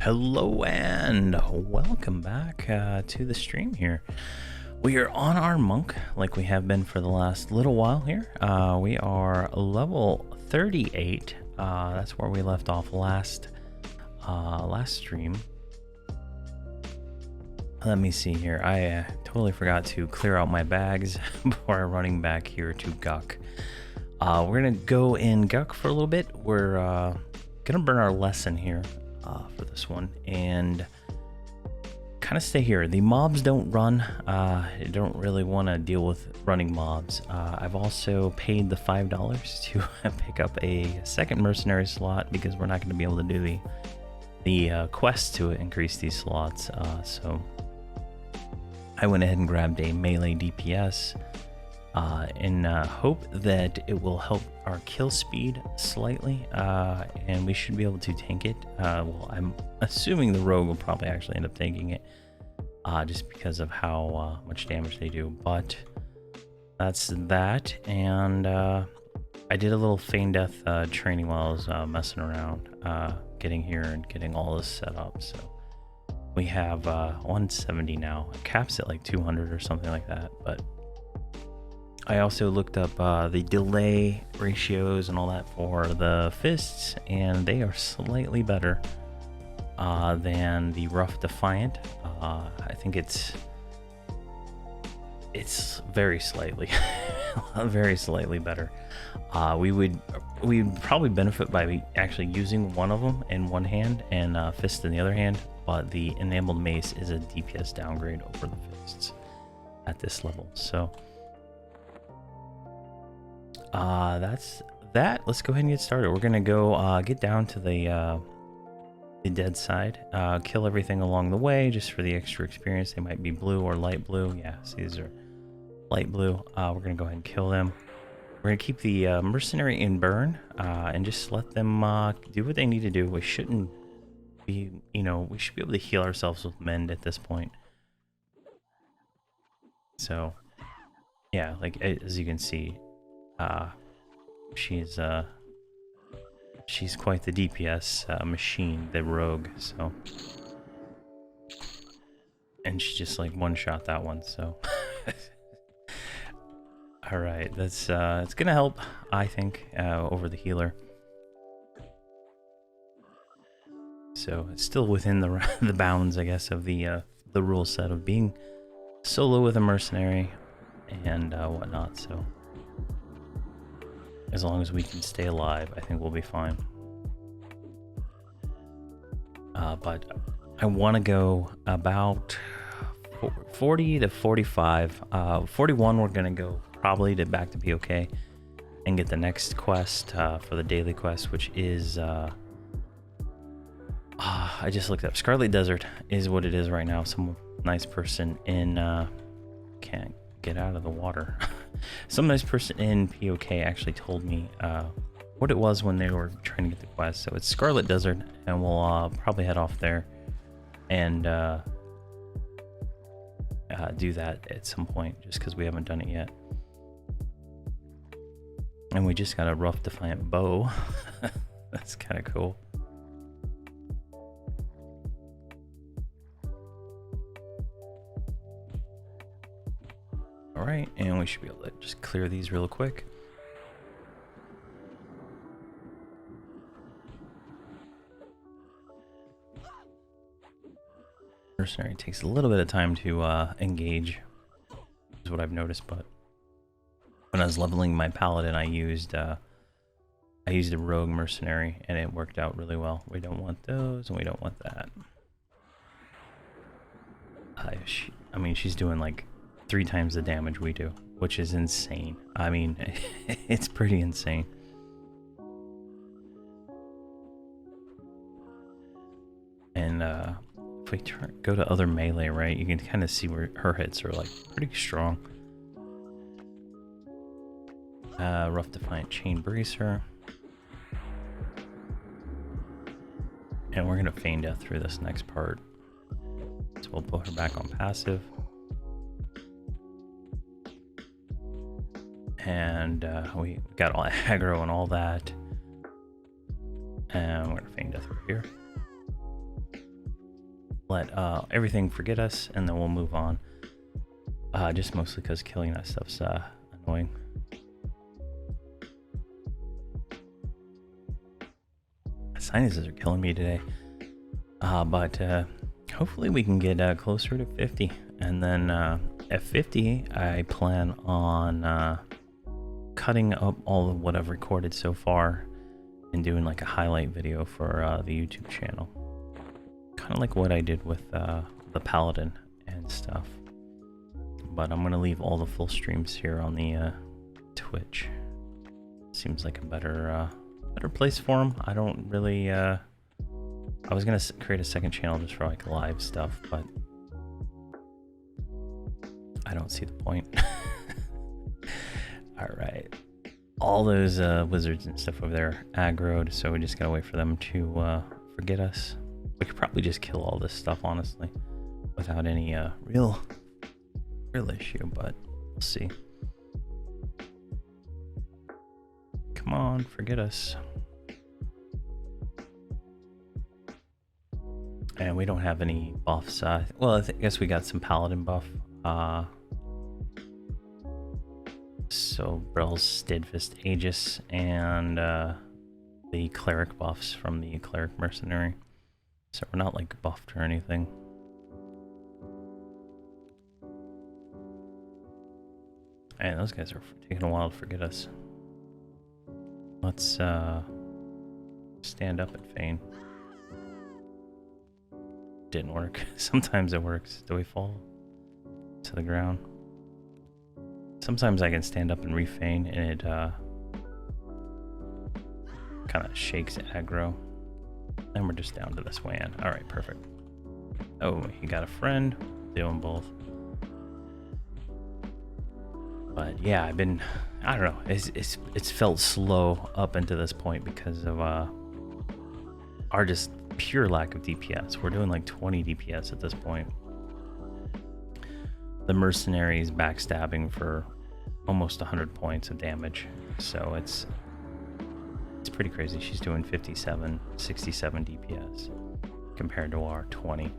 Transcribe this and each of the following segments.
Hello and welcome back to the stream here. We are on our monk like we have been for the last little while here. We are level 38. That's where we left off last stream. Let me see here. I totally forgot to clear out my bags before running back here to Guck. We're gonna go in Guck for a little bit. We're gonna burn our lesson here for this one and kind of stay here. The mobs don't run. I don't really want to deal with running mobs. I've also paid the $5 to pick up a second mercenary slot because we're not going to be able to do the quest to increase these slots. So I went ahead and grabbed a melee DPS in hope that it will help our kill speed slightly, and we should be able to tank it. Well, I'm assuming the rogue will probably actually end up tanking it, just because of how much damage they do, but that's that. And I did a little feign death training while I was messing around, getting here and getting all this set up. So we have 170 now. It caps at like 200 or something like that, but I also looked up the delay ratios and all that for the fists, and they are slightly better than the Rough Defiant. I think it's very slightly, very slightly better. We'd probably benefit by actually using one of them in one hand and fist in the other hand, but the enabled mace is a DPS downgrade over the fists at this level. So that's that. Let's go ahead and get started. We're gonna go get down to the dead side, kill everything along the way just for the extra experience. They might be blue or light blue. Yeah, see, these are light blue. We're gonna go ahead and kill them. We're gonna keep the mercenary in burn and just let them do what they need to do. We shouldn't be, we should be able to heal ourselves with mend at this point. So yeah, like as you can see, she's quite the DPS machine, the rogue. So, and she just like one-shot that one. So, all right, that's it's gonna help, I think, over the healer. So it's still within the bounds, I guess, of the rule set of being solo with a mercenary and whatnot. So as long as we can stay alive, I think we'll be fine. But I want to go about 40 to 45. 41 we're going to go probably back to POK and get the next quest for the daily quest, which is... I just looked up. Scarlet Desert is what it is right now. Some nice person in... can't get out of the water. Some nice person in POK actually told me what it was when they were trying to get the quest. So it's Scarlet Desert, and we'll probably head off there and do that at some point, just because we haven't done it yet. And we just got a Rough Defiant bow. That's kind of cool. All right, and we should be able to just clear these real quick. Mercenary takes a little bit of time to engage, is what I've noticed. But when I was leveling my paladin, I used a rogue mercenary, and it worked out really well. We don't want those, and we don't want that. I mean, she's doing like 3 times the damage we do, which is insane. I mean, it's pretty insane. And if we go to other melee, right, you can kind of see where her hits are like pretty strong. Rough Defiant Chain Bracer. And we're gonna feign death through this next part. So we'll put her back on passive. And we got all aggro and all that. And we're gonna feign death over here. let everything forget us, and then we'll move on. Just mostly because killing that stuff's annoying. Sinuses are killing me today. But hopefully we can get closer to 50. And then at 50, I plan on cutting up all of what I've recorded so far and doing like a highlight video for the YouTube channel. Kind of like what I did with the Paladin and stuff. But I'm going to leave all the full streams here on the Twitch. Seems like a better place for them. I don't really... I was going to create a second channel just for like live stuff, but I don't see the point. Alright. All those wizards and stuff over there aggroed, so we just gotta wait for them to forget us. We could probably just kill all this stuff, honestly, without any real issue, but we'll see. Come on, forget us. And we don't have any buffs. Well, I guess we got some paladin buff. So Brell's Steadfast Aegis and the cleric buffs from the cleric mercenary. So we're not like buffed or anything. And those guys are taking a while to forget us. Let's stand up and feign. Didn't work. Sometimes it works. Do we fall to the ground? Sometimes I can stand up and refeign and it kind of shakes aggro. And we're just down to this WAN. Alright, perfect. Oh, you got a friend. Doing both. But yeah, I don't know, it's felt slow up until this point because of our just pure lack of DPS. We're doing like 20 DPS at this point. The mercenary's backstabbing for almost 100 points of damage, so it's pretty crazy. She's doing 57, 67 DPS compared to our 20.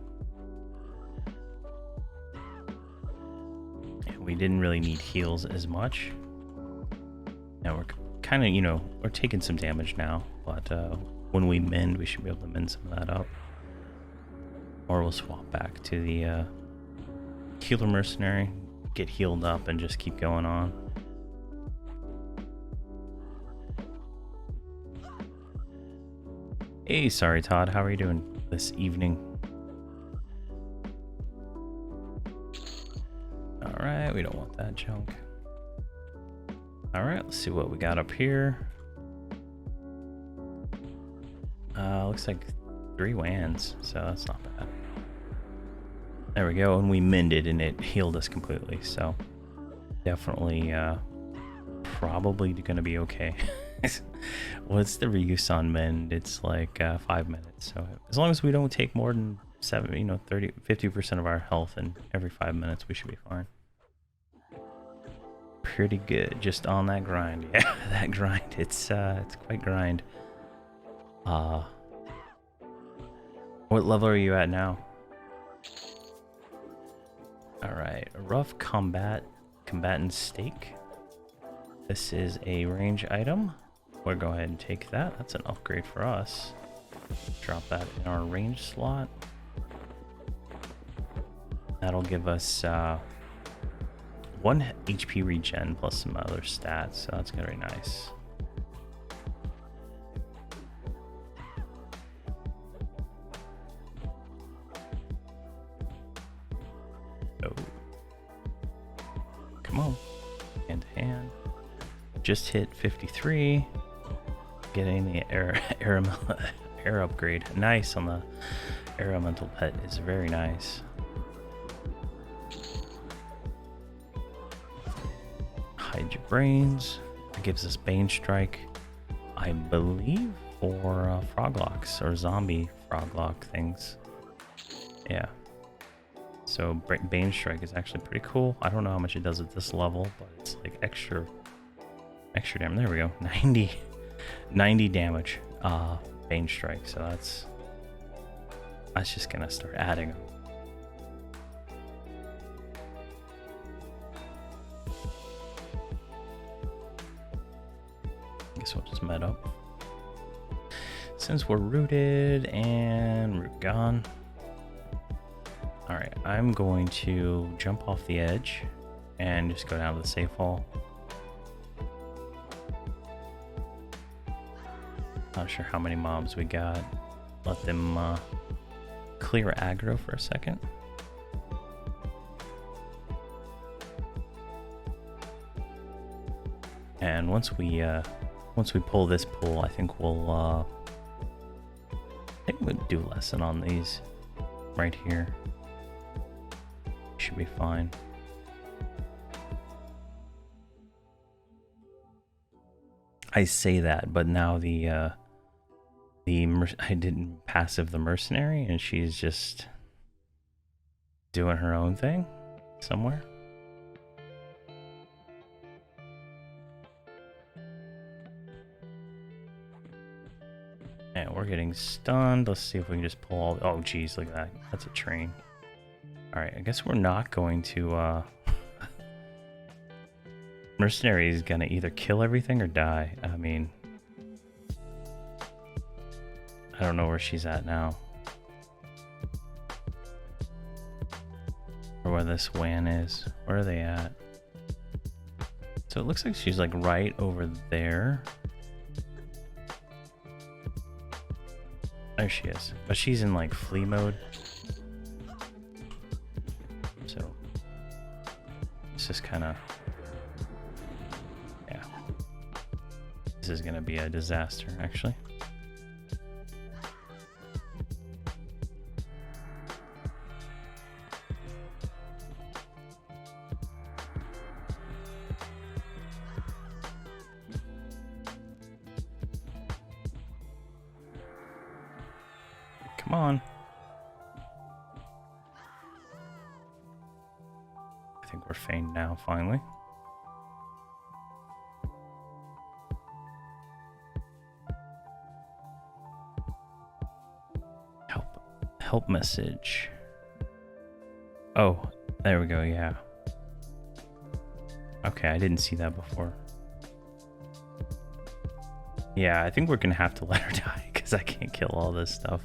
We didn't really need heals as much. Now we're kind of, you know, we're taking some damage now, but when we mend, we should be able to mend some of that up. Or we'll swap back to the healer mercenary, get healed up, and just keep going on. Hey, sorry Todd, how are you doing this evening? Alright, we don't want that junk. Alright, let's see what we got up here. Looks like 3 WANs, so that's not bad. There we go, and we mended and it healed us completely, so definitely probably gonna be okay. What's the reuse on mend? It's like 5 minutes, so as long as we don't take more than 50% of our health in every 5 minutes, we should be fine. Pretty good, just on that grind. Yeah, that grind, it's quite grind. What level are you at now? Alright, a rough combatant stake. This is a range item. We'll go ahead and take that. That's an upgrade for us. Drop that in our range slot. That'll give us 1 HP regen plus some other stats, so that's gonna be nice. Oh. Come on. Hand to hand. Just hit 53. Getting the air upgrade. Nice on the air elemental pet is very nice. Hide your brains. It gives us Bane Strike, I believe, for froglocks or zombie froglock things. Yeah. So Bane Strike is actually pretty cool. I don't know how much it does at this level, but it's like extra damage. There we go. 90 damage. Bane Strike. So I was just gonna start adding them. Guess we'll just met up. Since we're rooted and root gone. Alright, I'm going to jump off the edge and just go down to the safe hole. Not sure how many mobs we got. Let them clear aggro for a second. And once we pull this pull, I think we'll do lesson on these right here. Should be fine. I say that, but now I didn't passive the mercenary, and she's just doing her own thing somewhere. And we're getting stunned. Let's see if we can just pull all... Oh, geez, look at that. That's a train. Alright, I guess we're not going to... Mercenary is gonna either kill everything or die. I mean... I don't know where she's at now. Or where this WAN is. Where are they at? So it looks like she's like right over there. There she is. But she's in like flee mode. So it's just kind of, yeah. This is gonna be a disaster, actually. Come on. I think we're feigned now, finally. Help message. Oh, there we go, yeah. Okay, I didn't see that before. Yeah, I think we're gonna have to let her die because I can't kill all this stuff.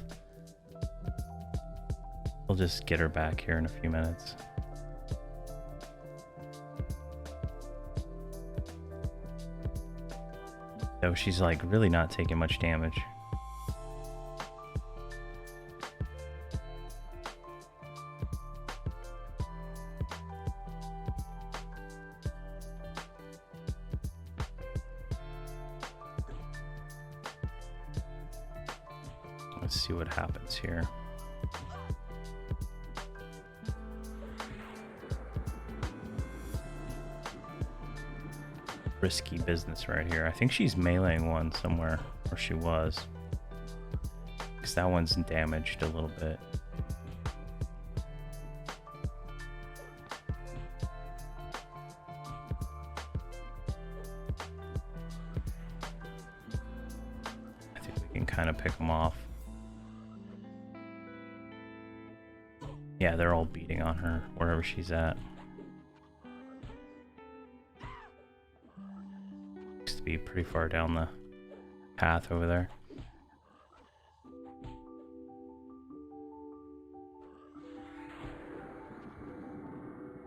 We'll just get her back here in a few minutes. So she's like really not taking much damage. Let's see what happens here. Risky business right here. I think she's meleeing one somewhere, or she was. Because that one's damaged a little bit. I think we can kind of pick them off. Yeah, they're all beating on her, wherever she's at. Be pretty far down the path over there.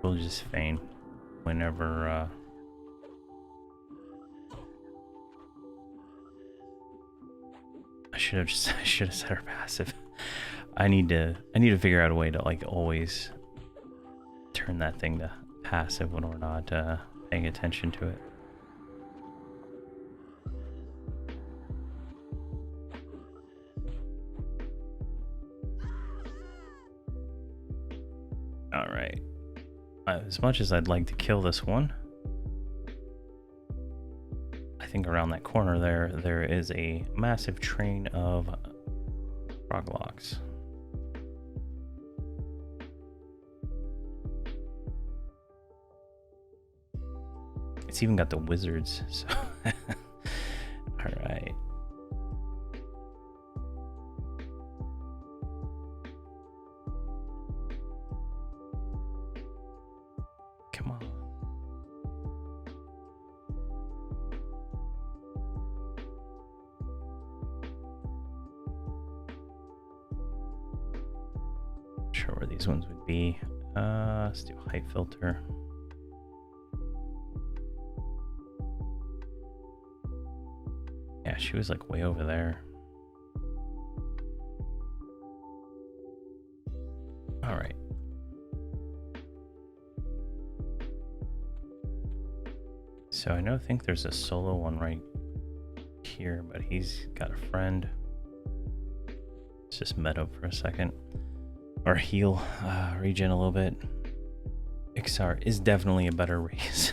We'll just feign whenever I should have set her passive. I need to figure out a way to like always turn that thing to passive when we're not paying attention to it. Alright. As much as I'd like to kill this one, I think around that corner there is a massive train of froglocks. It's even got the wizards, so alright. sure where these ones would be. Let's do height filter. Yeah, she was like way over there. All right. So I think there's a solo one right here, but he's got a friend. Let's just meta for a second. Or heal, regen a little bit. Ixar is definitely a better race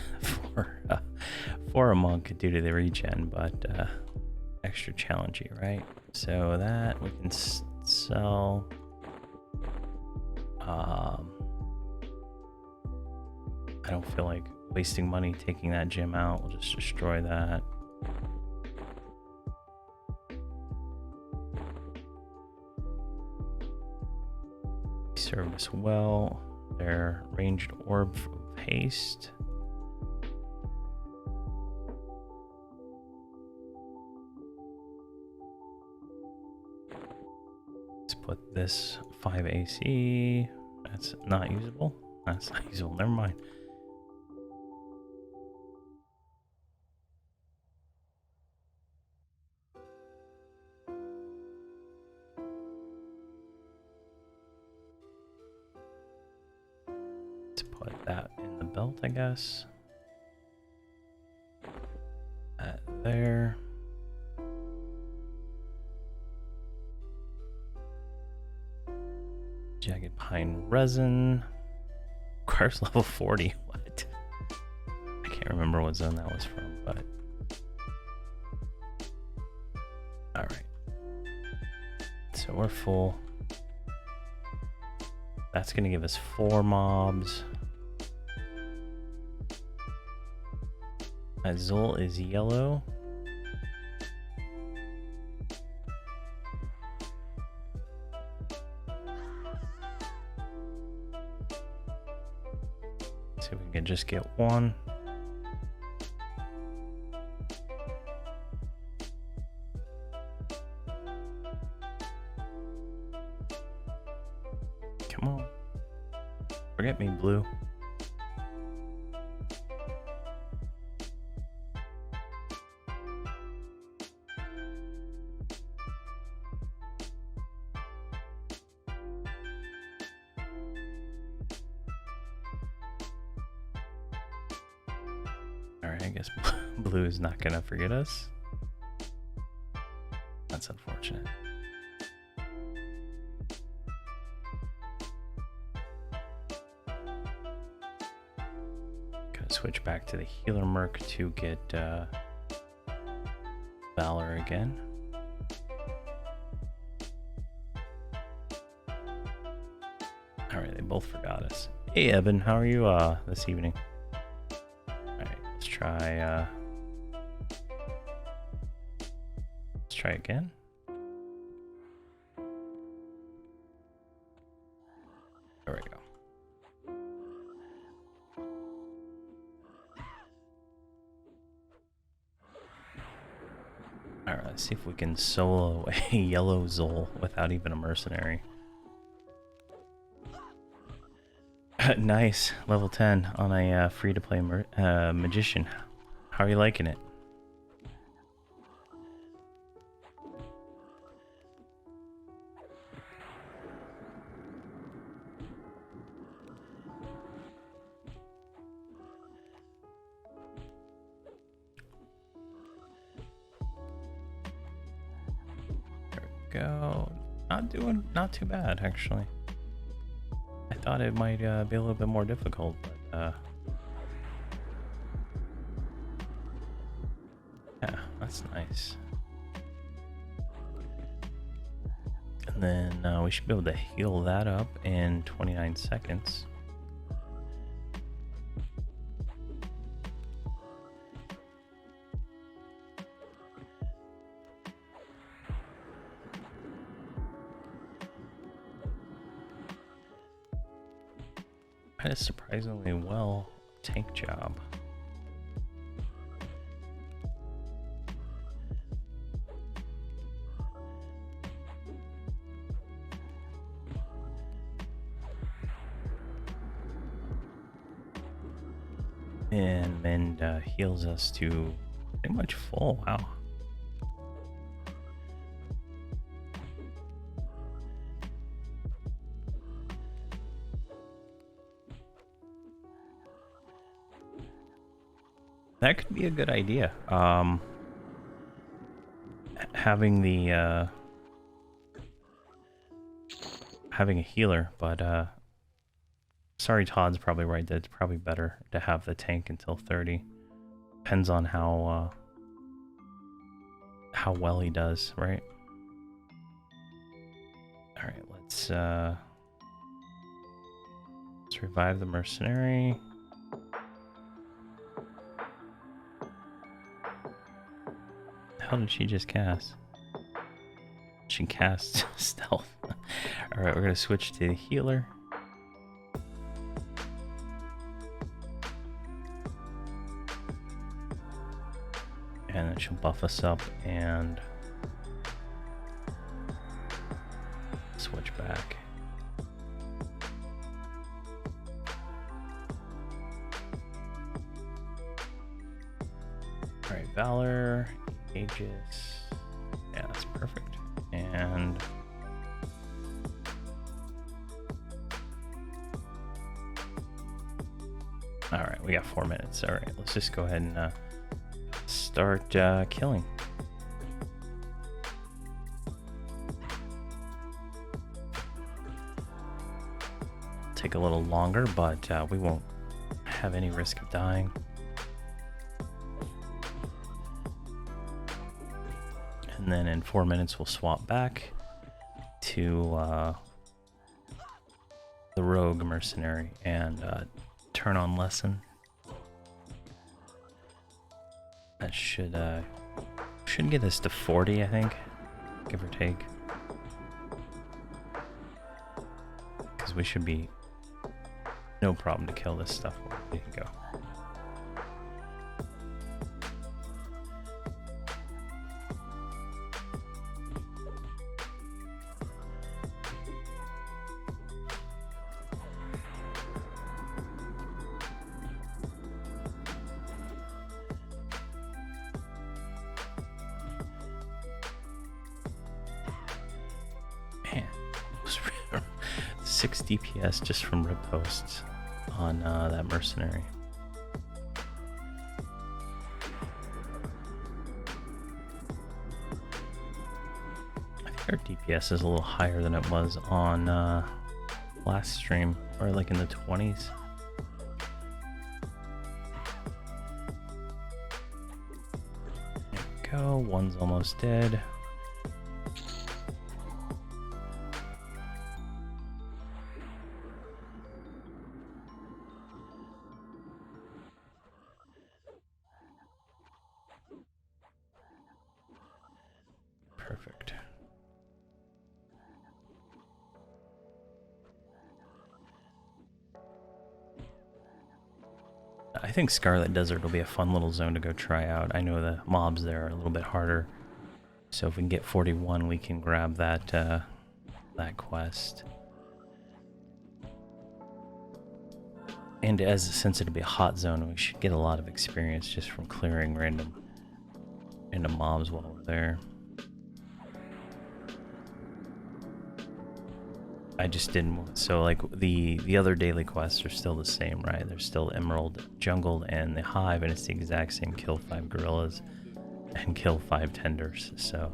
for a monk due to the regen, but extra challenging, right? So that we can sell. I don't feel like wasting money taking that gym out. We'll just destroy that. Served us well. Their ranged orb of haste. Let's put this 5 AC. That's not usable. That's not usable. Never mind. Put that in the belt, I guess. That there. Jagged pine resin. Requires level 40. What? I can't remember what zone that was from, but. Alright. So we're full. That's going to give us 4 mobs. Azul is yellow. See if we can just get one. Come on. Forget me, blue. Alright, I guess blue is not gonna forget us. That's unfortunate. Gonna switch back to the healer merc to get Valor again. Alright, they both forgot us. Hey Evan, how are you this evening? Let's try again. There we go. All right, let's see if we can solo a yellow Zol without even a mercenary. Nice, level 10 on a free-to-play magician. How are you liking it? There we go. Not too bad, actually. I thought it might be a little bit more difficult, but yeah, that's nice. And then we should be able to heal that up in 29 seconds. That is surprisingly well tank job. and heals us to pretty much full. Wow. That could be a good idea. Having the having a healer, but sorry, Todd's probably right that it's probably better to have the tank until 30. Depends on how well he does, right? All right, let's revive the mercenary. How did she just cast? She cast stealth. All right, we're gonna switch to the healer. And then she'll buff us up and switch back. All right, Valor, Aegis. Yeah, that's perfect. And all right, we got 4 minutes. All right, let's just go ahead and start killing. Take a little longer, but we won't have any risk of dying. And then in 4 minutes, we'll swap back to the rogue mercenary and turn on lesson. That should get us to 40, I think, give or take. Because we should be no problem to kill this stuff where we can go. Man, 6 DPS just from rip posts on that mercenary. I think our DPS is a little higher than it was on last stream, or like in the 20s. There we go, one's almost dead. Perfect. I think Scarlet Desert will be a fun little zone to go try out. I know the mobs there are a little bit harder, so if we can get 41, we can grab that that quest. And since it'll be a hot zone, we should get a lot of experience just from clearing random mobs while we're there. I just didn't, so like the other daily quests are still the same, right? There's still Emerald, Jungle, and the Hive, and it's the exact same: kill 5 gorillas and kill 5 tenders. So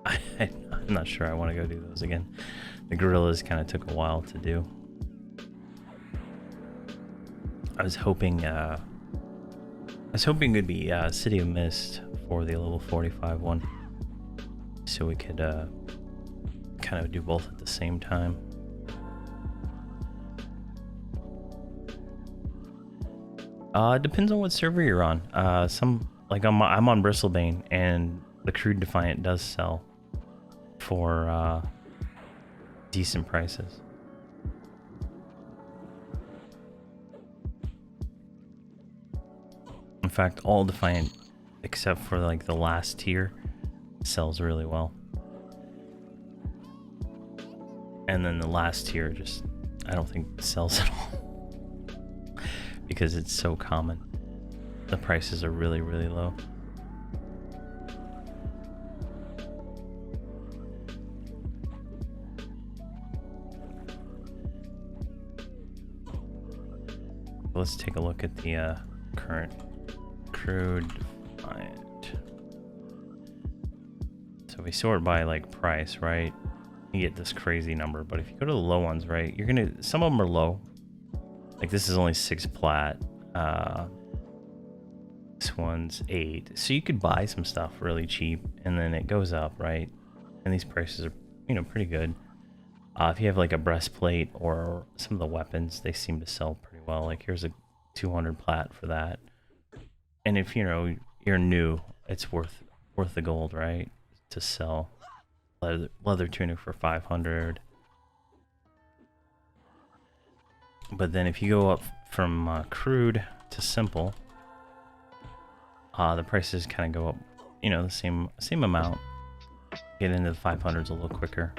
I'm not sure I want to go do those again. The gorillas kind of took a while to do. I was hoping it'd be City of Mist for the level 45 one, so we could kind of do both at the same time. It depends on what server you're on. I'm on Bristlebane, and the Crude Defiant does sell for decent prices. In fact, all Defiant except for like the last tier sells really well. And then the last tier just, I don't think sells at all because it's so common. the prices are really, really low. Let's take a look at the current crude defiant. So we sort by like price, right? You get this crazy number, but if you go to the low ones, right, you're gonna, some of them are low. Like this is only 6 plat. This one's 8. So you could buy some stuff really cheap and then it goes up, right? And these prices are, you know, pretty good. If you have like a breastplate or some of the weapons, they seem to sell pretty well. Like here's a 200 plat for that. And if, you know, you're new, it's worth the gold, right? To sell. Leather tunic for 500. But then if you go up from crude to simple, the prices kind of go up, you know, the same amount. Get into the 500s a little quicker.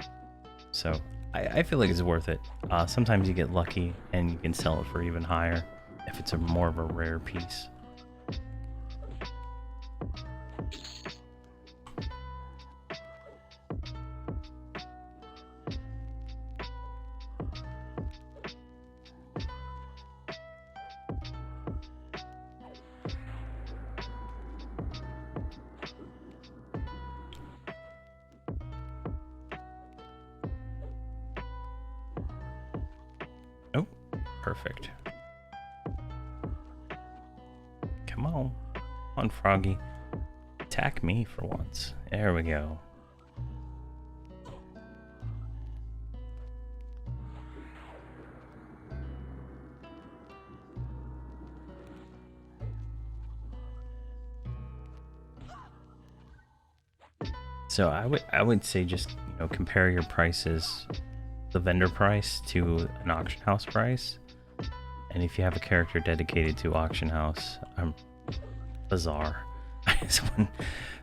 So I feel like it's worth it. Sometimes you get lucky and you can sell it for even higher if it's a more of a rare piece. Oh, perfect. Come on. Come on, Froggy. Attack me for once. There we go. So I would say just, you know, compare your prices, the vendor price to an auction house price. And if you have a character dedicated to auction house, Bazaar.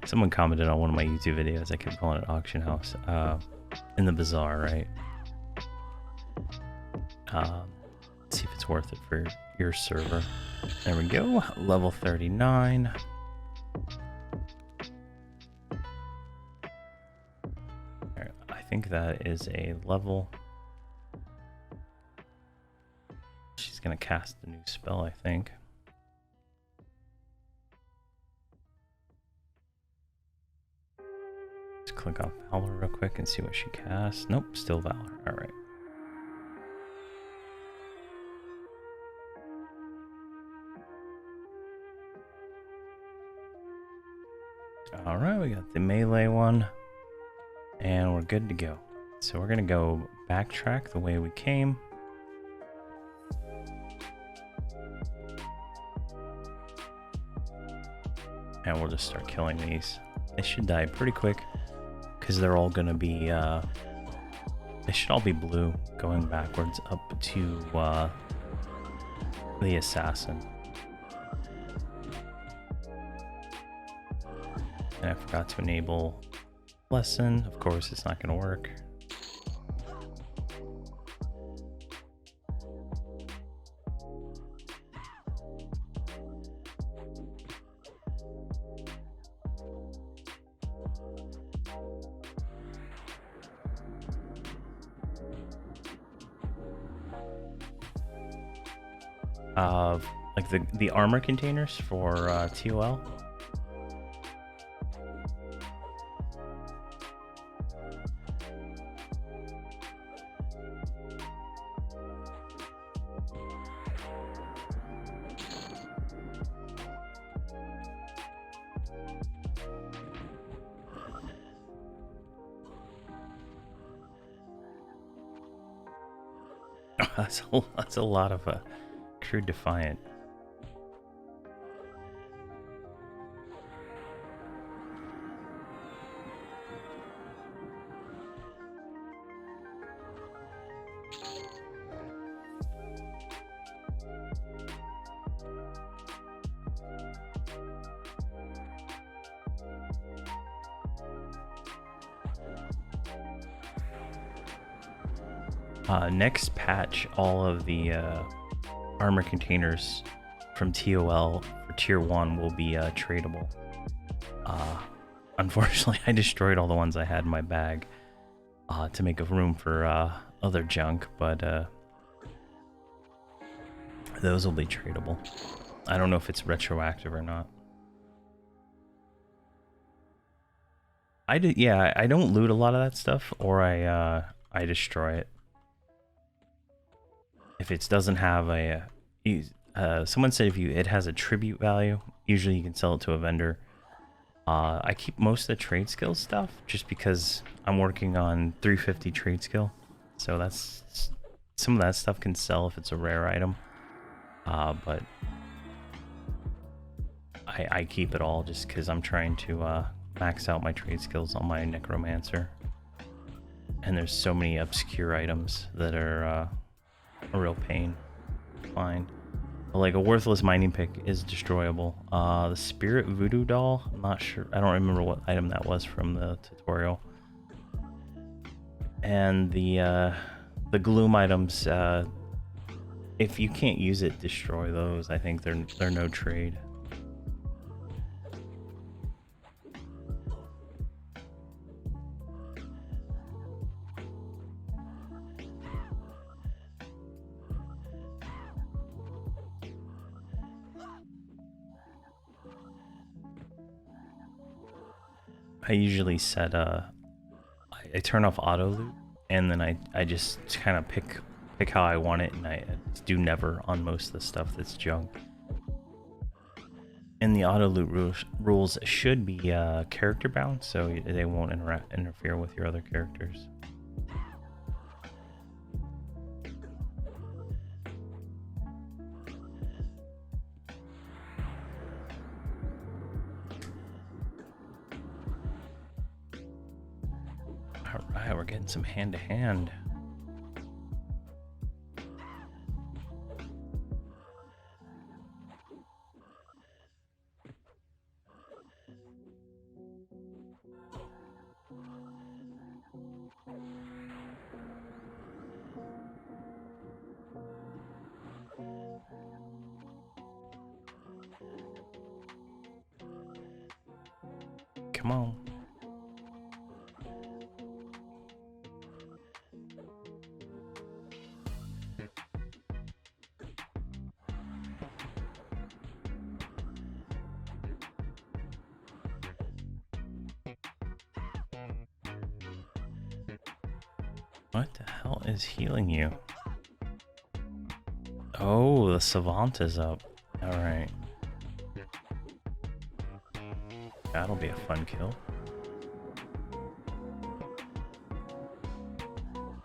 Someone commented on one of my YouTube videos. I kept calling it auction house. In the Bazaar, right? See if it's worth it for your server. There we go. Level 39. I think that is a level. She's gonna cast the new spell, I think. Let's click on Valor real quick and see what she casts. Nope, still Valor. Alright. Alright, we got the melee one. And we're good to go. So we're gonna go backtrack the way we came. And we'll just start killing these. They should die pretty quick because they're all gonna be they should all be blue going backwards up to the assassin. And I forgot to enable lesson. Of course it's not gonna work. Like the armor containers for TOL. That's a lot of crude defiant. Next patch, all of the armor containers from TOL for tier 1 will be tradable. Unfortunately, I destroyed all the ones I had in my bag to make a room for other junk, but those will be tradable. I don't know if it's retroactive or not. I don't loot a lot of that stuff, or I destroy it. If it doesn't have a someone said if it has a tribute value, usually you can sell it to a vendor. I keep most of the trade skill stuff just because I'm working on 350 trade skill, so that's some of that stuff can sell if it's a rare item. But I keep it all just because I'm trying to max out my trade skills on my necromancer, and there's so many obscure items that are a real pain to find. But like a worthless mining pick is destroyable. The spirit voodoo doll, I'm not sure, I don't remember what item that was from the tutorial. And the gloom items, if you can't use it, destroy those. I think they're no trade. I usually set I turn off auto loot, and then I just kind of pick how I want it, and I do never on most of the stuff that's junk. And the auto loot rules should be character bound, so they won't interfere with your other characters. Alright, we're getting some hand-to-hand. Come on. What the hell is healing you? Oh, the Savant is up. Alright. That'll be a fun kill.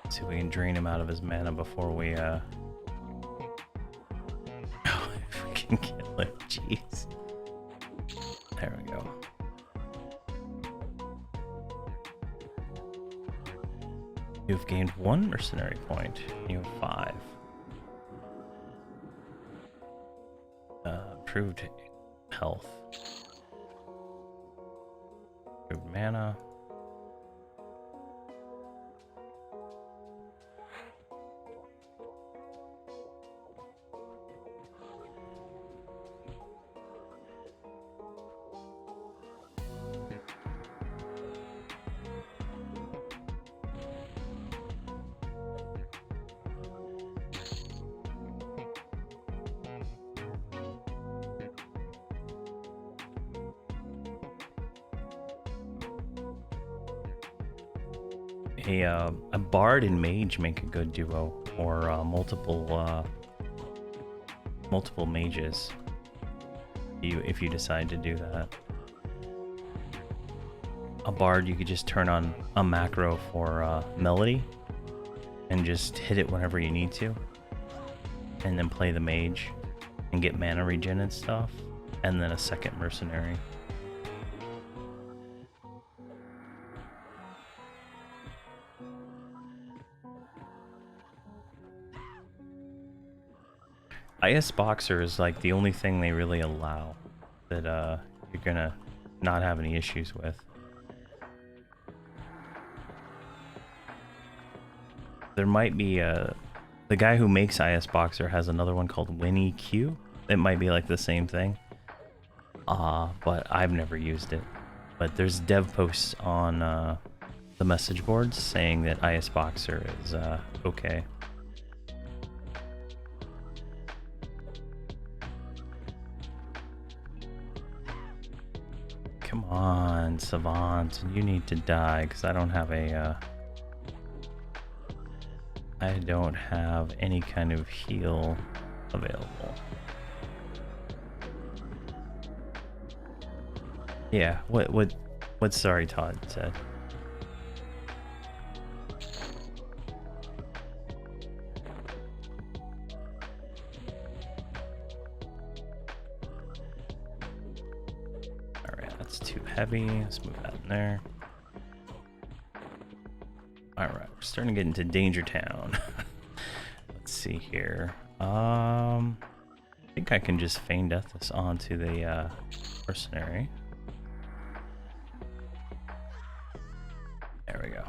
Let's see if we can drain him out of his mana before we oh, if we can kill him, jeez. There we go. You've gained 1 mercenary point. You have 5. Improved health. Improved mana. A bard and mage make a good duo, or multiple mages. If you decide to do that, a bard you could just turn on a macro for melody, and just hit it whenever you need to, and then play the mage and get mana regen and stuff, and then a second mercenary. IS Boxer is like the only thing they really allow that you're gonna not have any issues with. There might be the guy who makes IS Boxer has another one called Winnie Q. It might be like the same thing, but I've never used it. But there's dev posts on the message boards saying that IS Boxer is okay. Come on, Savant, you need to die because I don't have a I don't have any kind of heal available. Yeah, what sorry Todd said. Alright, that's too heavy. Let's move that in there. Alright, we're starting to get into Danger Town. Let's see here. I think I can just feign death this onto the Mercenary. There we go.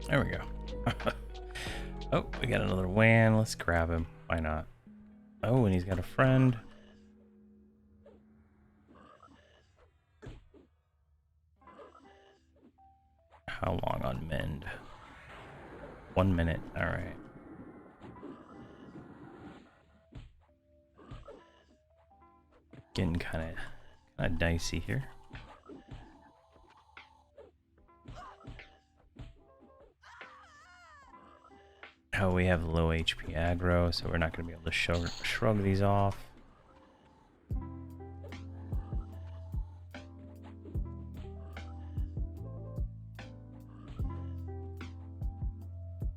There we go. Oh, we got another WAN. Let's grab him. Why not? Oh, and he's got a friend. How long on mend? 1 minute. All right. Getting kind of dicey here. Oh, we have low HP aggro, so we're not going to be able to shrug these off.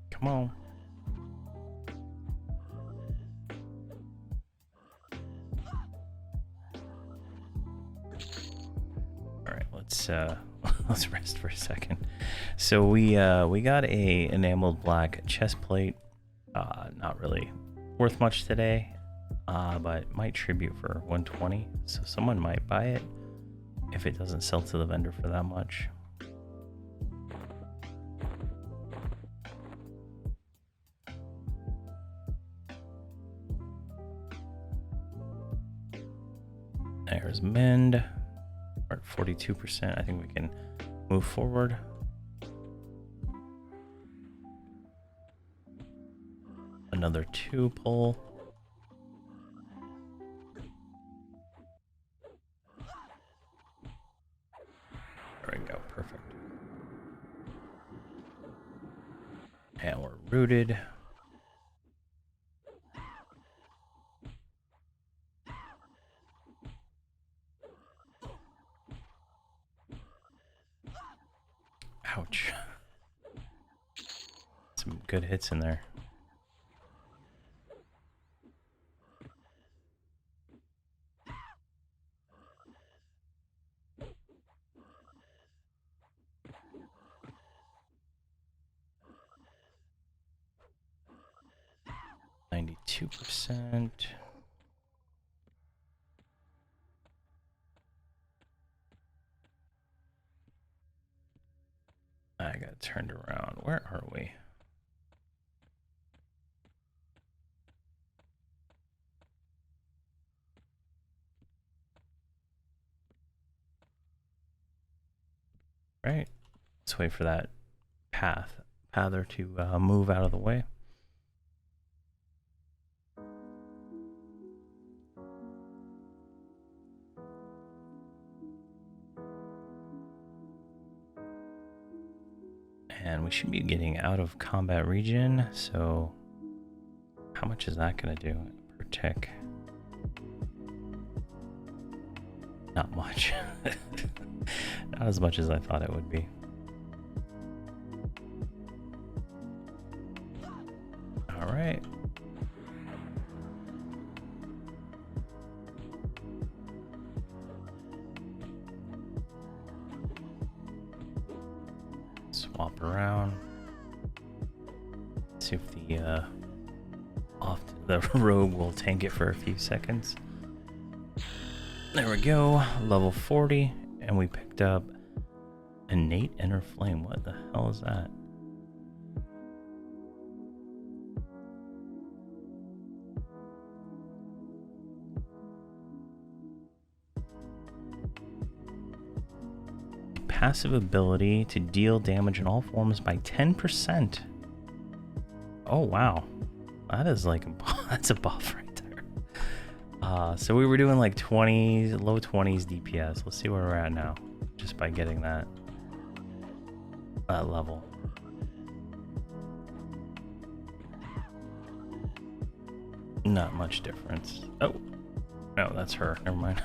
Come on. All right, let's let's rest for a second. So we got a enameled black chest plate. Not really worth much today, but might tribute for 120. So someone might buy it if it doesn't sell to the vendor for that much. There's mend. We're at 42%. I think we can move forward. Another 2 pull. There we go, perfect. And we're rooted. Ouch. Some good hits in there. %. I got turned around. Where are we? Right. Let's wait for that pather to move out of the way. And we should be getting out of combat region, so how much is that going to do per tick? Not much. Not as much as I thought it would be. All right. Swap around. See if the rogue will tank it for a few seconds. There we go, level 40, and we picked up innate inner flame. What the hell is that? Passive ability to deal damage in all forms by 10%. Oh wow, that is like that's a buff right there. So we were doing like 20s, low 20s DPS. Let's see where we're at now, just by getting that level. Not much difference. Oh no, that's her. Never mind.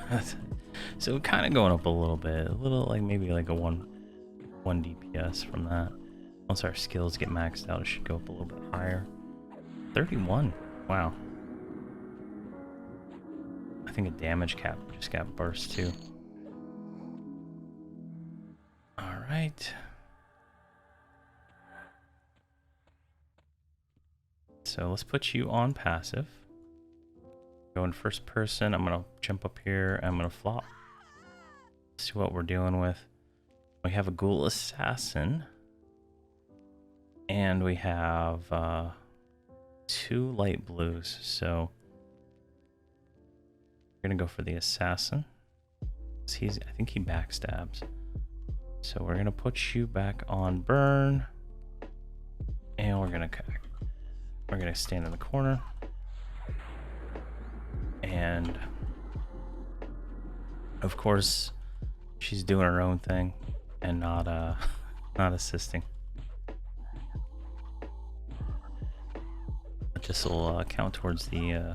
So kind of going up a little bit, a little like maybe like a one DPS from that. Once our skills get maxed out, it should go up a little bit higher. 31. Wow. I think a damage cap just got burst too. All right. So let's put you on passive. Go in first person. I'm gonna jump up here. I'm gonna flop. See what we're dealing with. We have a ghoul assassin, and we have 2 light blues. So we're gonna go for the assassin. I think he backstabs. So we're gonna put you back on burn, and we're gonna stand in the corner. And of course, she's doing her own thing and not assisting. This will count towards the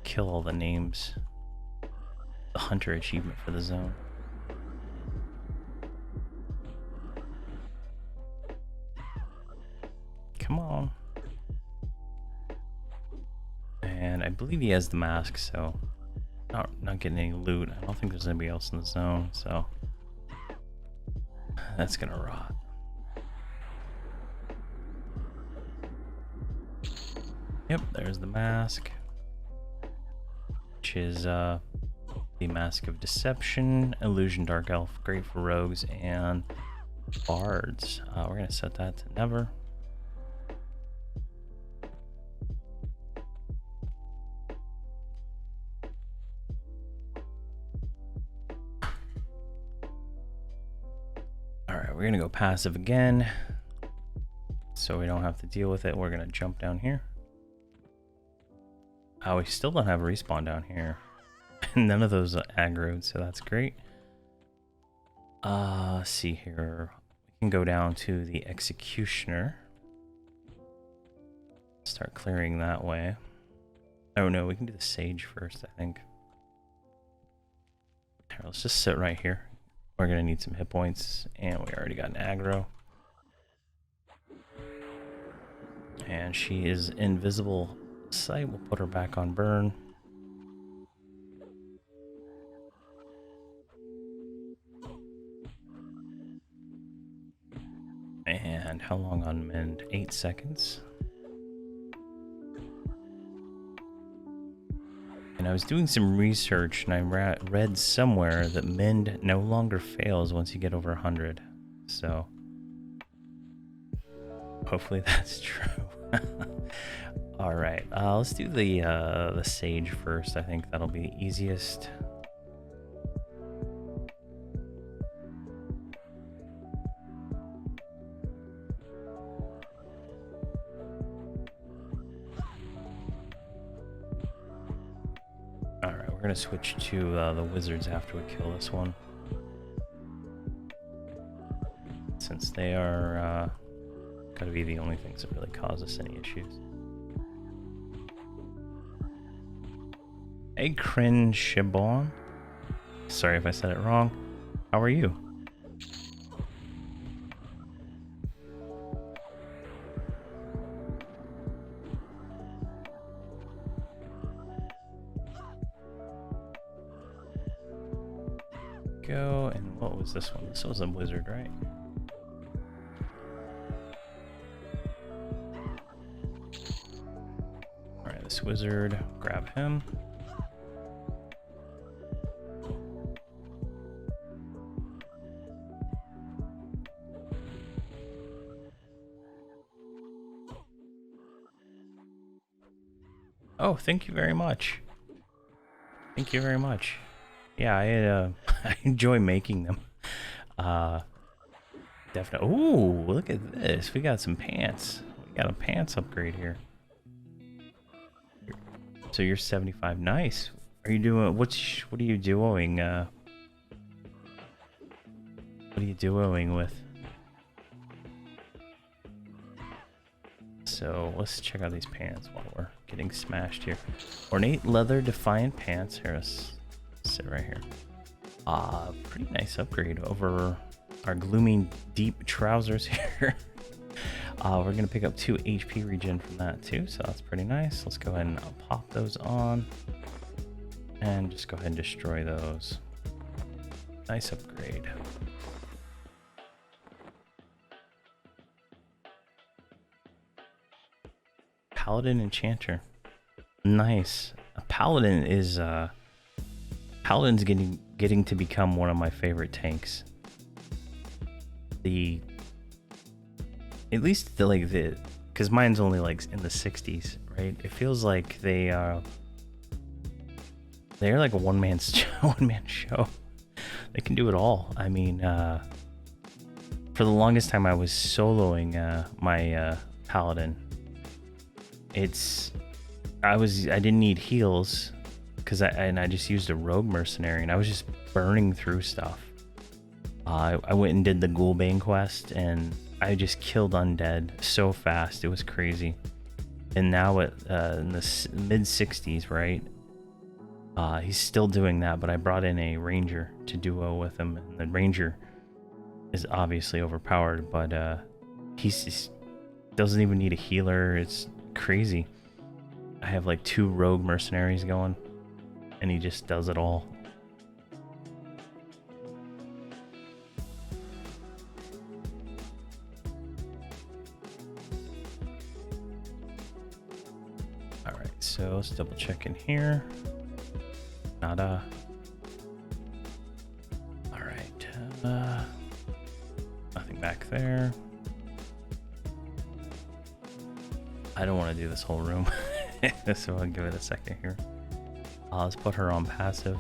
kill all the names, the hunter achievement for the zone. Come on. And I believe he has the mask, so not getting any loot. I don't think there's anybody else in the zone, so that's gonna rot. Yep, there's the mask, which is the Mask of Deception, Illusion Dark Elf, great for rogues and bards. We're gonna set that to never. Alright, we're gonna go passive again, so we don't have to deal with it. We're gonna jump down here. We still don't have a respawn down here. None of those are aggroed, so that's great. Let's see here. We can go down to the Executioner. Start clearing that way. Oh no, we can do the Sage first, I think. Here, let's just sit right here. We're gonna need some hit points, and we already got an aggro. And she is invisible sight. We'll put her back on burn. And how long on mend? 8 seconds. And I was doing some research, and I read somewhere that mend no longer fails once you get over 100. So hopefully that's true. All right, let's do the Sage first. I think that'll be the easiest. All right, we're gonna switch to the wizards after we kill this one, since they are gotta be the only things that really cause us any issues. Hey, Crin Shibon. Sorry if I said it wrong. How are you? Go, and what was this one? This was a wizard, right? Alright, this wizard, grab him. Oh, thank you very much. Thank you very much. Yeah, I enjoy making them. Definitely. Ooh, look at this. We got some pants. We got a pants upgrade here. So you're 75. Nice. Are you doing what are you duoing? What are you duoing with? So let's check out these pants while we're getting smashed here. Ornate leather defiant pants. Here, let's sit right here. Pretty nice upgrade over our gloomy deep trousers here. We're gonna pick up 2 HP regen from that too, so that's pretty nice. Let's go ahead and pop those on and just go ahead and destroy those. Nice upgrade. Paladin Enchanter. Nice. A Paladin is Paladin's getting to become one of my favorite tanks. At least because mine's only like in the 60s, right? It feels like they're like a one-man show. They can do it all. I mean, for the longest time I was soloing my Paladin. I didn't need heals because I just used a rogue mercenary and I was just burning through stuff. I went and did the Ghoulbane quest and I just killed undead so fast. It was crazy. And now in the mid 60s, right? He's still doing that, but I brought in a ranger to duo with him. And the ranger is obviously overpowered, but he doesn't even need a healer. It's crazy. I have like 2 rogue mercenaries going and he just does it all. Alright, so let's double check in here. Nada. Alright, nothing back there. I don't want to do this whole room, so I'll give it a second here. Let's put her on passive.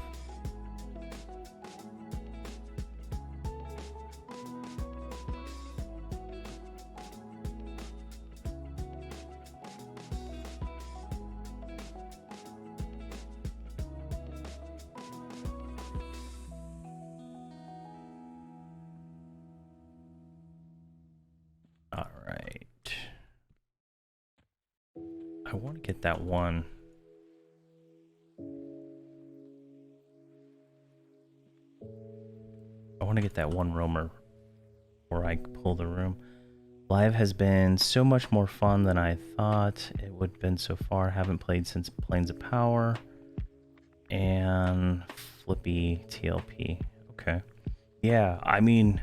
All right. I want to get that one. I want to get that one roamer before I pull the room. Live has been so much more fun than I thought it would have been so far. Haven't played since Planes of Power and Flippy TLP. Okay. Yeah, I mean,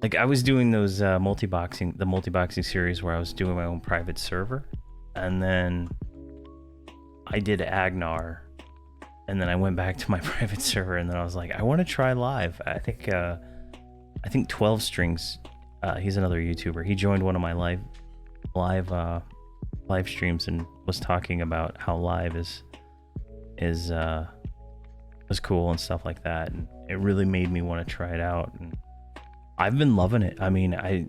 like I was doing those the multi-boxing series where I was doing my own private server, and then I did Agnar, and then I went back to my private server, and then I was like, I want to try live. I think 12 Strings, he's another YouTuber. He joined one of my live streams and was talking about how live was cool and stuff like that, and it really made me want to try it out. And I've been loving it. I mean, I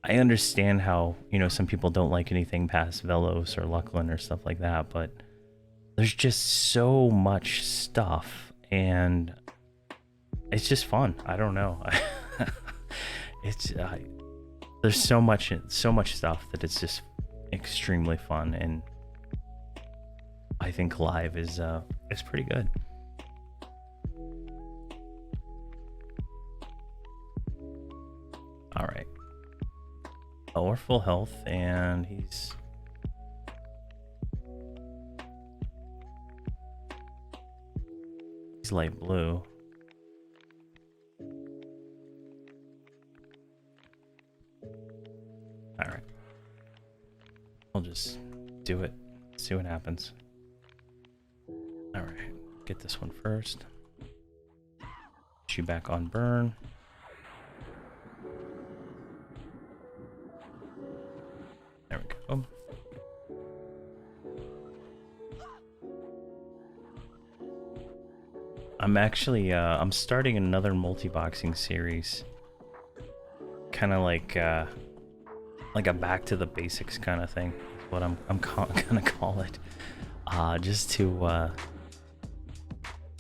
understand how, you know, some people don't like anything past Velos or Lucklin or stuff like that, but there's just so much stuff and it's just fun. I don't know. There's so much stuff that it's just extremely fun, and I think live is pretty good. All right. Oh, we're full health, and he's light blue. All right. I'll just do it. See what happens. All right. Get this one first. Shoot back on burn. There we go. I'm actually I'm starting another multi-boxing series, kind of like a back to the basics kind of thing. Is what I'm gonna call it, just to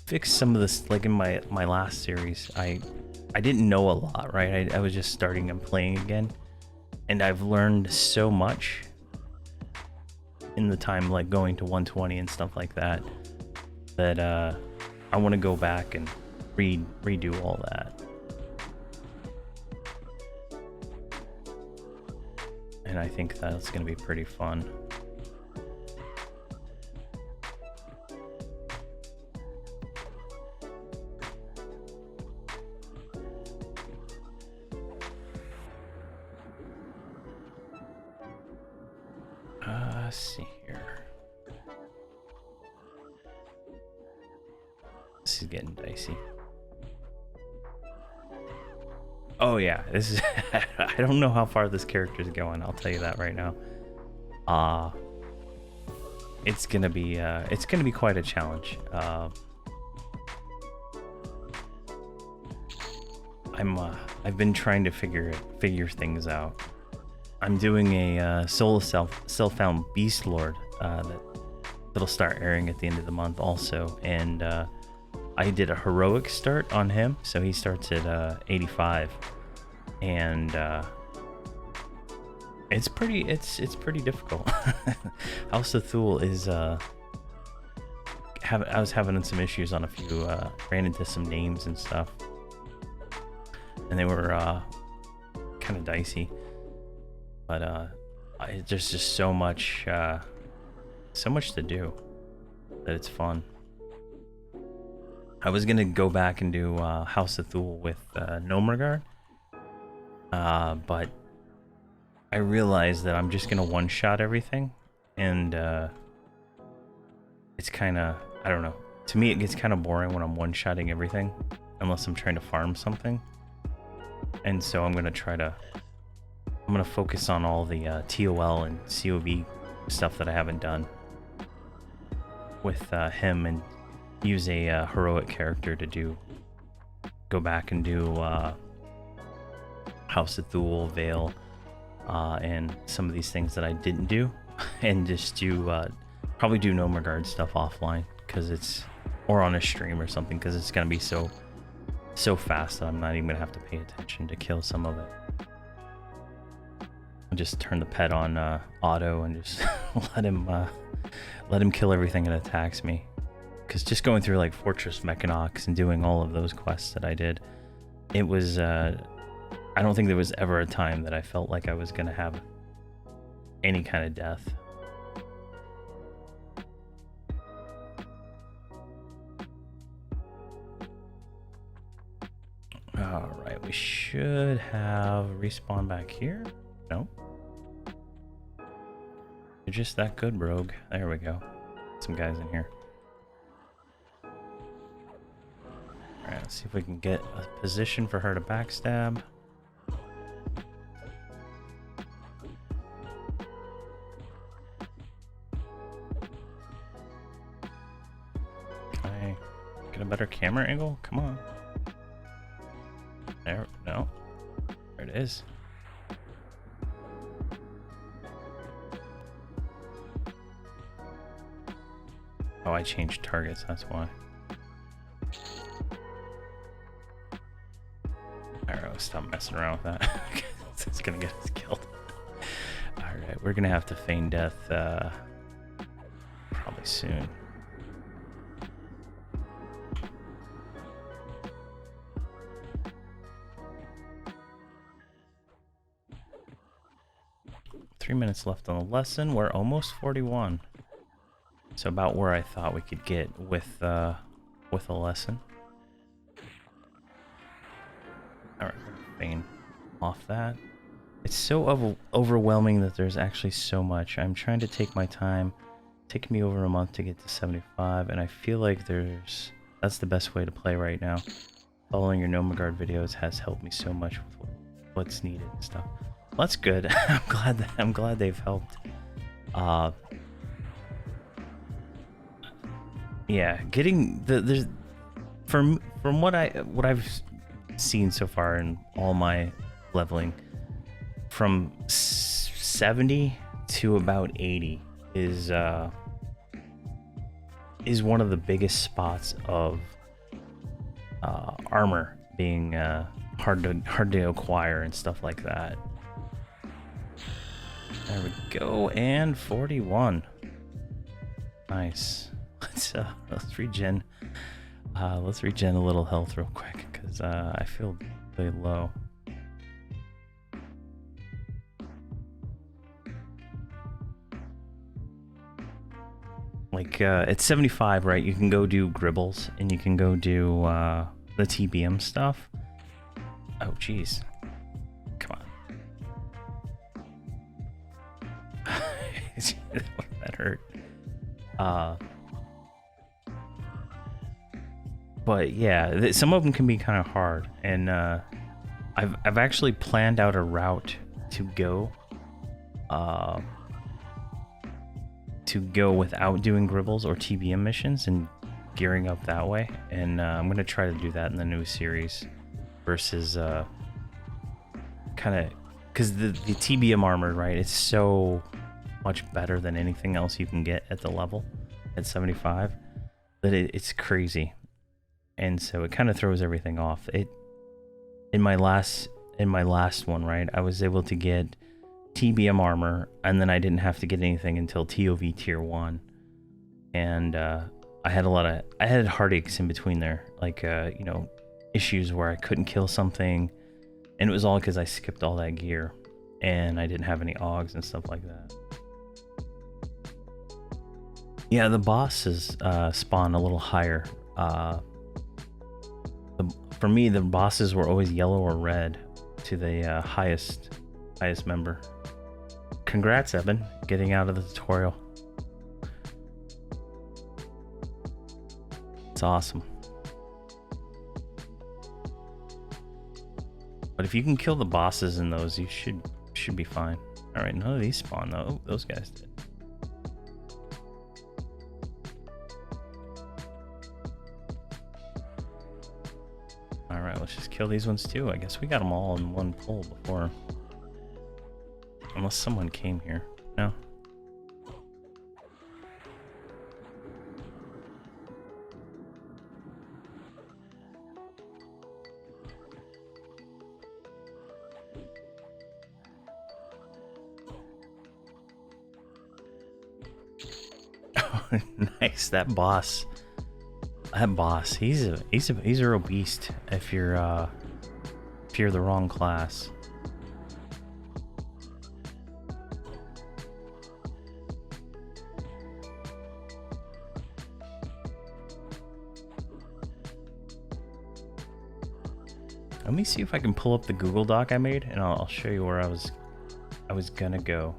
fix some of this. Like in my last series, I didn't know a lot, right? I was just starting and playing again, and I've learned so much in the time, like going to 120 and stuff like that, that I want to go back and redo all that. And I think that's going to be pretty fun. Let's see here. This is getting dicey. Oh yeah, this is I don't know how far this character is going, I'll tell you that right now. It's gonna be quite a challenge. I've been trying to figure things out. I'm doing a solo self-found Beast Lord that'll start airing at the end of the month also, and I did a heroic start on him, so he starts at 85, and it's pretty difficult. House of Thule is I was having some issues on a few, ran into some names and stuff, and they were kind of dicey, but there's just so much to do that it's fun. I was gonna go back and do House of Thule with Nomergard, but I realized that I'm just gonna one-shot everything, and it's kind of, I don't know. To me, it gets kind of boring when I'm one-shotting everything, unless I'm trying to farm something. And so I'm gonna focus on all the TOL and COV stuff that I haven't done with him, and use a heroic character to go back and do House of Thule, Veil, and some of these things that I didn't do, and just do probably do Nomergard stuff offline, because it's, or on a stream or something, because it's gonna be so fast that I'm not even gonna have to pay attention to kill some of it. I'll just turn the pet on auto and just let him kill everything that attacks me. Because just going through like Fortress Mechanox and doing all of those quests that I did, it was I don't think there was ever a time that I felt like I was gonna have any kind of death. Alright, we should have respawn back here. No. You're just that good, Rogue. There we go. Some guys in here. Alright, let's see if we can get a position for her to backstab. Can I get a better camera angle? Come on. There, no. There it is. Oh, I changed targets, that's why. Alright, let's stop messing around with that. It's gonna get us killed. Alright, we're gonna have to feign death probably soon. Three minutes left on the lesson. We're almost 41. So about where I thought we could get with a lesson. All right, feign off that. It's so overwhelming that there's actually so much. I'm trying to take my time. It's taking me over a month to get to 75, and I feel like that's the best way to play right now. Following your Nomagard videos has helped me so much with what's needed and stuff. Well, that's good. I'm glad they've helped. Yeah, getting there's from what I've seen so far in all my leveling, from 70 to about 80 is one of the biggest spots of armor being hard to acquire and stuff like that. There we go, and 41. Nice. Let's regen. Let's regen a little health real quick, because I feel really low. Like it's 75, right? You can go do gribbles, and you can go do the TBM stuff. Oh, jeez. Come on. That hurt. But yeah, some of them can be kind of hard, and I've actually planned out a route to go without doing gribbles or TBM missions and gearing up that way, and I'm gonna try to do that in the new series versus kind of because the TBM armor, right? It's so much better than anything else you can get at the level at 75 that it's crazy. And so it kind of throws everything off. In my last one, right, I was able to get TBM armor, and then I didn't have to get anything until TOV tier 1. And I had heartaches in between there, like you know, issues where I couldn't kill something, and it was all because I skipped all that gear, and I didn't have any augs and stuff like that. Yeah, the bosses spawn a little higher. For me, the bosses were always yellow or red to the highest member. Congrats, Eben, getting out of the tutorial. It's awesome. But if you can kill the bosses in those, you should be fine. All right, none of these spawn though. Oh, those guys did. Alright, let's just kill these ones too. I guess we got them all in one pull before. Unless someone came here. No. Nice, that boss. He's a real beast if you're the wrong class. Let me see if I can pull up the Google Doc I made, and I'll show you where I was gonna go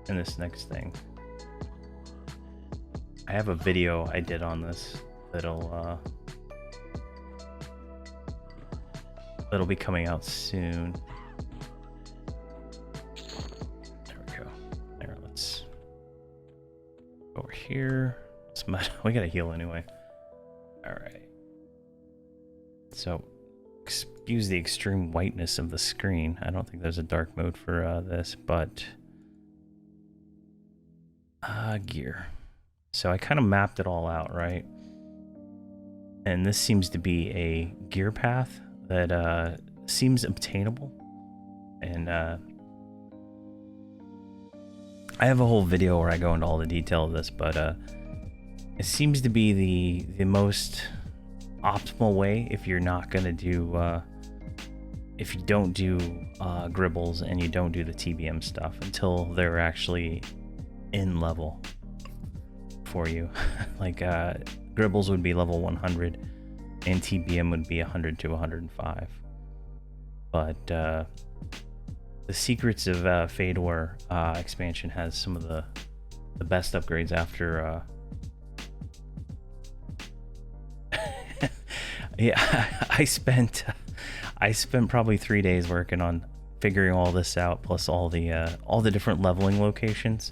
in this next thing. I have a video I did on this that'll be coming out soon. There we go. There, let's go over here. We gotta heal anyway. All right. So, excuse the extreme whiteness of the screen. I don't think there's a dark mode for this, but gear. So I kind of mapped it all out, right? And this seems to be a gear path that seems obtainable. And I have a whole video where I go into all the detail of this, but it seems to be the most optimal way if you're not gonna do if you don't do gribbles and you don't do the TBM stuff until they're actually in level for you. Like gribbles would be level 100 and TBM would be 100 to 105. But the Secrets of Fedor expansion has some of the best upgrades after yeah, I spent probably 3 days working on figuring all this out, plus all the different leveling locations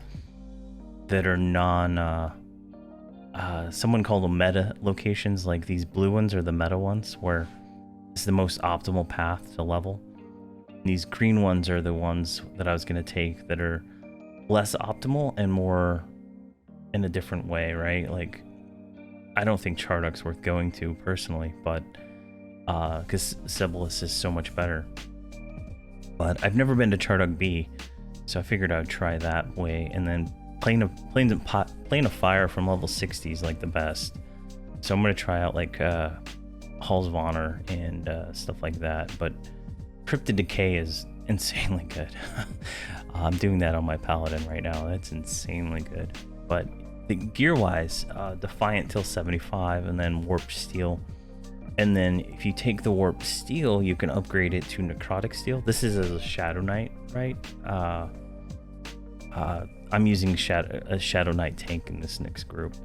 that are someone called them meta locations. Like these blue ones are the meta ones where it's the most optimal path to level. And these green ones are the ones that I was going to take that are less optimal and more in a different way, right? Like I don't think Charduk's worth going to personally, but because Sibilis is so much better. But I've never been to Charduk B, so I figured I would try that way. And then Plane of Fire from level 60 is like the best. So I'm gonna try out like Halls of Honor and stuff like that. But Cryptid Decay is insanely good. I'm doing that on my Paladin right now. That's insanely good. But the gear-wise, Defiant till 75, and then Warped Steel. And then if you take the Warped Steel, you can upgrade it to Necrotic Steel. This is as a Shadow Knight, right? I'm using a Shadow Knight tank in this next group.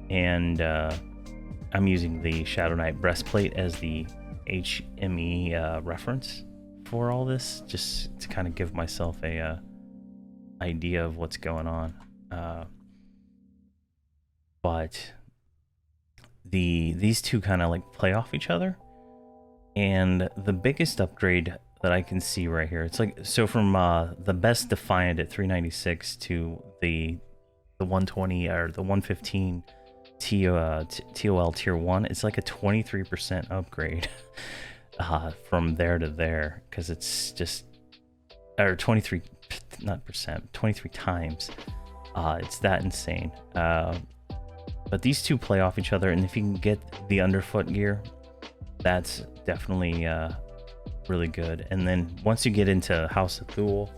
And I'm using the Shadow Knight Breastplate as the HME reference for all this, just to kind of give myself a idea of what's going on. But these two kind of like play off each other, and the biggest upgrade that I can see right here, it's like, so from the best Defiant at 396 to the 120 or the 115 TOL tier 1, it's like a 23% upgrade from there to there, because it's just, or 23 not percent 23 times. It's that insane. But these two play off each other, and if you can get the underfoot gear, that's definitely really good. And then once you get into House of Thule,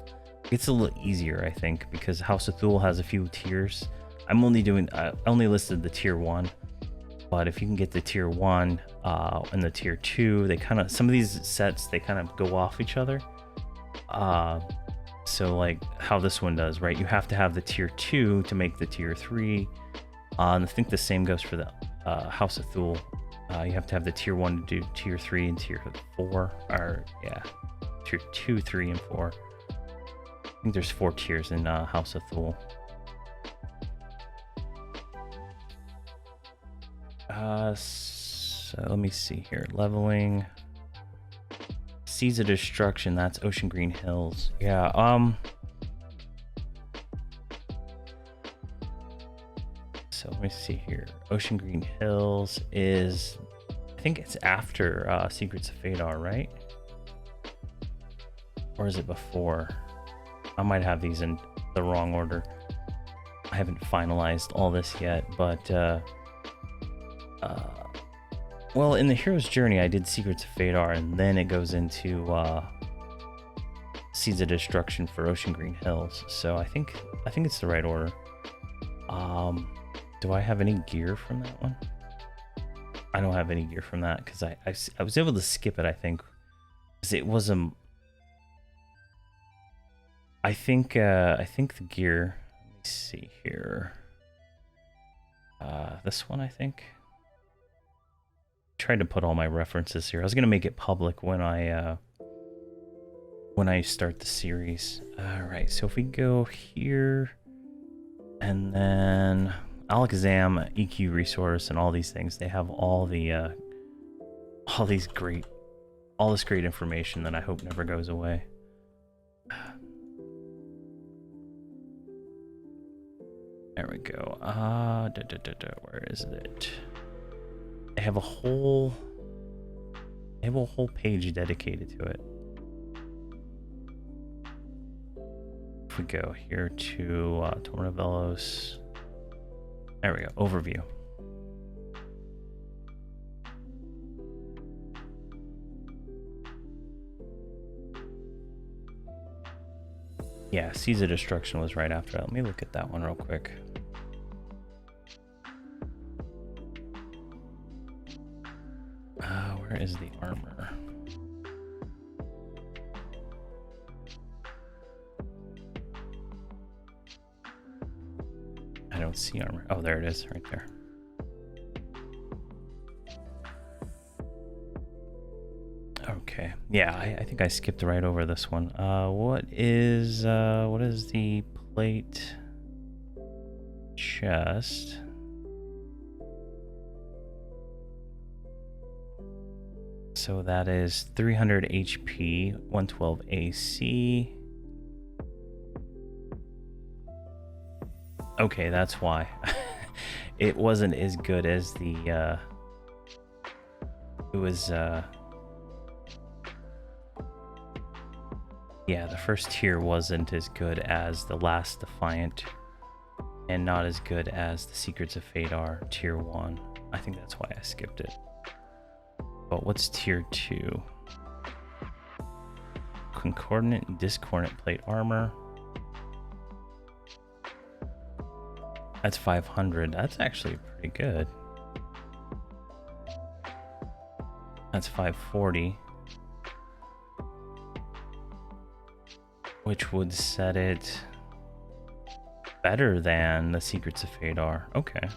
it's a little easier, I think, because House of Thule has a few tiers. I only listed the tier 1, but if you can get the tier 1 and the tier 2, they kind of, some of these sets, they kind of go off each other. So like how this one does, right? You have to have the tier 2 to make the tier 3. And I think the same goes for the House of Thule. You have to have the tier 1 to do tier 3 and tier 4. Or, yeah, tier 2, 3, and 4. I think there's 4 tiers in House of Thule. So let me see here. Leveling. Seeds of Destruction, that's Ocean Green Hills. Yeah, so let me see here. Ocean Green Hills is, I think it's after Secrets of Fedor, right? Or is it before? I might have these in the wrong order. I haven't finalized all this yet, but well, in the hero's journey, I did Secrets of Fedor, and then it goes into Seeds of Destruction for Ocean Green Hills. So I think it's the right order. Do I have any gear from that one? I don't have any gear from that because I was able to skip it, I think, because it was I think the gear. Let me see here. This one, I think. Tried to put all my references here. I was gonna make it public when I start the series. All right, so if we go here, and then Alakazam, EQ resource, and all these things, they have all this great information that I hope never goes away. There we go. Where is it? They have a whole page dedicated to it. If we go here to Tornavelos, there we go, overview. Yeah, Seas of Destruction was right after that. Let me look at that one real quick. Where is the armor? I don't see armor. Oh, there it is, right there. Okay, yeah, I think I skipped right over this one. What is the plate chest? So that is 300 HP, 112 AC. Okay, that's why. It wasn't as good as the, it was, yeah, the first tier wasn't as good as the Last Defiant, and not as good as the Secrets of Fate are, tier 1. I think that's why I skipped it. But what's tier 2? Concordant and Discordant plate armor. That's 500. That's actually pretty good. That's 540. Which would set it better than the Secrets of Fate are. Okay.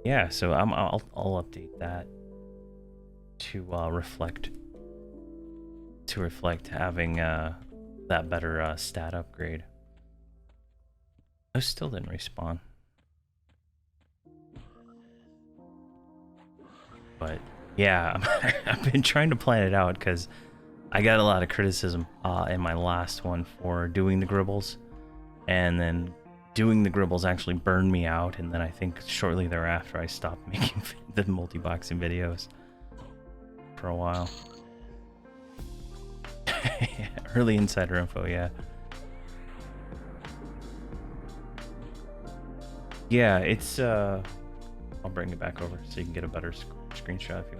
Yeah, so I'll update that to reflect having that better stat upgrade. Those still didn't respawn. But yeah, I've been trying to plan it out because I got a lot of criticism in my last one for doing the gribbles, and then doing the gribbles actually burned me out, and then I think shortly thereafter I stopped making the multi-boxing videos for a while. Early insider info, yeah. Yeah, it's I'll bring it back over so you can get a better screenshot if you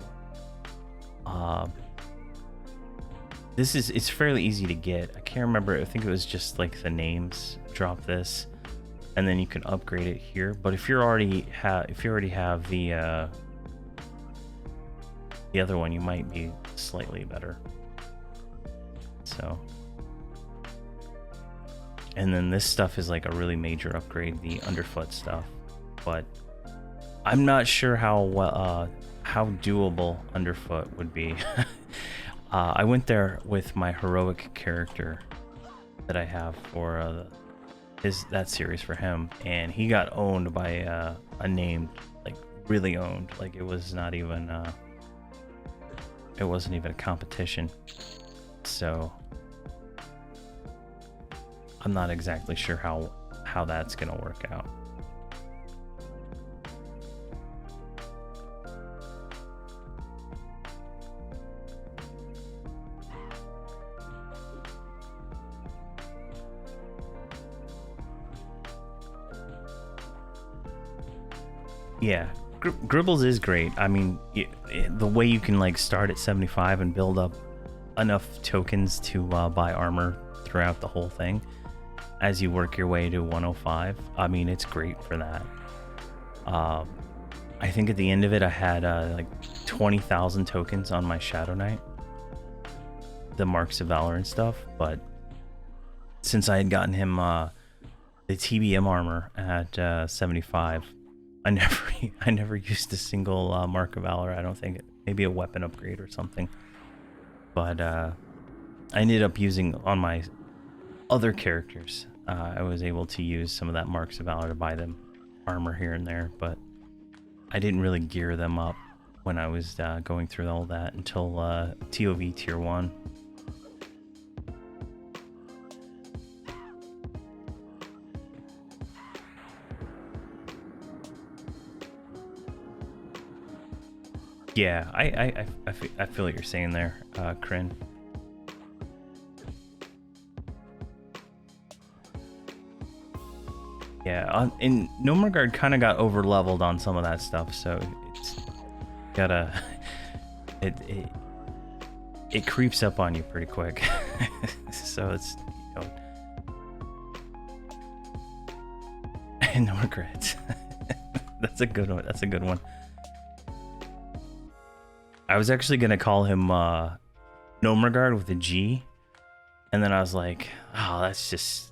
want. It's fairly easy to get. I can't remember, I think it was just like the names. Drop this and then you can upgrade it here, but if you already have the other one, you might be slightly better. So, and then this stuff is like a really major upgrade, the underfoot stuff, but I'm not sure how doable underfoot would be. I went there with my heroic character that I have for that series for him, and he got owned by a named, like really owned, like it wasn't even a competition. So I'm not exactly sure how that's gonna work out. Yeah, Gribbles is great. I mean, the way you can like start at 75 and build up enough tokens to buy armor throughout the whole thing as you work your way to 105. I mean, it's great for that. I think at the end of it, I had like 20,000 tokens on my Shadow Knight, the Marks of Valor and stuff. But since I had gotten him the TBM armor at 75, I never used a single Mark of Valor. I don't think maybe a weapon upgrade or something. But I ended up using on my other characters. I was able to use some of that Marks of Valor to buy them armor here and there, but I didn't really gear them up when I was going through all that until TOV tier 1. Yeah, I feel what you're saying there, Kryn. Yeah, and Nomergard kind of got over leveled on some of that stuff, so it's gotta it creeps up on you pretty quick. So it's, you know, no regrets. That's a good one. That's a good one. I was actually gonna call him Nomergard with a G, and then I was like, oh, that's just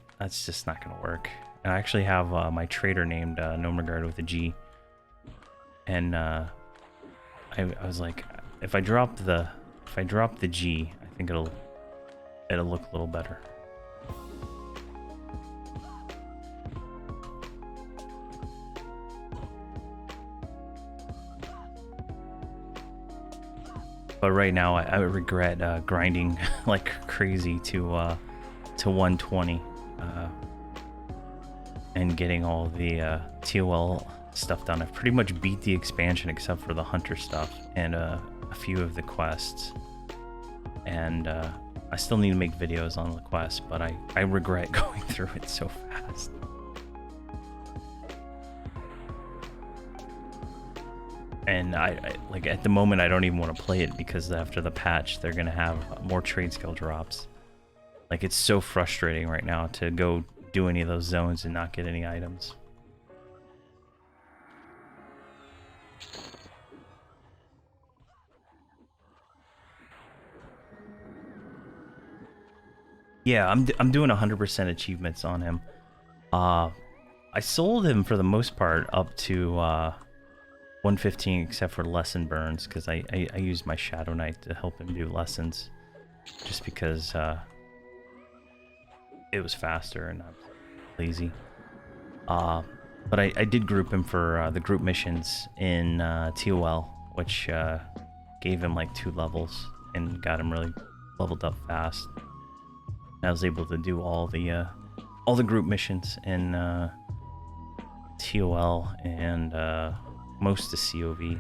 not gonna work. And I actually have my trader named Nomergard with a G, and I was like, if I drop the G, I think it'll look a little better. But right now, I regret grinding like crazy to 120 and getting all the TOL stuff done. I've pretty much beat the expansion except for the hunter stuff and a few of the quests. And I still need to make videos on the quest, but I regret going through it so fast. And I like at the moment I don't even want to play it because after the patch they're gonna have more trade skill drops. Like it's so frustrating right now to go do any of those zones and not get any items. Yeah, I'm doing 100% achievements on him. I sold him for the most part up to 115 except for lesson burns because I used my Shadow Knight to help him do lessons just because it was faster and I'm lazy. But I did group him for the group missions in TOL, which gave him like 2 levels and got him really leveled up fast. I was able to do all the group missions in TOL and most of COV.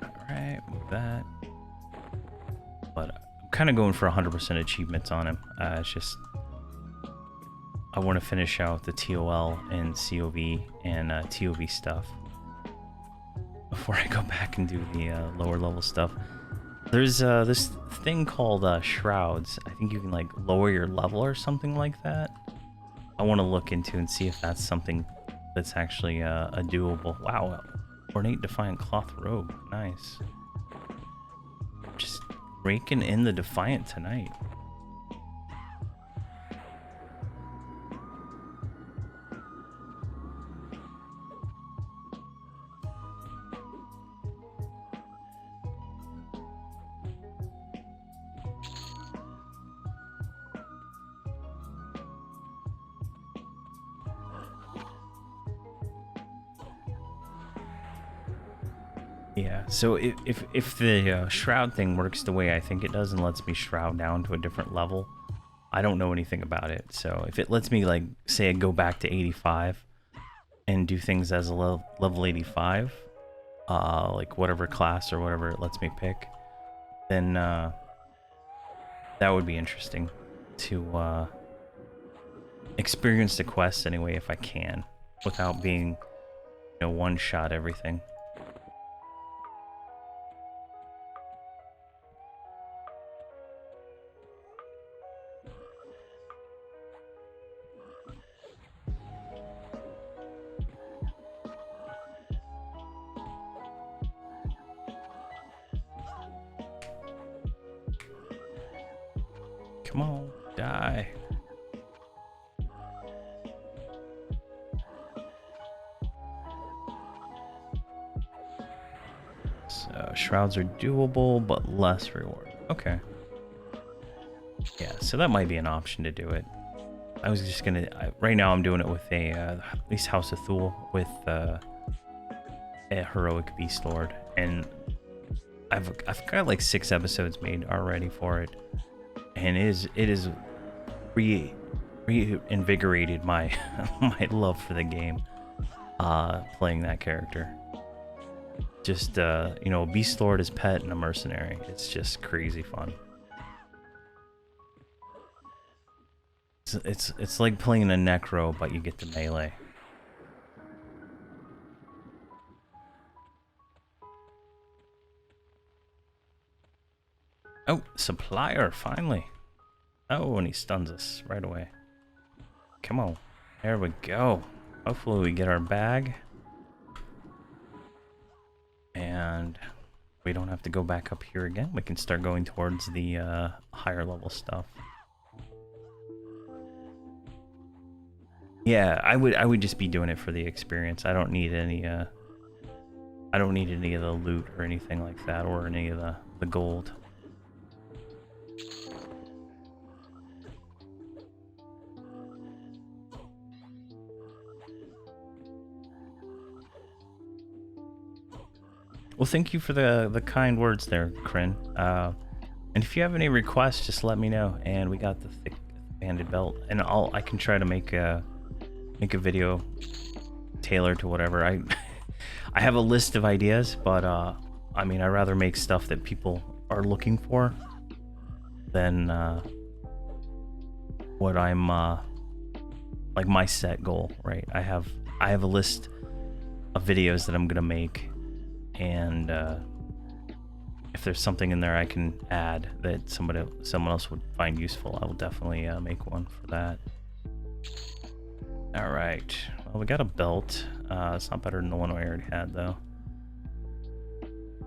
Alright, move that. But I'm kind of going for 100% achievements on him. It's just I want to finish out the TOL and COV and TOV stuff before I go back and do the lower level stuff. There's this thing called shrouds. I think you can like lower your level or something like that. I want to look into and see if that's something that's actually a doable. Wow, ornate defiant cloth robe, nice. Just raking in the defiant tonight. Yeah, so if the shroud thing works the way I think it does and lets me shroud down to a different level, I don't know anything about it. So if it lets me, like, say I go back to 85 and do things as a level 85, like whatever class or whatever it lets me pick, then that would be interesting to experience the quest anyway if I can, without being, you know, one-shot everything. Come on, die. So shrouds are doable, but less reward. Okay. Yeah, so that might be an option to do it. I was just gonna. Right now, I'm doing it with at least House of Thule with a heroic beast lord, and I've got like 6 episodes made already for it. And it is reinvigorated my my love for the game, playing that character. Just you know, a beast lord as pet and a mercenary. It's just crazy fun. It's like playing a necro, but you get the melee. Oh, supplier, finally. Oh, and he stuns us right away. Come on. There we go. Hopefully we get our bag. And we don't have to go back up here again. We can start going towards the higher level stuff. Yeah, I would just be doing it for the experience. I don't need any of the loot or anything like that, or any of the gold. Well, thank you for the kind words there, Kryn. And if you have any requests, just let me know. And we got the thick banded belt, and I can try to make a video tailored to whatever. I have a list of ideas, but I mean, I'd rather make stuff that people are looking for than what I'm like my set goal, right? I have a list of videos that I'm gonna make. And if there's something in there I can add that someone else would find useful, I will definitely make one for that. All right. Well, we got a belt. It's not better than the one I already had, though.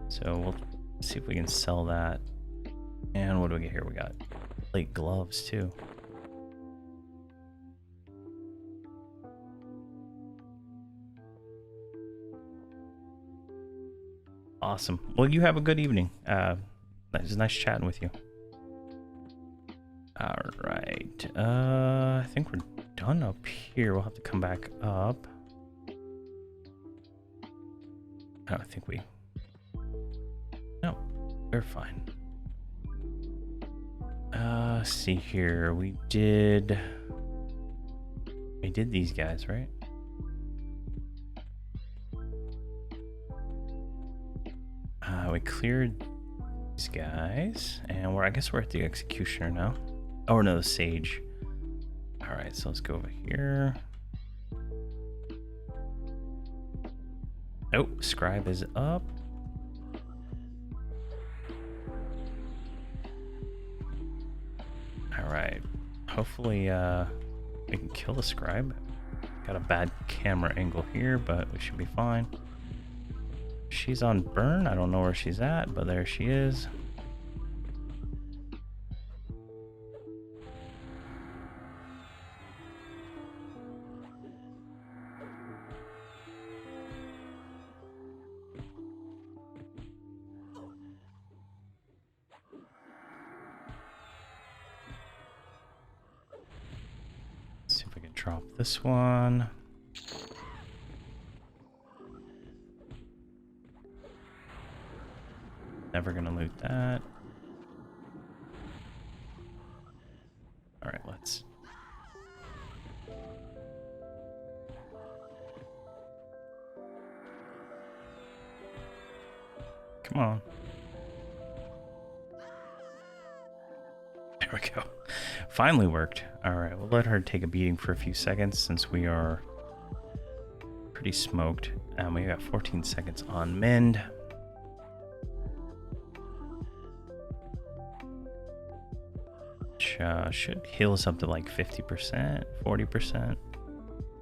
So we'll see if we can sell that. And what do we get here? We got plate gloves, too. Awesome. Well, you have a good evening. It was nice chatting with you. All right. I think we're done up here. We'll have to come back up. I think we... No, we're fine. See here. We did these guys, right? We cleared these guys, and I guess we're at the executioner now. Oh no, the sage. All right, so let's go over here. Oh, scribe is up. All right, hopefully we can kill the scribe. Got a bad camera angle here, but we should be fine. She's on burn. I don't know where she's at, but there she is. Let's see if we can drop this one. Never gonna loot that. All right, let's. Come on. There we go. Finally worked. All right, we'll let her take a beating for a few seconds since we are pretty smoked. And we got 14 seconds on mend. Should heal us up to like 50%, 40%,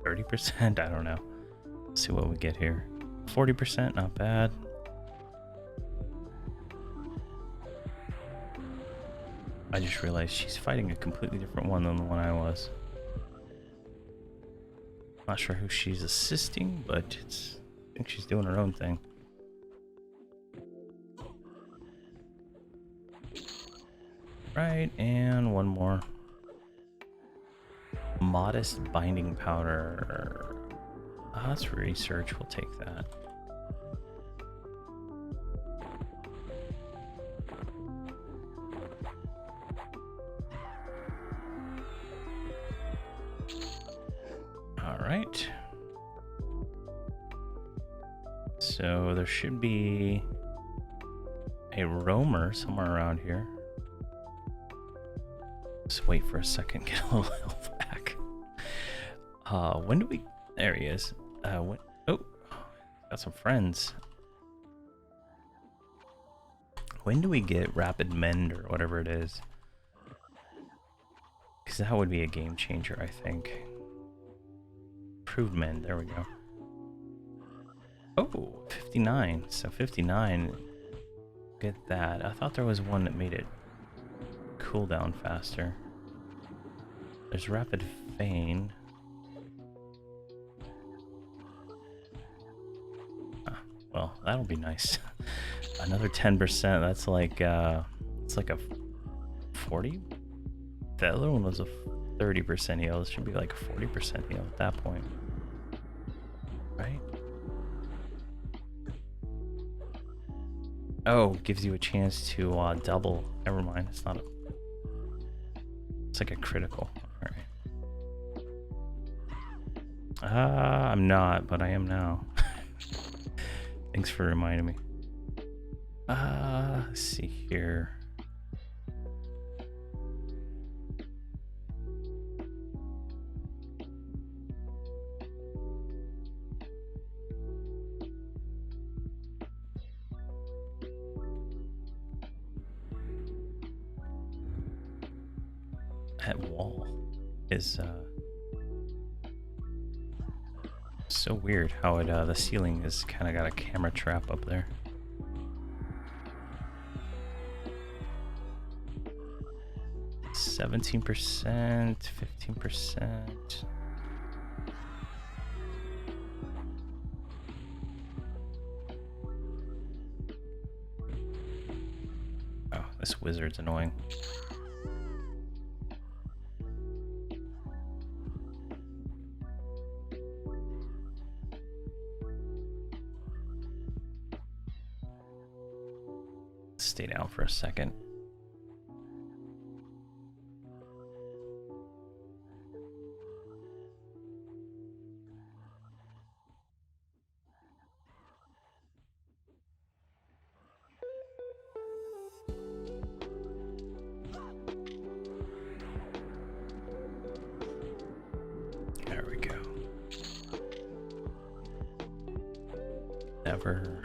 30%. I don't know. Let's see what we get here. 40%, not bad. I just realized she's fighting a completely different one than the one I was. Not sure who she's assisting, but I think she's doing her own thing. Right, and one more. Modest binding powder. That's research. We'll take that. All right. So there should be a roamer somewhere around here. Just wait for a second, get a little health back. When do we... There he is. Oh, got some friends. When do we get rapid mend or whatever it is? Because that would be a game changer, I think. Improved mend, there we go. Oh, 59. So 59. Get that. I thought there was one that made it cool down faster. There's rapid feign. Ah, well, that'll be nice. Another 10%. That's like it's like a 40. The other one was a 30% heal. It should be like a 40% heal at that point, right? Oh, gives you a chance to double. Never mind. It's not a. It's like a critical. All right. I'm not, but I am now. Thanks for reminding me. Let's see here. That wall is so weird how it the ceiling is kind of got a camera trap up there. $17%, 15%. Oh, this wizard's annoying. Stay down for a second. There we go. Never.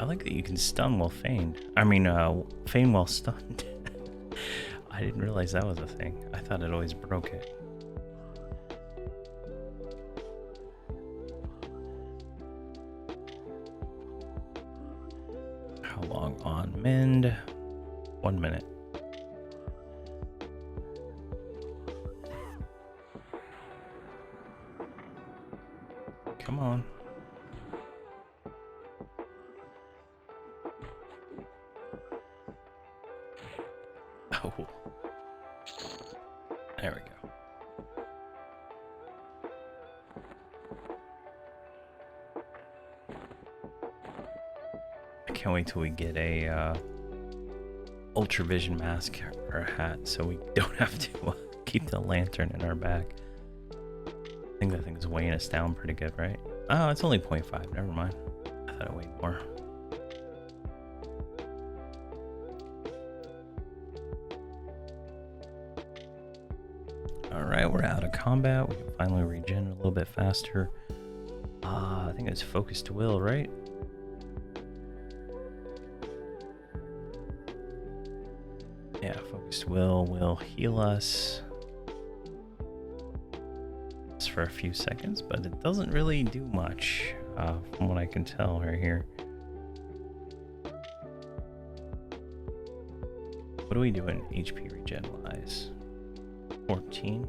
I like that you can stun while feigned. I mean, feign while stunned. I didn't realize that was a thing. I thought it always broke it. How long on mend? 1 minute. Come on. Oh. There we go. I can't wait till we get a ultra vision mask or a hat so we don't have to keep the lantern in our bag. I think that thing's weighing us down pretty good, right? Oh, it's only 0.5. Never mind. I thought it weighed more. Alright, we're out of combat. We can finally regen a little bit faster. I think it's focused will, right? Yeah, focused will heal us. Just for a few seconds, but it doesn't really do much from what I can tell right here. What do we do in HP regen wise? 14.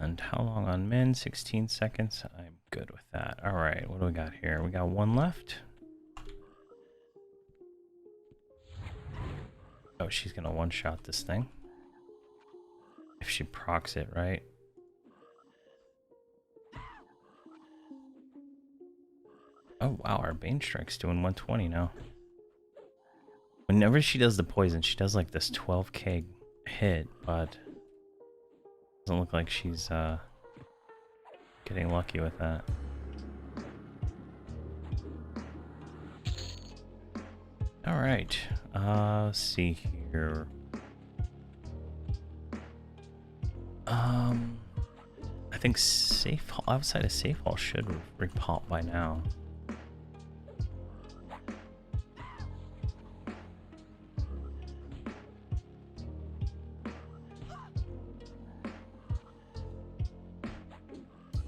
And how long on men? 16 seconds. I'm good with that. All right, what do we got here? We got one left. Oh, she's gonna one-shot this thing. If she procs it, right? Oh wow, our Bane Strike's doing 120 now. Whenever she does the poison, she does like this 12k hit, but doesn't look like she's getting lucky with that. All right, let's see here. I think safe hall, outside of safe hall should repop by now.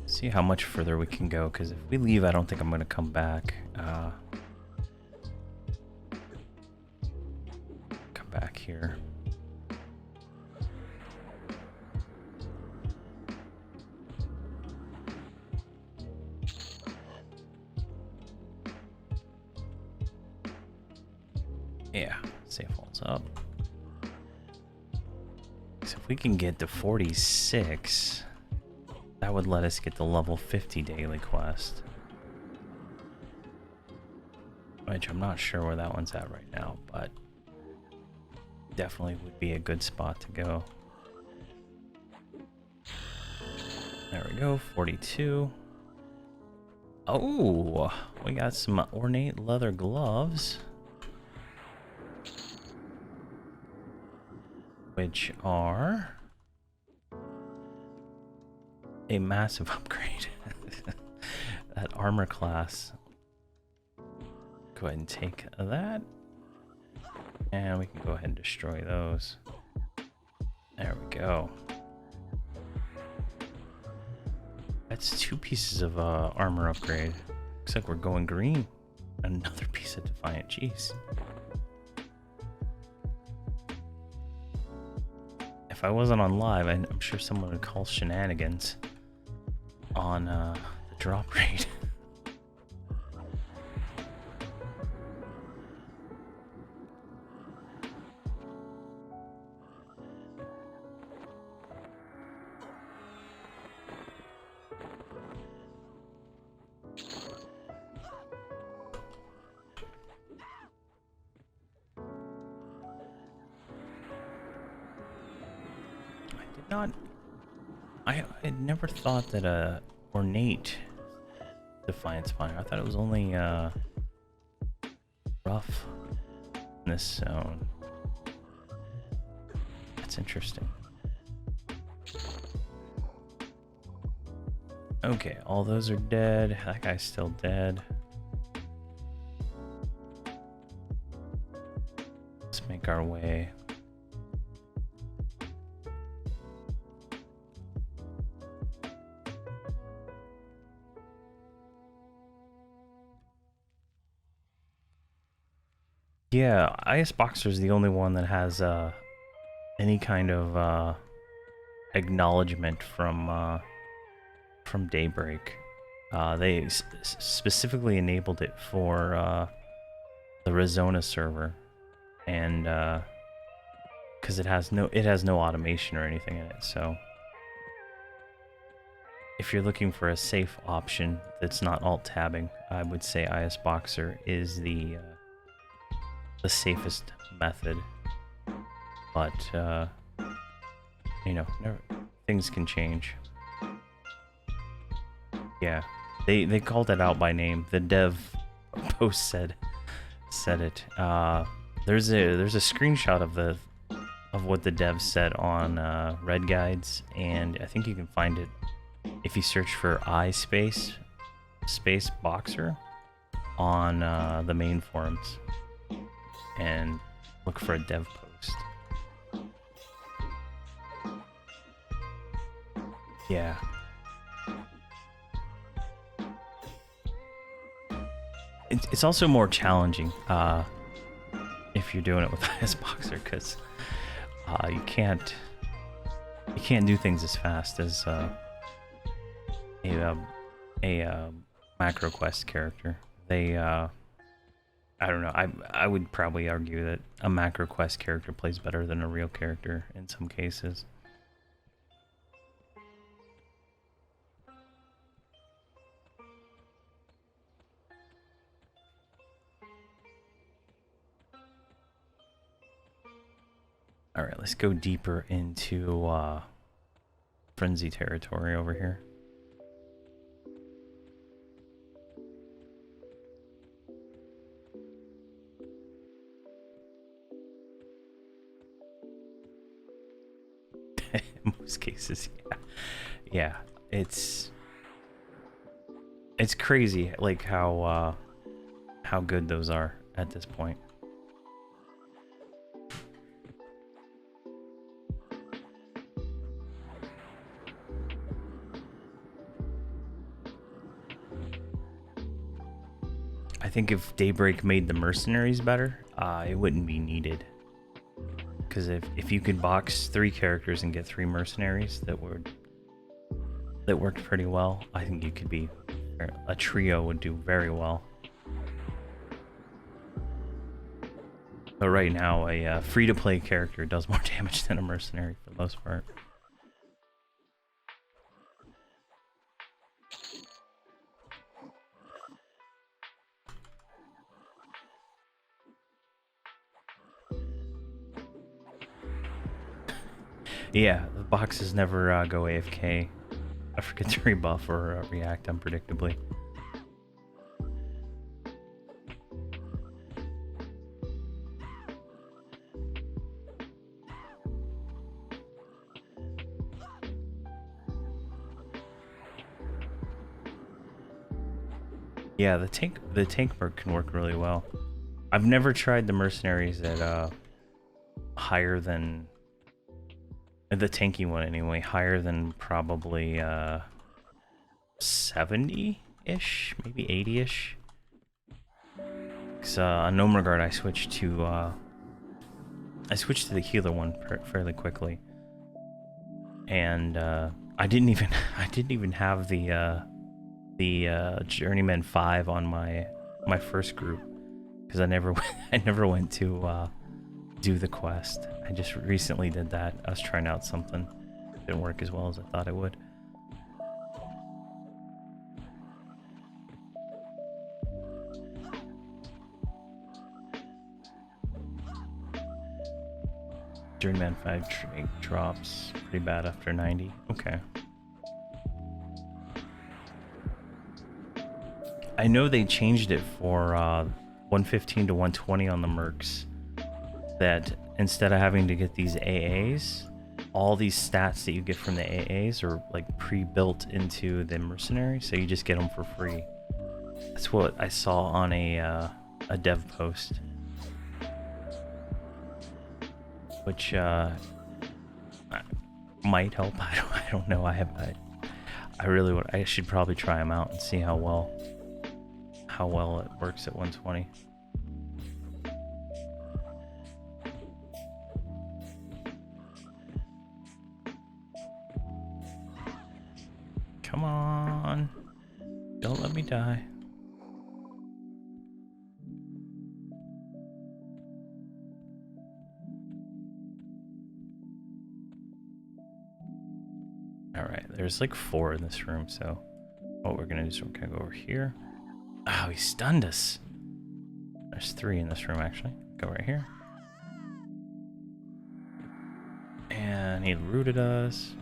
See how much further we can go, because if we leave, I don't think I'm going to come back. Come back here. Yeah, safe holds up. So if we can get to 46, that would let us get the level 50 daily quest. Which I'm not sure where that one's at right now, but definitely would be a good spot to go. There we go, 42. Oh, we got some ornate leather gloves, which are a massive upgrade. That armor class. Go ahead and take that. And we can go ahead and destroy those. There we go. That's 2 pieces of armor upgrade. Looks like we're going green. Another piece of Defiant. Jeez. If I wasn't on live, I'm sure someone would call shenanigans on the drop rate. I had never thought that a ornate Defiance fire. I thought it was only rough in this zone. That's interesting. Okay, all those are dead. That guy's still dead. Let's make our way. Yeah, IS Boxer is the only one that has any kind of acknowledgement from Daybreak. They specifically enabled it for the Rezona server, and because it has no automation or anything in it. So if you're looking for a safe option that's not alt tabbing, I would say IS Boxer is the safest method. But you know, things can change. Yeah, they called it out by name. The dev post said it. There's a screenshot of what the dev said on Red Guides, and I think you can find it if you search for space Boxer on the main forums and look for a dev post. Yeah. It's also more challenging if you're doing it with IS Boxer, because you can't do things as fast as a macro quest character. They I don't know. I would probably argue that a macro quest character plays better than a real character in some cases. All right, let's go deeper into frenzy territory over here. In most cases, yeah, it's crazy, like how good those are at this point. I think if Daybreak made the mercenaries better, it wouldn't be needed. Because if you could box 3 characters and get 3 mercenaries that worked pretty well, I think you could be a trio would do very well. But right now, a free-to-play character does more damage than a mercenary for the most part. Yeah, the boxes never go AFK. I forget to rebuff or react unpredictably. Yeah, the tank merc can work really well. I've never tried the mercenaries at higher than the tanky one anyway, higher than probably 70-ish, maybe 80-ish. Because on Gnome Regard I switched to the healer one fairly quickly. And I didn't even have the Journeyman 5 on my first group because I never went to do the quest. I just recently did that. I was trying out something. Didn't work as well as I thought it would. Journeyman 5 drops pretty bad after 90. Okay. I know they changed it for 115 to 120 on the mercs. That instead of having to get these AAs, all these stats that you get from the AAs are like pre-built into the mercenary, so you just get them for free. That's what I saw on a dev post, which might help. I don't know. I should probably try them out and see how well it works at 120. Come on. Don't let me die. Alright, there's like 4 in this room, so what we're gonna do is we're gonna go over here. Oh, he stunned us. There's 3 in this room, actually. Go right here. And he rooted us.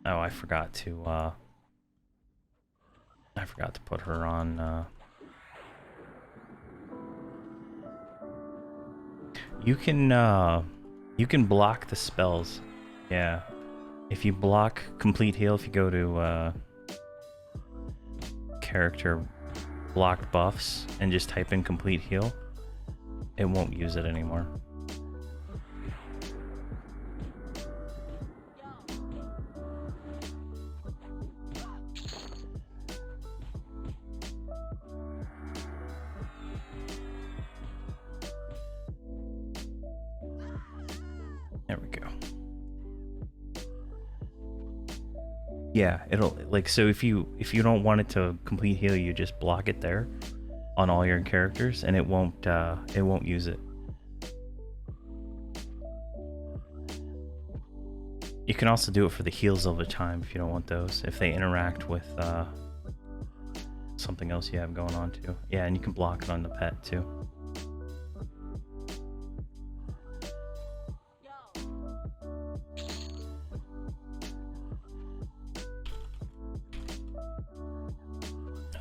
Oh, I forgot to put her on. You can block the spells. Yeah. If you block complete heal, if you go to character blocked buffs and just type in complete heal, it won't use it anymore. There we go. Yeah, it'll like, so if you don't want it to complete heal, you just block it there on all your characters, and it won't use it. You can also do it for the heals all the time if you don't want those, if they interact with something else you have going on too. Yeah, and you can block it on the pet too.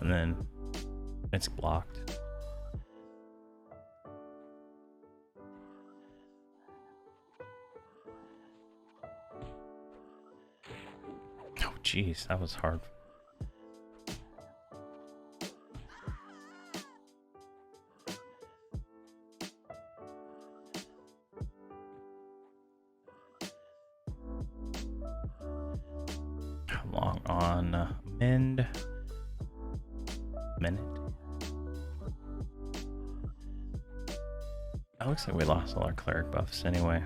And then it's blocked. Oh geez, that was hard. How long on mend? Minute. It looks like we lost all our cleric buffs anyway,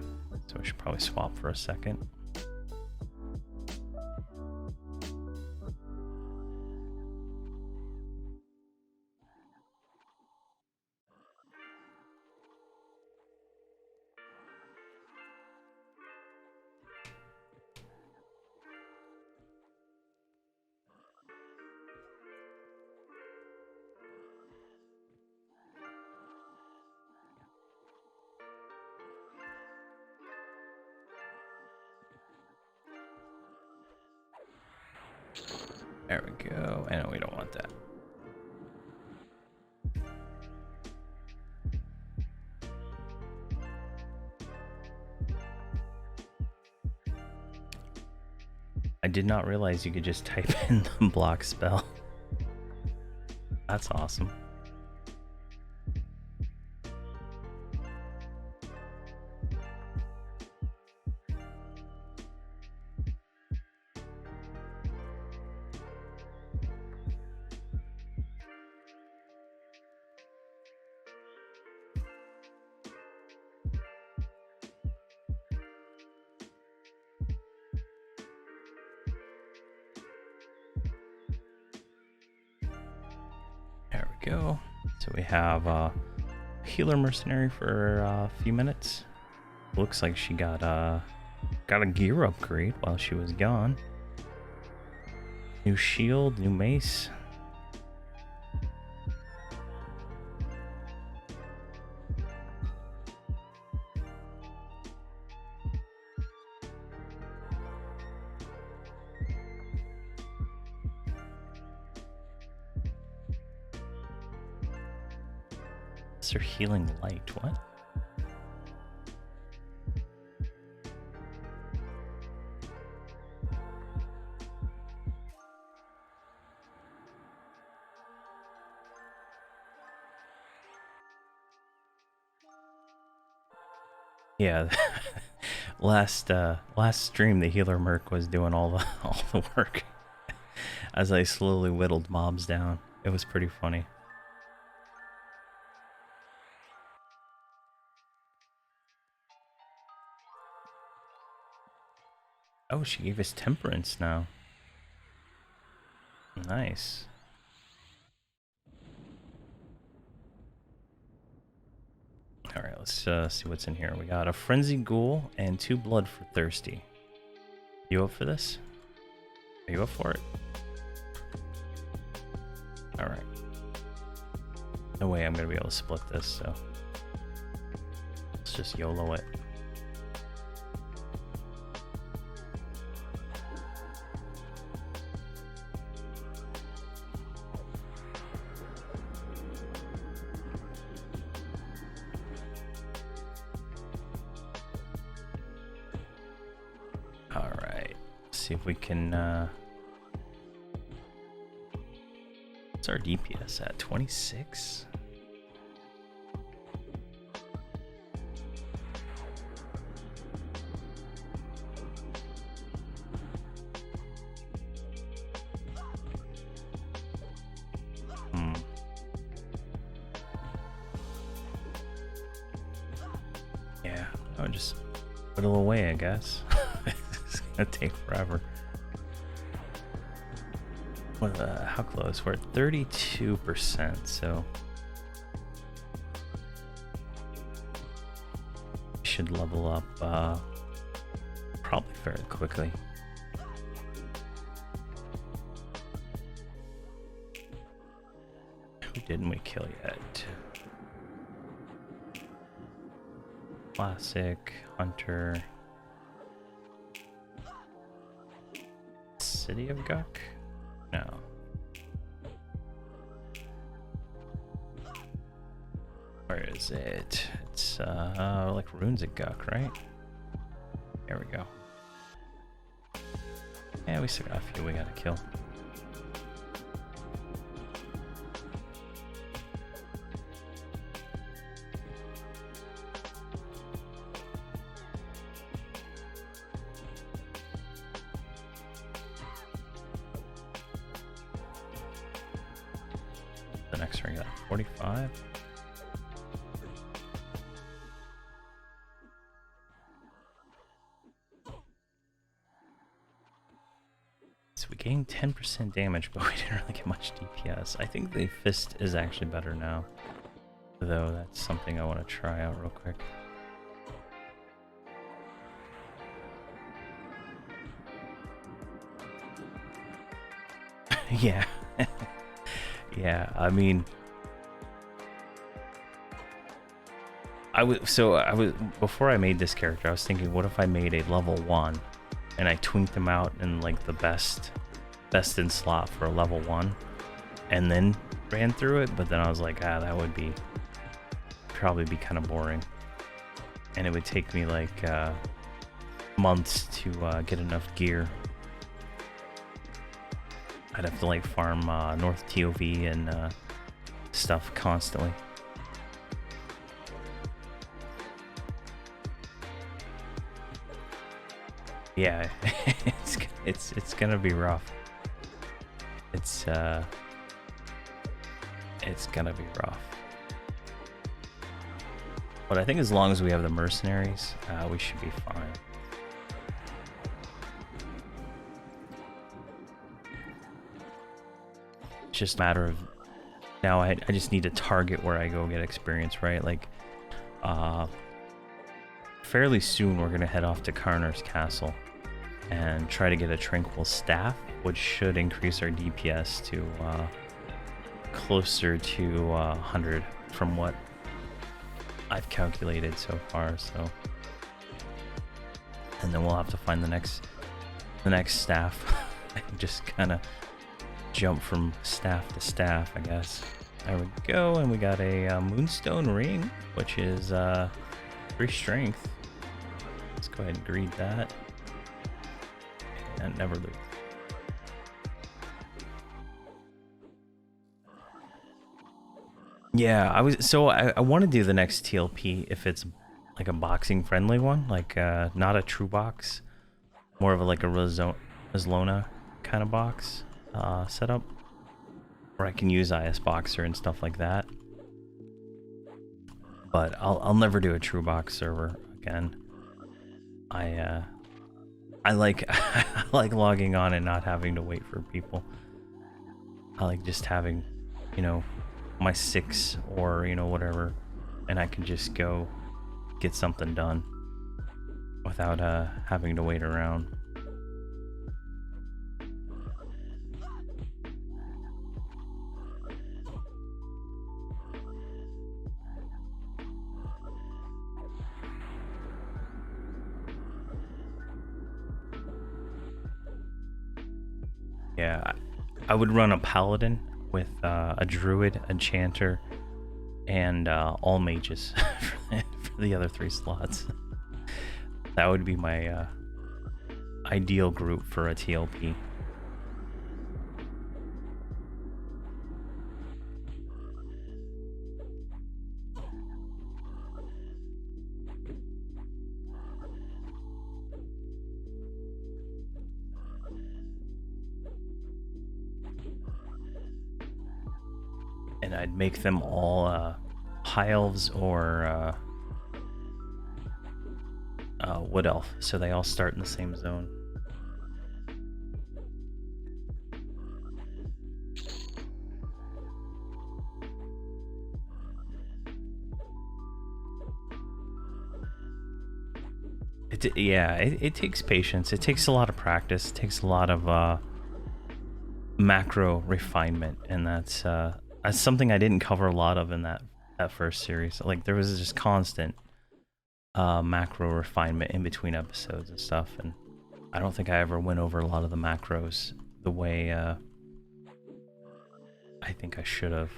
so we should probably swap for a second. There we go, and we don't want that. I did not realize you could just type in the block spell. That's awesome. There we go. So we have healer mercenary for a few minutes. Looks like she got a gear upgrade while she was gone. New shield, new mace. Her healing light. What? Yeah. last stream the healer merc was doing all the work as I slowly whittled mobs down. It was pretty funny. Oh, she gave us temperance now. Nice. Alright, let's see what's in here. We got a frenzied ghoul and 2 blood for thirsty. You up for this? Are you up for it? Alright. No way I'm gonna be able to split this, so let's just YOLO it. See if we can what's our DPS at? 26? Yeah, I'll just whittle away, I guess. It's gonna take forever. What, how close? We're at 32%, so should level up probably fairly quickly. Who didn't we kill yet? Classic, Hunter. City of Guck? No. Where is it? It's like ruins at Guck, right? There we go. Yeah, we still got a few we gotta kill. The next ring got 45. So we gained 10% damage, but we didn't really get much DPS. I think the fist is actually better now, though that's something I want to try out real quick. Yeah. Yeah, I mean, before I made this character, I was thinking, what if I made a level 1 and I twinked them out in like the best in slot for a level 1 and then ran through it, but then I was like, that would probably be kind of boring, and it would take me like months to get enough gear. I'd have to like farm North TOV and stuff constantly. Yeah, it's gonna be rough. It's gonna be rough. But I think as long as we have the mercenaries, we should be fine. It's just a matter of now I just need to target where I go get experience, right? Like fairly soon we're gonna head off to Kunark's castle and try to get a tranquil staff, which should increase our DPS to closer to 100 from what I've calculated so far. So, and then we'll have to find the next staff and just kind of jump from staff to staff, I guess. There we go, and we got a moonstone ring, which is 3 strength. Let's go ahead and greed that. And never lose. Yeah, I want to do the next TLP if it's like a boxing friendly one, like not a true box, more of a like a Rizlona kind of box setup, where I can use IS Boxer and stuff like that. But I'll never do a true box server again. I like I like logging on and not having to wait for people. I like just having, you know, my 6 or, you know, whatever, and I can just go get something done without having to wait around. Yeah, I would run a paladin with a druid, enchanter, and all mages for the other 3 slots. That would be my ideal group for a TLP. And I'd make them all high elves or wood elf, so they all start in the same zone. It takes patience. It takes a lot of practice. It takes a lot of macro refinement, and that's something I didn't cover a lot of in that first series. Like there was just constant macro refinement in between episodes and stuff, and I don't think I ever went over a lot of the macros the way I think I should have,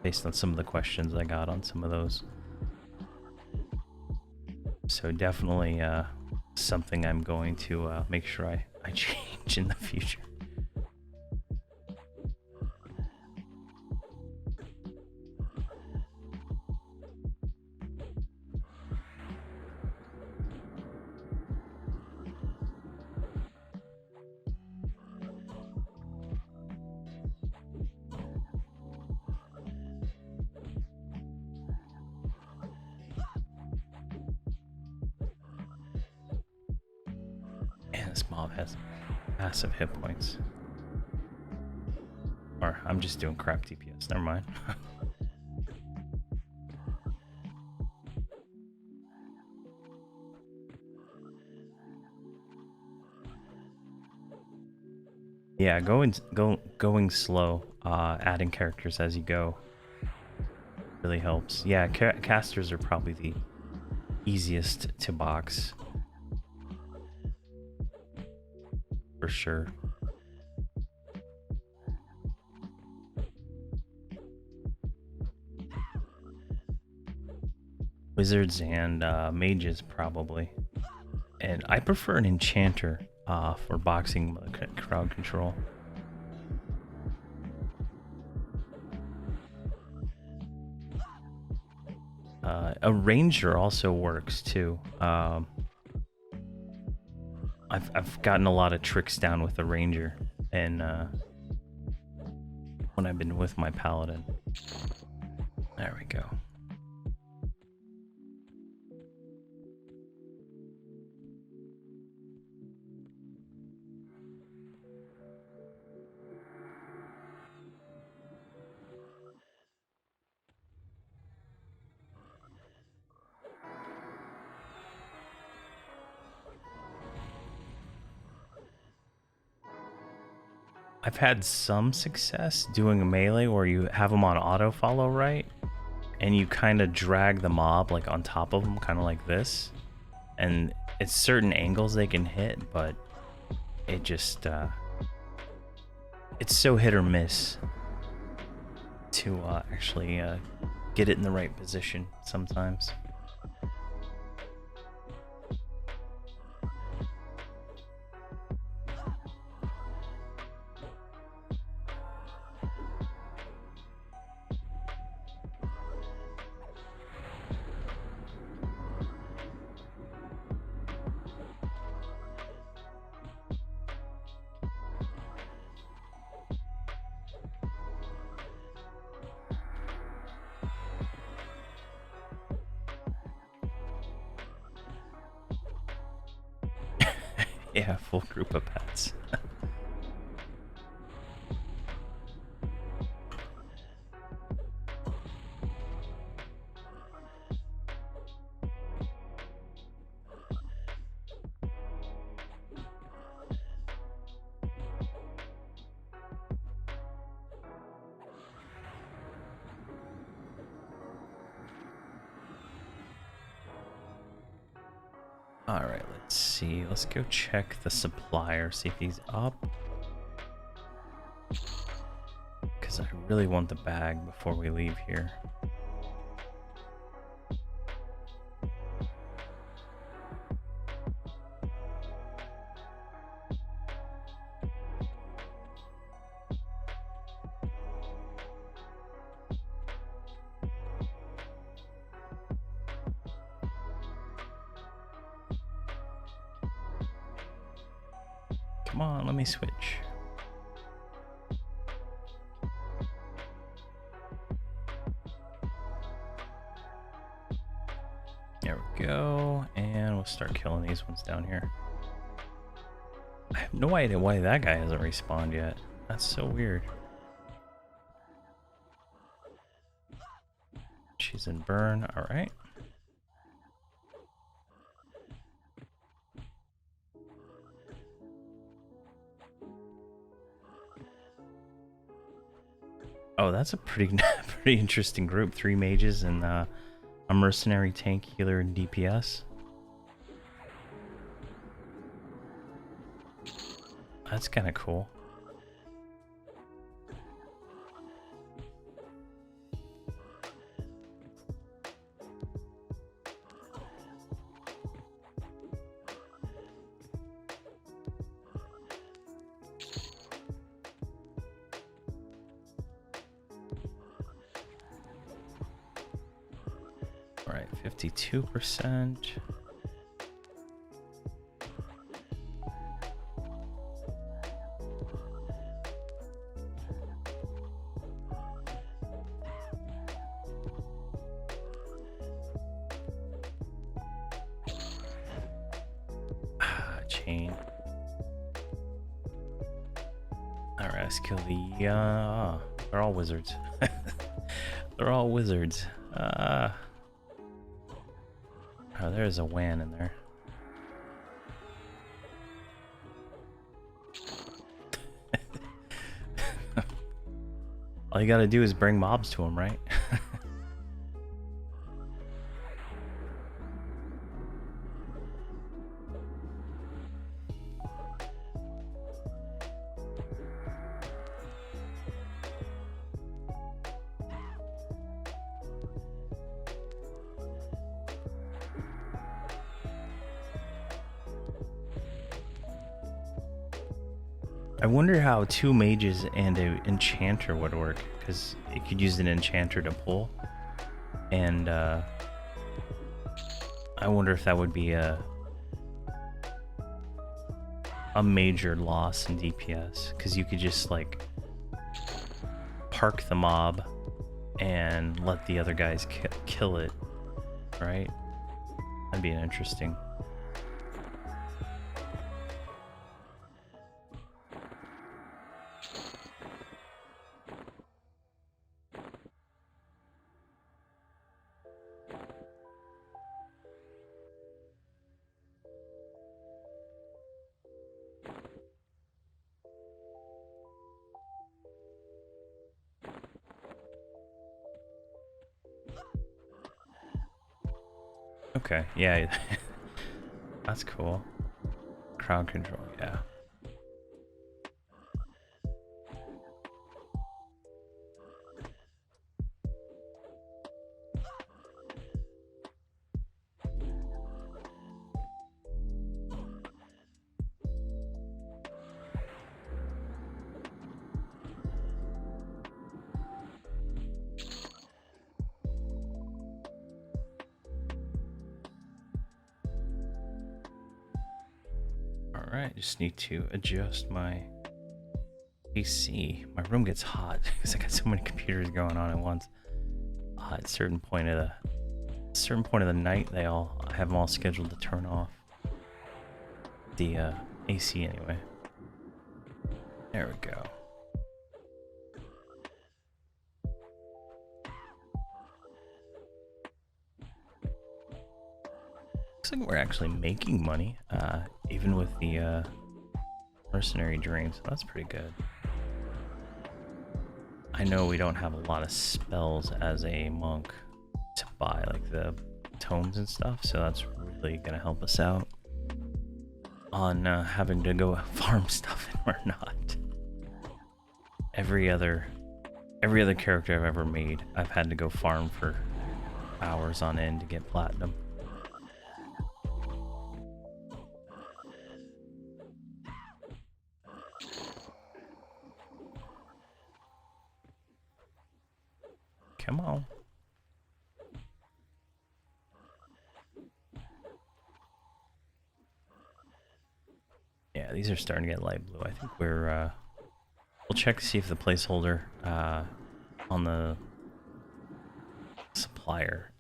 based on some of the questions I got on some of those. So definitely something I'm going to make sure I change in the future. Man, this mob has massive hit points. Or I'm just doing crap DPS, never mind. Yeah, going slow, adding characters as you go really helps. Yeah, casters are probably the easiest to box. For sure. Wizards and mages probably. And I prefer an enchanter for boxing crowd control. A ranger also works too. I've gotten a lot of tricks down with the ranger, and when I've been with my paladin. There we go. I've had some success doing a melee where you have them on auto follow right, and you kind of drag the mob like on top of them, kind of like this, and it's certain angles they can hit, but it just it's so hit or miss to actually get it in the right position sometimes. Yeah, full group of pets. All right, let's see. Let's go check the supplier, see if he's up. Because I really want the bag before we leave here. Come on, let me switch. There we go, and we'll start killing these ones down here. I have no idea why that guy hasn't respawned yet. That's so weird. She's in burn, all right. that's a pretty pretty interesting group. 3 mages and a mercenary, tank, healer, and DPS. That's kind of cool. All right, 52%. Chain. All right, let's kill the. They're all wizards. They're all wizards. Oh, there's a WAN in there. All you gotta do is bring mobs to them, right? I wonder how 2 mages and an enchanter would work, because you could use an enchanter to pull, and I wonder if that would be a major loss in DPS, because you could just like park the mob and let the other guys kill it, right? That'd be an interesting. Okay, yeah, that's cool. Crowd control, yeah. Alright, just need to adjust my AC. My room gets hot because I got so many computers going on at once. At a certain point of the night, I have them all scheduled to turn off. The AC anyway. There we go. Looks like we're actually making money, even with the mercenary dream, so that's pretty good. I know we don't have a lot of spells as a monk to buy, like the tomes and stuff, so that's really gonna help us out on having to go farm stuff and we're not. Every other character I've ever made, I've had to go farm for hours on end to get platinum. Come on. Yeah, these are starting to get light blue. I think we'll check to see if the placeholder on the supplier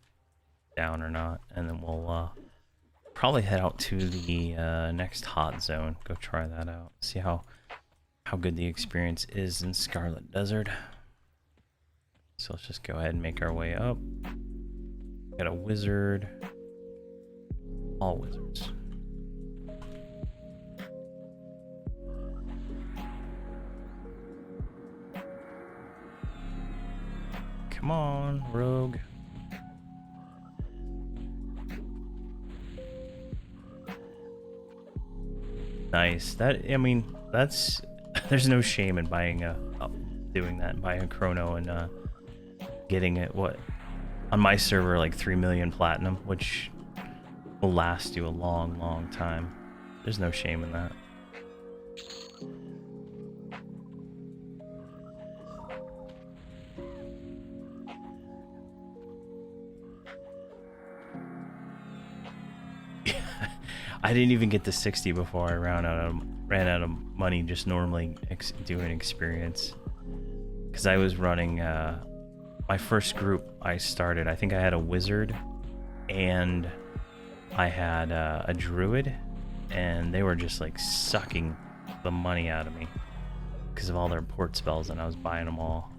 down or not, and then we'll probably head out to the next hot zone. Go try that out. See how good the experience is in Scarlet Desert. So let's just go ahead and make our way up. Got a wizard. All wizards. Come on, rogue. Nice. That, I mean, that's there's no shame in buying a doing that, buying a chrono and getting it what on my server like 3 million platinum, which will last you a long time. There's no shame in that. I didn't even get to 60 before I ran out of money just normally doing experience. Because I was running my first group I started, I think I had a wizard and I had a druid, and they were just like sucking the money out of me because of all their port spells, and I was buying them all.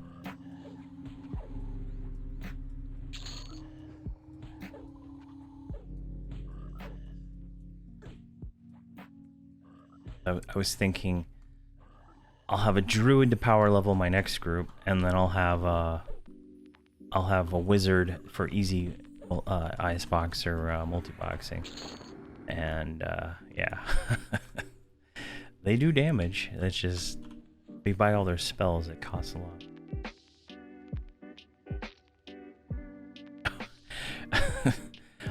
I was thinking I'll have a druid to power level my next group, and then I'll have a wizard for easy icebox or multi-boxing. And yeah, they do damage. It's just we buy all their spells. It costs a lot.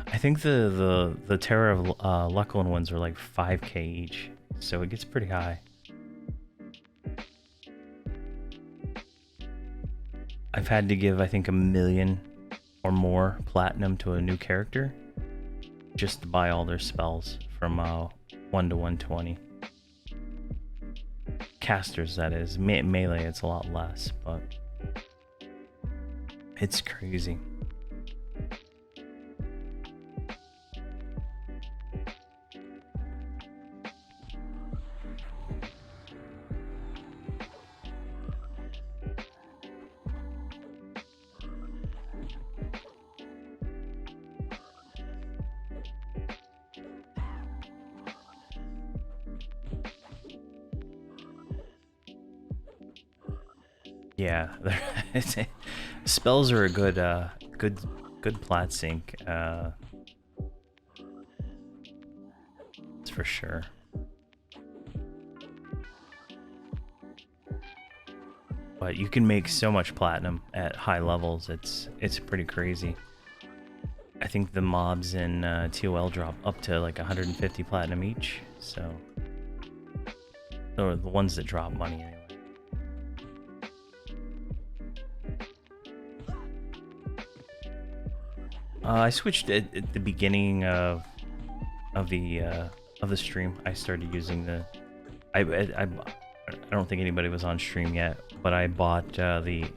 I think the Terra of Lucklin ones are like 5k each, so it gets pretty high. I've had to give, I think, 1 million or more platinum to a new character just to buy all their spells from 1 to 120. Casters, that is. Melee, it's a lot less, but it's crazy. Yeah, spells are a good plat sync. That's for sure. But you can make so much platinum at high levels. It's pretty crazy. I think the mobs in TOL drop up to like 150 platinum each. So, or the ones that drop money anyway. I switched at the beginning of the stream. I started using the. I don't think anybody was on stream yet, but I bought the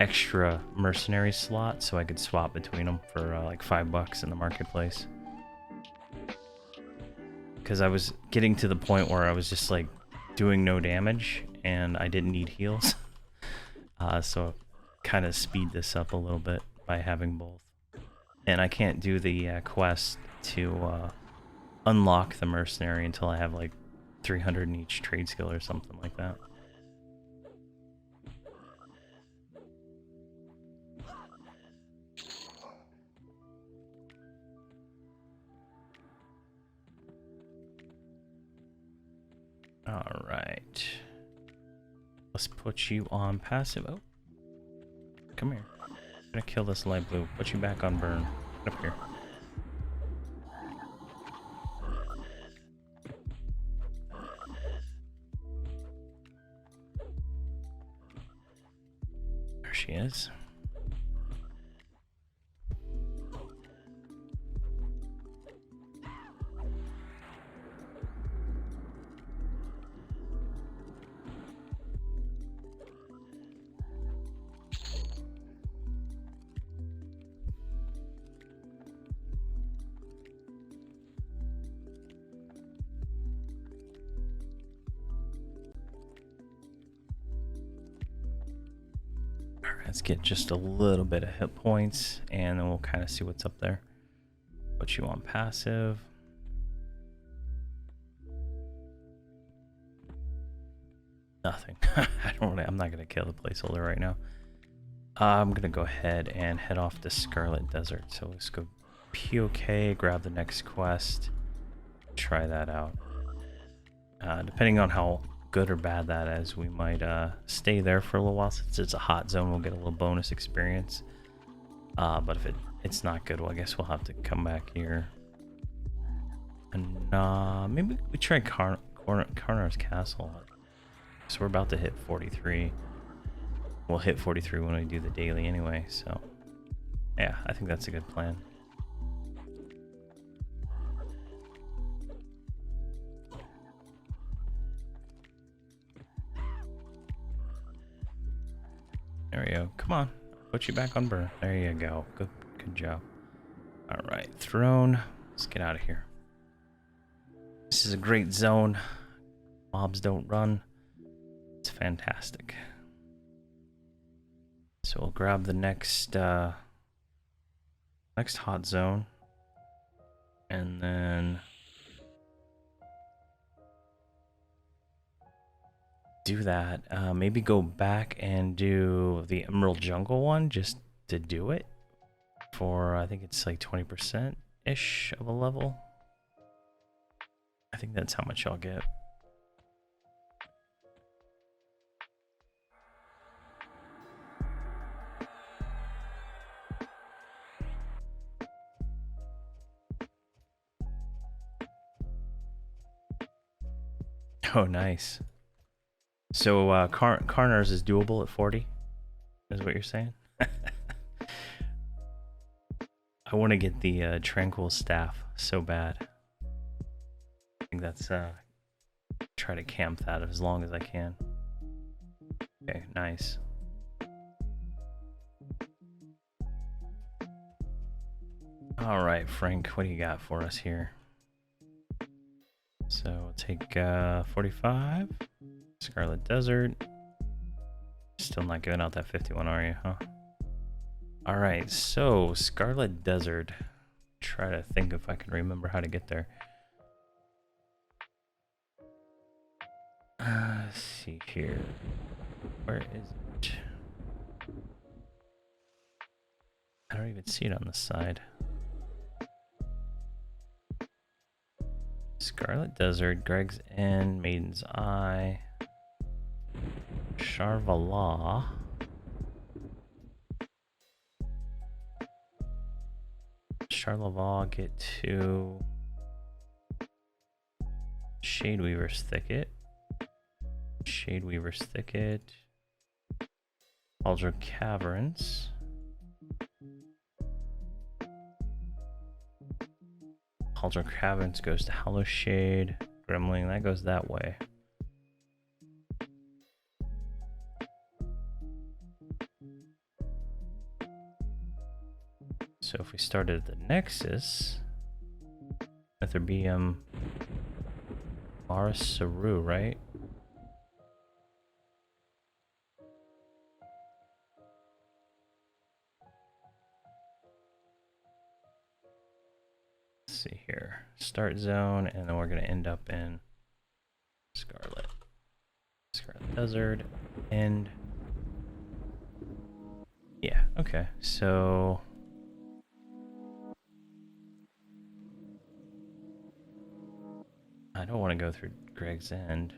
extra mercenary slot so I could swap between them for like $5 in the marketplace. Because I was getting to the point where I was just like doing no damage and I didn't need heals, so kind of speed this up a little bit by having both. And I can't do the quest to unlock the mercenary until I have like 300 in each trade skill or something like that. All right. Let's put you on passive. Oh, come here. I'm gonna kill this light blue. Put you back on burn. Get up here. There she is. Let's get just a little bit of hit points, and then we'll kind of see what's up there. Put you on passive. Nothing. I'm not gonna kill the placeholder right now. I'm gonna go ahead and head off to Scarlet Desert. So let's go POK, grab the next quest, try that out. Depending on how good or bad that is, we might stay there for a little while. Since it's a hot zone, we'll get a little bonus experience. But if it's not good, well, I guess we'll have to come back here. And maybe we try Kunark's castle. So we're about to hit 43. We'll hit 43 when we do the daily anyway, so yeah, I think that's a good plan. There we go. Come on. Put you back on burn. There you go. Good job. Alright, throne. Let's get out of here. This is a great zone. Mobs don't run. It's fantastic. So we'll grab the next hot zone. And then do that. Maybe go back and do the Emerald Jungle one just to do it. For, I think it's like 20%-ish of a level. I think that's how much I'll get. Oh, nice. So, Karnar's is doable at 40? Is what you're saying? I want to get the Tranquil Staff so bad. I think that's, try to camp that as long as I can. Okay, nice. Alright, Frank, what do you got for us here? So we'll take 45. Scarlet Desert. Still not giving out that 51, are you, huh? Alright, so Scarlet Desert. Try to think if I can remember how to get there. Let's see here. Where is it? I don't even see it on the side. Scarlet Desert, Greg's End, Maiden's Eye, Charvala. Charlevoix, get to Shadeweaver's Thicket. Shadeweaver's Thicket. Aldro Caverns. Aldro Caverns goes to Hollow Shade. Gremling, that goes that way. So if we started at the Nexus, there'd be Mars Saru, right? Let's see here. Start zone, and then we're gonna end up in Scarlet Desert, and yeah, okay, so I don't want to go through Greg's End.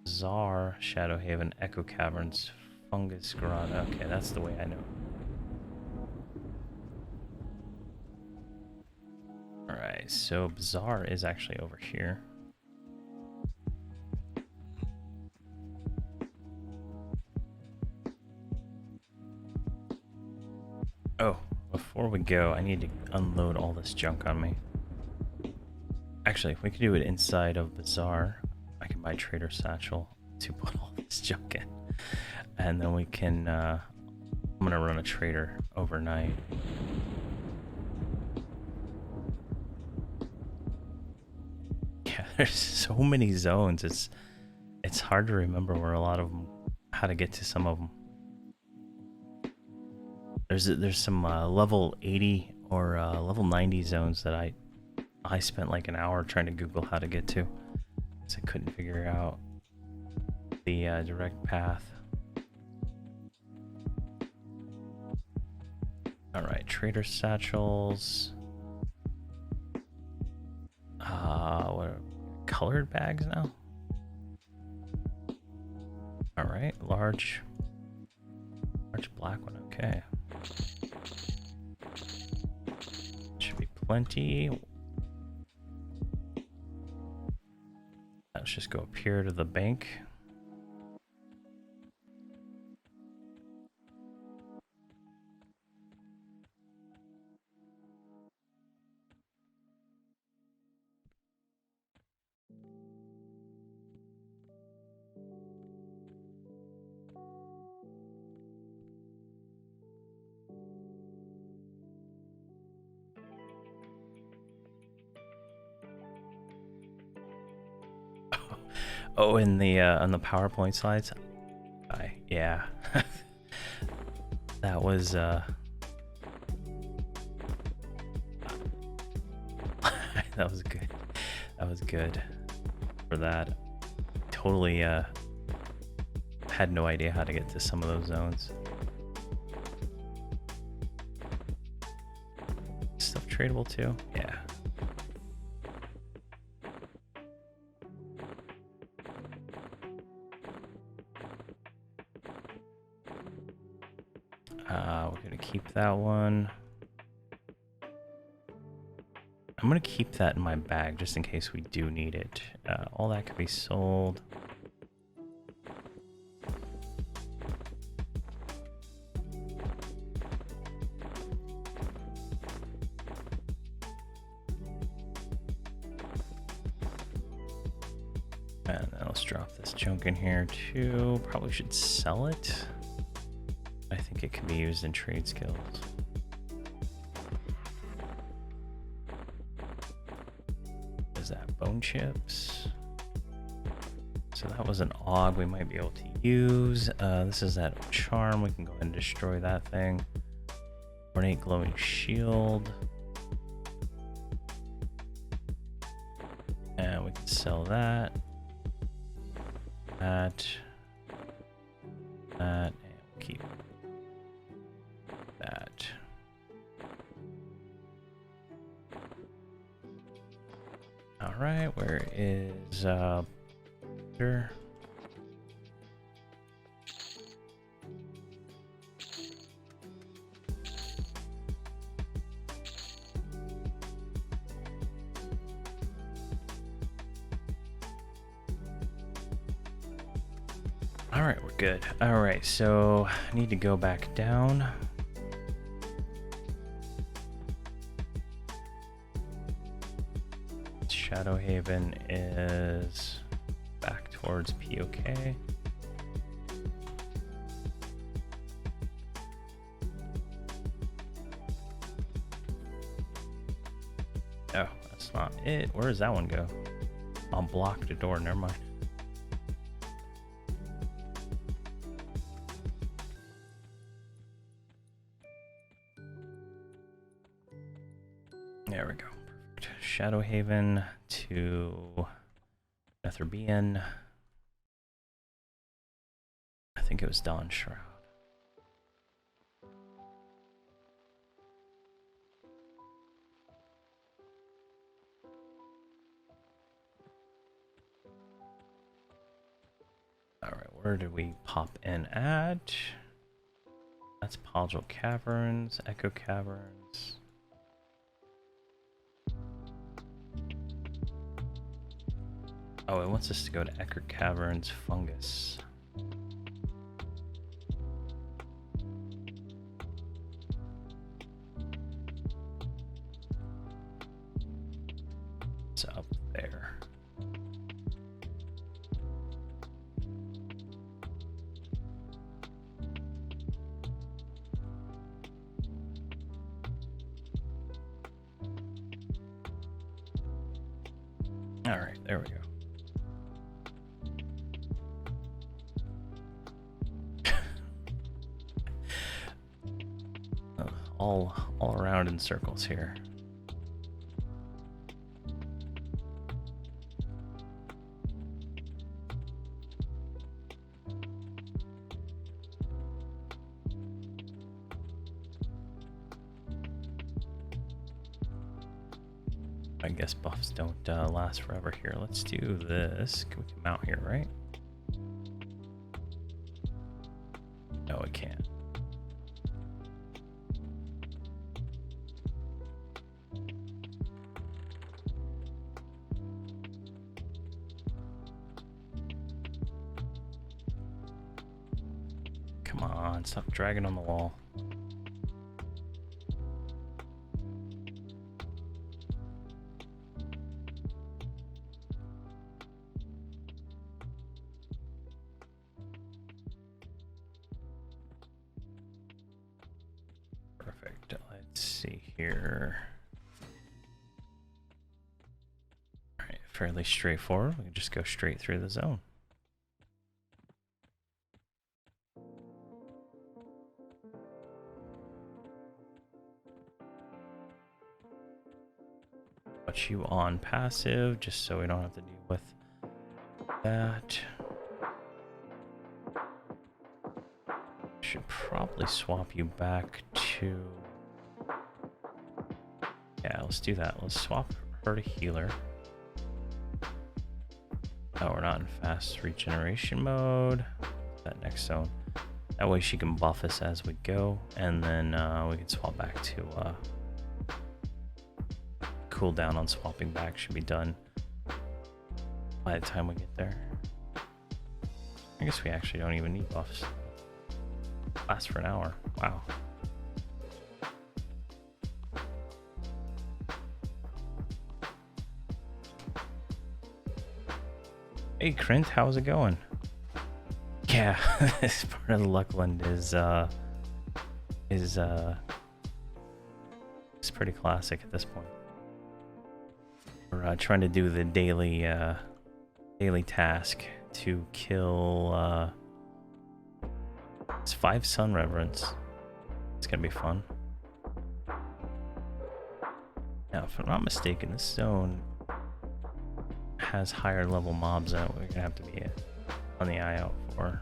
Czar, Shadowhaven, Echo Caverns, Fungus Grotto. Okay, that's the way I know. Alright, so Bazaar is actually over here. Oh, before we go, I need to unload all this junk on me. Actually, if we could do it inside of Bazaar, I can buy Trader Satchel to put all this junk in. And then we can, I'm gonna run a trader overnight. Yeah, there's so many zones. It's hard to remember where a lot of them, how to get to some of them. There's some level 80 or level 90 zones that I spent like an hour trying to Google how to get to, because I couldn't figure out the direct path. All right, trader satchels. What are colored bags now? All right, large black one. Okay, should be plenty. Let's just go up here to the bank. Oh, in the on the PowerPoint slides. Yeah. That was that was good. That was good for that. Totally had no idea how to get to some of those zones. Stuff tradable too? Yeah. We're gonna keep that one. I'm gonna keep that in my bag just in case we do need it. All that could be sold. And then let's drop this junk in here too. Probably should sell it. I think it can be used in trade skills. Is that bone chips? So that was an AUG we might be able to use. This is that charm. We can go ahead and destroy that thing. Ornate glowing shield. And we can sell that. That. And we'll keep that. All right, where is sure. All right, we're good. All right, so I need to go back down. Shadow Haven is back towards POK. Oh, that's not it. Where does that one go? I'll block the door. Never mind. There we go. Perfect. Shadow Haven to Netherbean. I think it was Dawn Shroud. All right, where did we pop in at? That's Podgel Caverns, Echo Caverns. Oh, it wants us to go to Echo Caverns Fungus. It's up there. All right, there we go. all around in circles here. I guess buffs don't last forever here. Let's do this. Can we come out here, right? No, we can't. Come on, stop dragging on the wall. Perfect. Let's see here. All right, fairly straightforward. We can just go straight through the zone. Put you on passive just so we don't have to deal with that. Should probably swap you back to... Yeah, let's do that. Let's swap her to healer. Oh, we're not in fast regeneration mode. That next zone. That way she can buff us as we go, and then we can swap back to cooldown on swapping back should be done by the time we get there. I guess we actually don't even need buffs. Lasts for an hour. Wow. Hey Krint, how's it going? Yeah, this part of the Luckland is it's pretty classic at this point. We're trying to do the daily task to kill it's 5 Sun Reverence. It's gonna be fun. Now, if I'm not mistaken, this zone has higher level mobs that we're gonna have to be on the eye out for.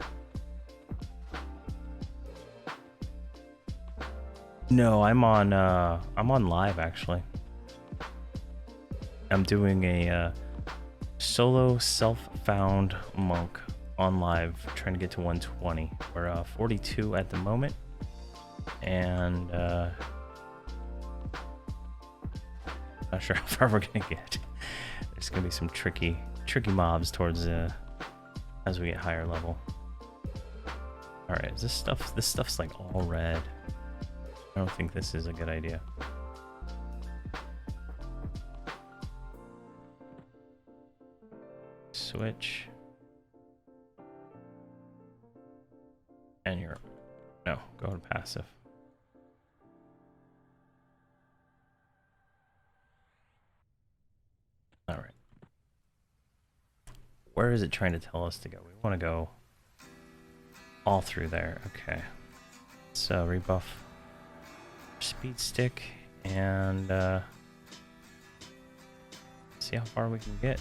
No, I'm on live actually. I'm doing a solo self-found monk on live, trying to get to 120. We're 42 at the moment, and not sure how far we're gonna get. There's gonna be some tricky mobs towards as we get higher level. All right, this stuff's like all red. I don't think this is a good idea. Switch. And you're... No, go to passive. Alright. Where is it trying to tell us to go? We want to go all through there. Okay. So rebuff speed stick and see how far we can get.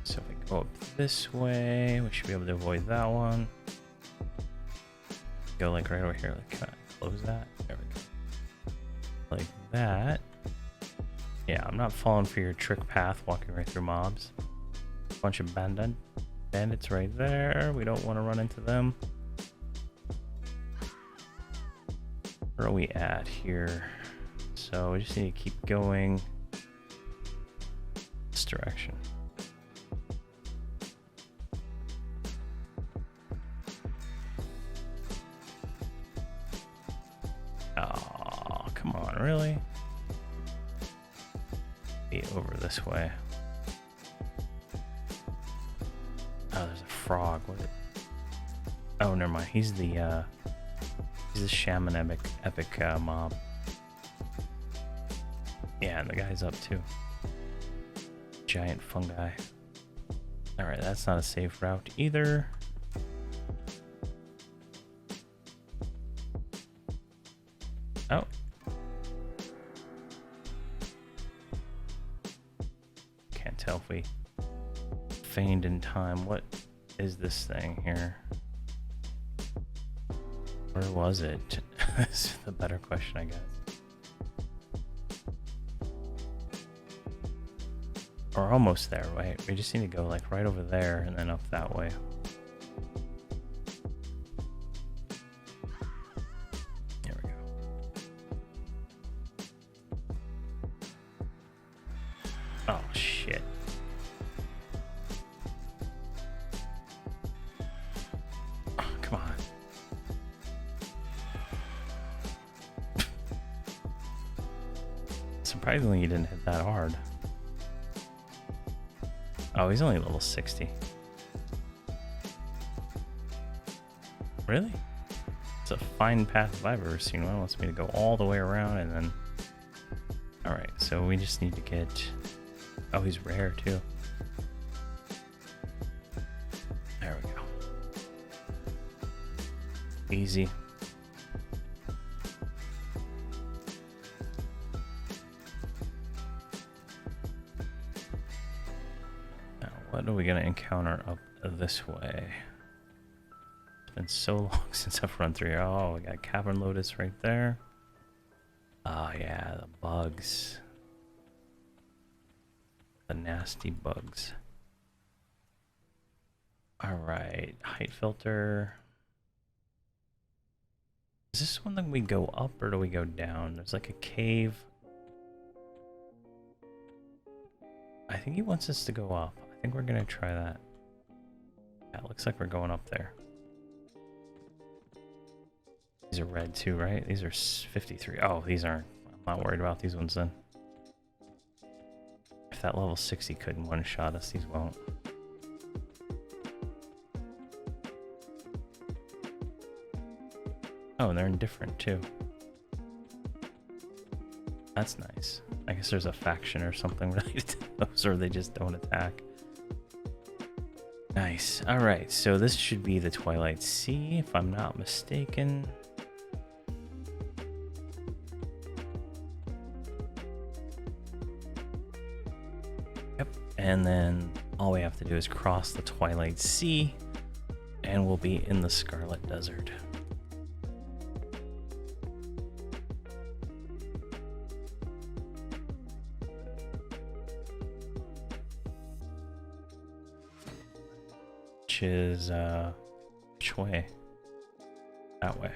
So if we go up this way, we should be able to avoid that one. Go like right over here, like kind of close that. There we go. Like that. Yeah, I'm not falling for your trick path, walking right through mobs. Bunch of bandits right there. We don't want to run into them. Where are we at here? So we just need to keep going this direction. Oh, come on, really? Be over this way. Oh, there's a frog. What is it? Oh, never mind. He's the shaman epic mob. Yeah, and the guy's up too. Giant fungi. All right, that's not a safe route either. Oh. Can't tell if we feigned in time. What is this thing here? Where was it? That's the better question, I guess. We're almost there, right? We just need to go like right over there and then up that way. There we go. Oh, shit. Oh, come on. Surprisingly, you didn't hit that hard. Oh, he's only level 60. Really? It's a fine path if I've ever seen one. It wants me to go all the way around and then... Alright, so we just need to get... Oh, he's rare too. There we go. Easy. What are we gonna encounter up this way? It's been so long since I've run through here. Oh, we got Cavern Lotus right there. Oh yeah, the bugs. The nasty bugs. Alright, height filter. Is this one that we go up or do we go down? There's like a cave. I think he wants us to go up. I think we're gonna try that. Yeah, it looks like we're going up there. These are red too, right? These are 53. Oh, these aren't. I'm not worried about these ones then. If that level 60 couldn't one-shot us, these won't. Oh, and they're indifferent too. That's nice. I guess there's a faction or something related to those, or they just don't attack. Nice. Alright, so this should be the Twilight Sea, if I'm not mistaken. Yep, and then all we have to do is cross the Twilight Sea, and we'll be in the Scarlet Desert. Is which way? That way.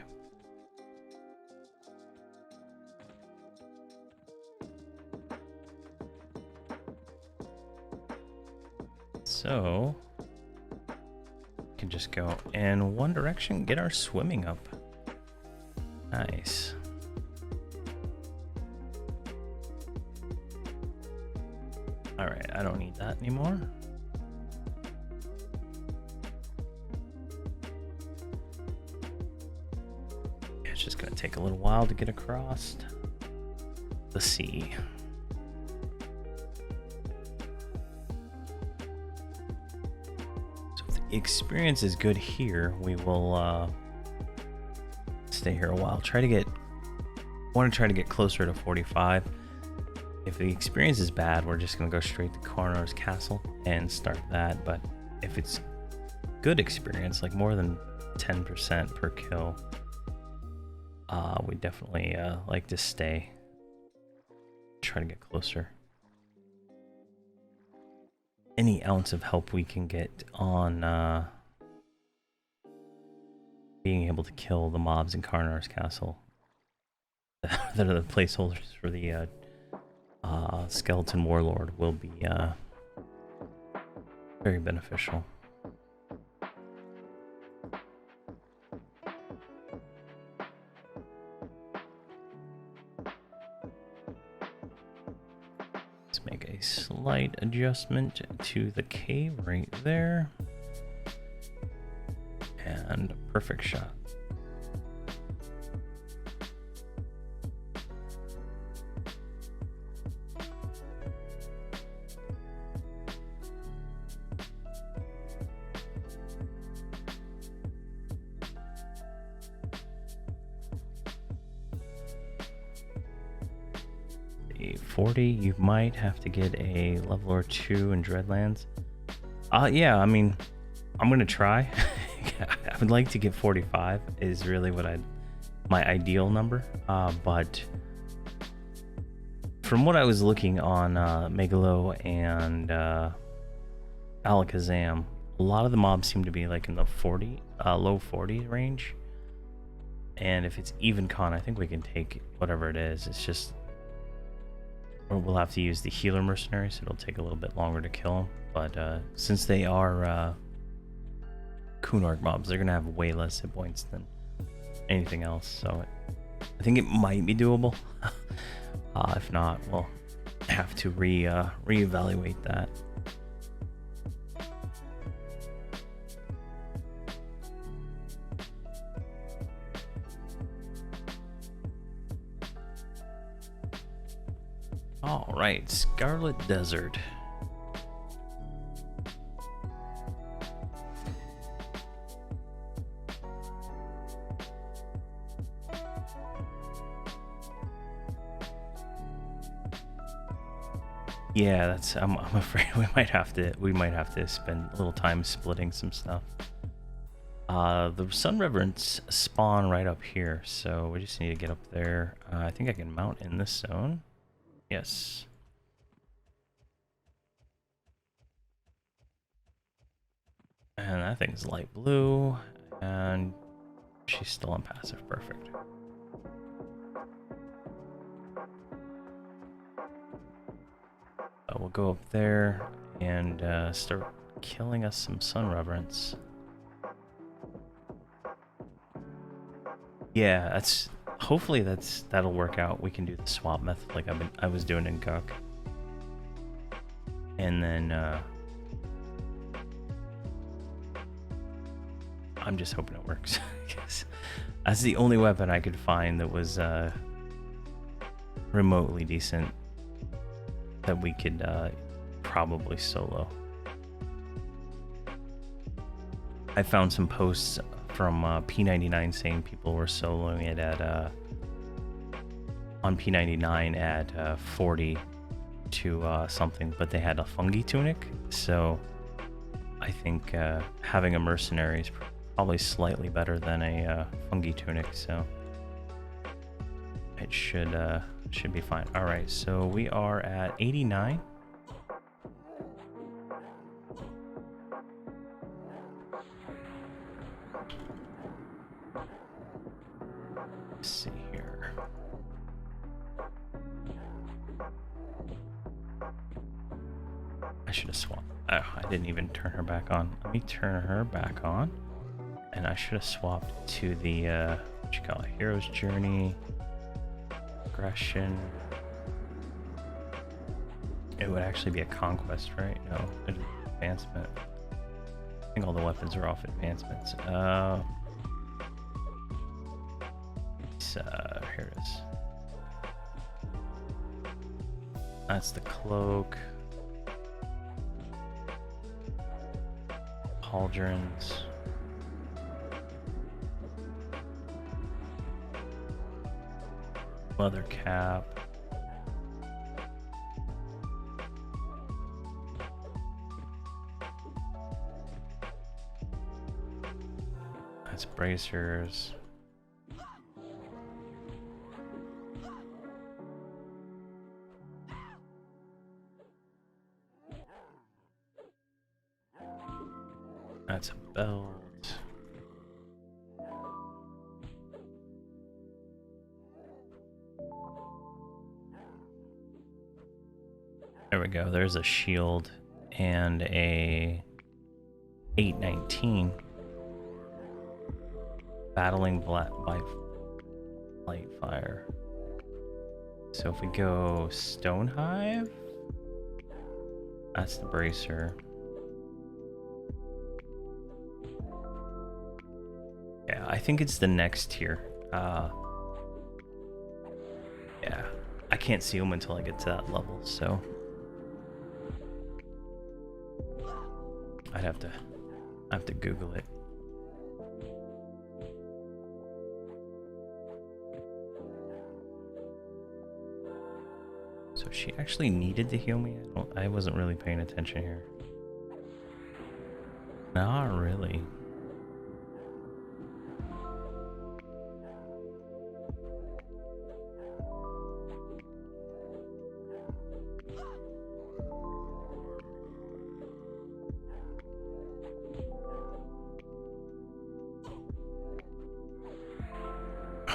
So we can just go in one direction, get our swimming up. Nice. All right, I don't need that anymore. It's just going to take a little while to get across the sea. So if the experience is good here, we will stay here a while. Want to try to get closer to 45. If the experience is bad, we're just going to go straight to Kunark's castle and start that. But if it's good experience, like more than 10% per kill, we definitely like to stay. Try to get closer. Any ounce of help we can get on being able to kill the mobs in Kunark's castle that are the placeholders for the skeleton warlord will be very beneficial. Let's make a slight adjustment to the cave right there. And a perfect shot. The 40, you might have to get a level or 2 in Dreadlands Yeah, I mean, I'm gonna try. I would like to get 45 is really what my ideal number. But from what I was looking on Megalo and Alakazam, a lot of the mobs seem to be like in the low 40 range. And if it's even con, I think we can take whatever it is. It's just, or we'll have to use the healer mercenaries. So it'll take a little bit longer to kill them. But since they are Kunark mobs, they're gonna have way less hit points than anything else. So I think it might be doable. If not, we'll have to reevaluate that. All right, Scarlet Desert. Yeah, that's. I'm afraid we might have to spend a little time splitting some stuff. The Sun Reverents spawn right up here, so we just need to get up there. I think I can mount in this zone. Yes. And that thing's light blue, and she's still on passive. Perfect. We'll go up there and start killing us some Sun Reverents. Yeah, hopefully that'll work out. We can do the swap method like I was doing in Guck. And then I'm just hoping it works. That's the only weapon I could find that was remotely decent that we could probably solo. I found some posts from P99 saying people were soloing it at on P99 at 40 to something, but they had a fungi tunic, so I think having a mercenary is probably slightly better than a fungi tunic, so it should be fine. All right, so we are at 89. Let's see here. I should have swapped. Oh, I didn't even turn her back on. Let me turn her back on. And I should have swapped to the what you call it, Hero's Journey. Aggression. It would actually be a conquest, right? No, advancement. I think all the weapons are off advancements. Here it is. That's the cloak. Pauldrons. Leather cap. That's bracers. That's a belt. There we go. There's a shield and a 819 battling by light fire. So if we go Stone Hive, that's the bracer. Yeah, I think it's the next tier. Yeah, I can't see them until I get to that level, so I have to Google it. So she actually needed to heal me? I wasn't really paying attention here. Not really.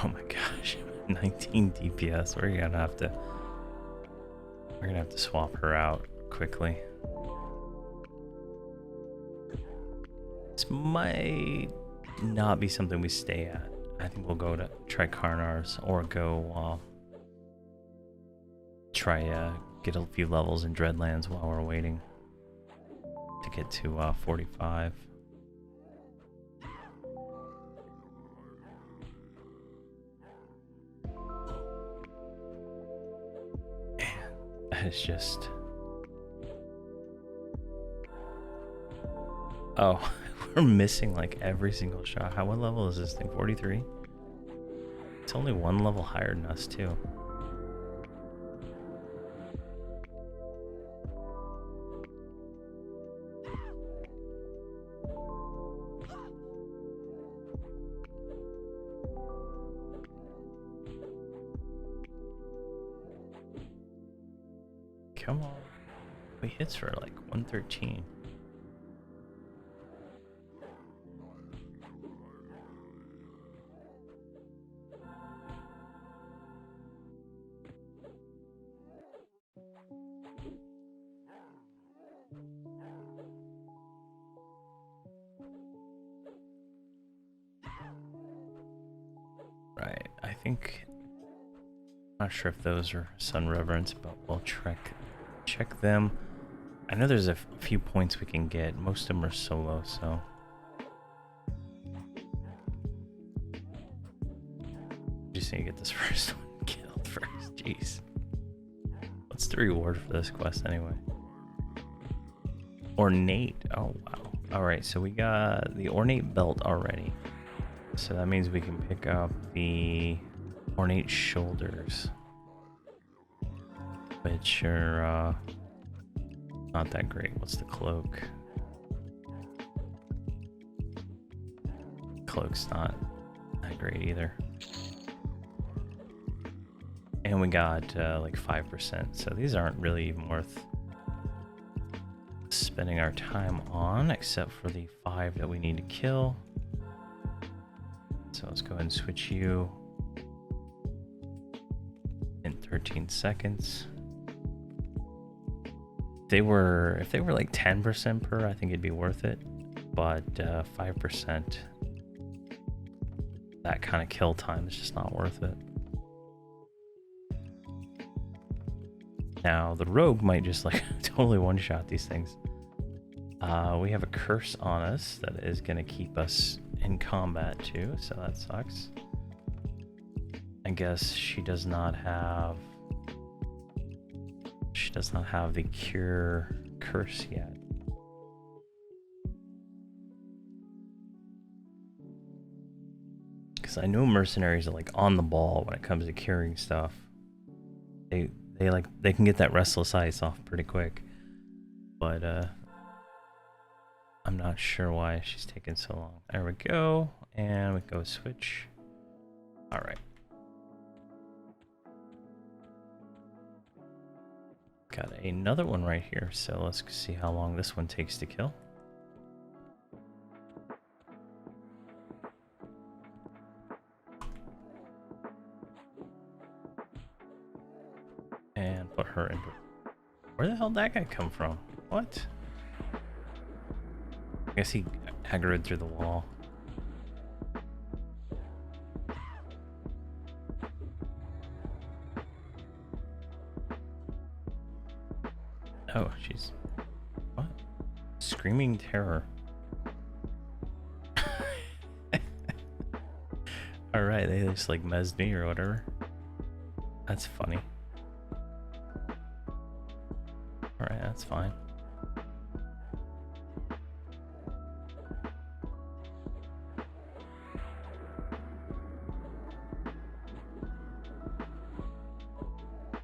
Oh my gosh, 19 DPS. We're gonna have to swap her out quickly. This might not be something we stay at. I think we'll go to try Karnar's or go try get a few levels in Dreadlands while we're waiting to get to 45. It's just... Oh, we're missing like every single shot. What level is this thing? 43? It's only one level higher than us too. Come on. We hits for like 113. Right, I think... Not sure if those are Sun Reverence, but we'll check them. I know there's a few points we can get. Most of them are solo, so... Just need to get this first one killed first. Jeez. What's the reward for this quest anyway? Ornate. Oh, wow. Alright, so we got the Ornate Belt already. So that means we can pick up the Ornate Shoulders, which are not that great. What's the cloak? Cloak's not that great either. And we got like 5%, so these aren't really even worth spending our time on, except for the 5 that we need to kill. So let's go ahead and switch you in 13 seconds. If they were like 10% per, I think it'd be worth it. But 5%, that kind of kill time is just not worth it. Now the rogue might just like totally one-shot these things. We have a curse on us that is going to keep us in combat too, so that sucks. I guess she does not have the cure curse yet. Because I know mercenaries are like on the ball when it comes to curing stuff. They can get that restless ice off pretty quick, but I'm not sure why she's taking so long. There we go, and we go switch. All right. Got another one right here, so let's see how long this one takes to kill. And put her in. Where the hell did that guy come from? What? I guess he aggroed through the wall. Oh, she's... What? Screaming terror. Alright, they just like mezzed me or whatever. That's funny. Alright, that's fine.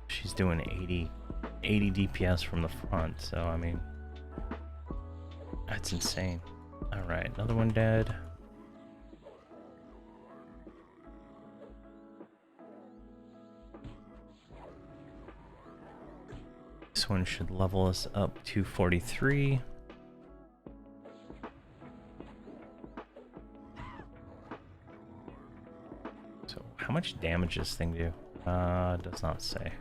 She's doing 80 DPS from the front, so I mean, that's insane. Alright, another one dead. This one should level us up to 43. So how much damage does this thing do? Does not say.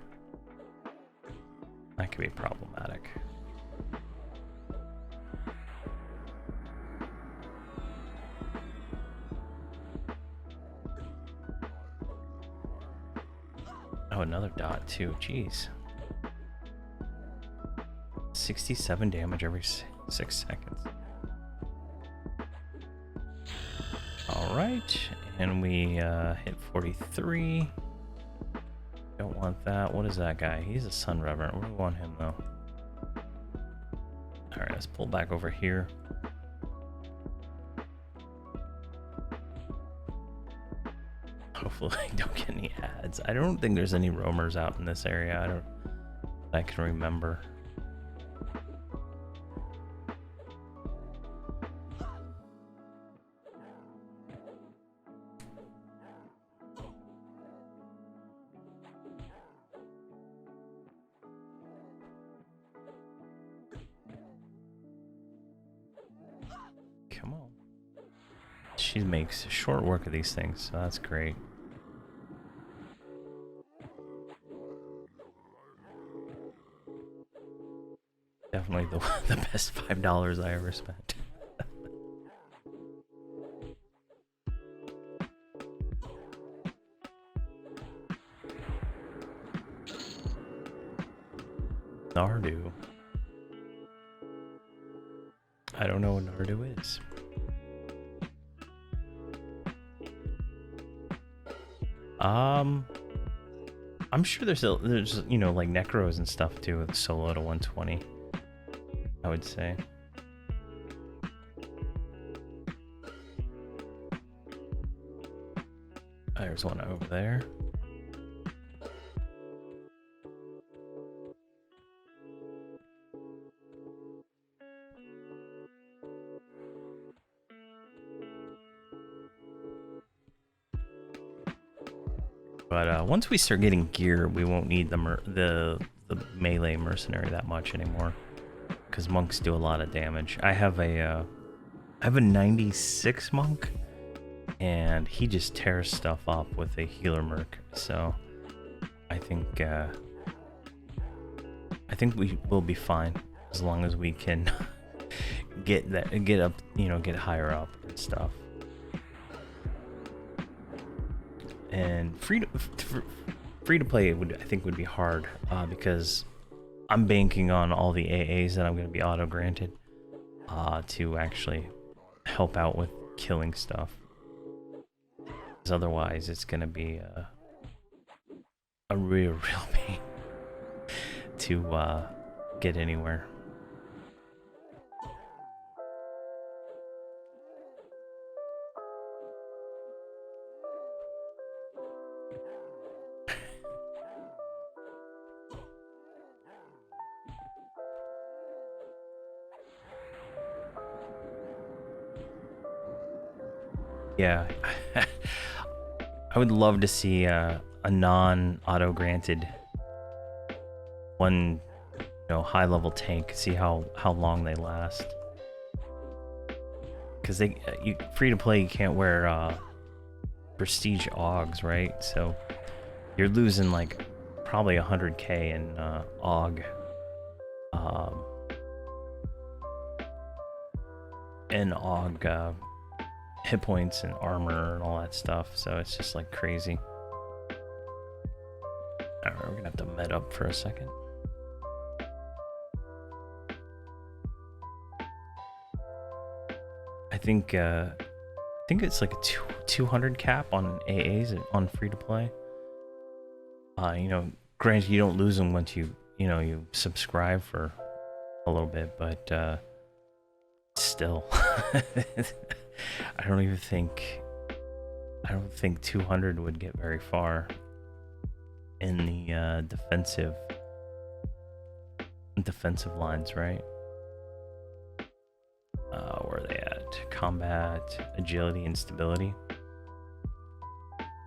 That could be problematic. Oh, another dot too, jeez. 67 damage every 6 seconds. Alright, and we hit 43. Don't want that. What is that guy? He's a Sun Reverend. We want him though. Alright, let's pull back over here. Hopefully I don't get any ads. I don't think there's any roamers out in this area. I can remember. Come on. She makes short work of these things, so that's great. Definitely the best $5 I ever spent. Nardu. I don't know what Nardu is. I'm sure there's you know, like necros and stuff too with solo to 120. I would say. There's one over there. But once we start getting gear, we won't need the melee mercenary that much anymore, because monks do a lot of damage. I have a 96 monk, and he just tears stuff up with a healer merc. So I think we will be fine as long as we can get up, you know, get higher up and stuff. And free to play I think would be hard because I'm banking on all the AAs that I'm going to be auto granted to actually help out with killing stuff. Because otherwise, it's going to be a real pain to get anywhere. Yeah, I would love to see a non-auto granted one, you know, high level tank. See how long they last. Because free to play, you can't wear prestige augs, right? So you're losing like probably 100k in aug. And aug. Hit points and armor and all that stuff, so it's just like crazy. Alright, we're gonna have to med up for a second. I think it's like a 200 cap on AAs on free to play. You know, granted you don't lose them once you subscribe for a little bit, but still. I don't think 200 would get very far in the defensive lines, right? Where are they at? combat, agility, and stability.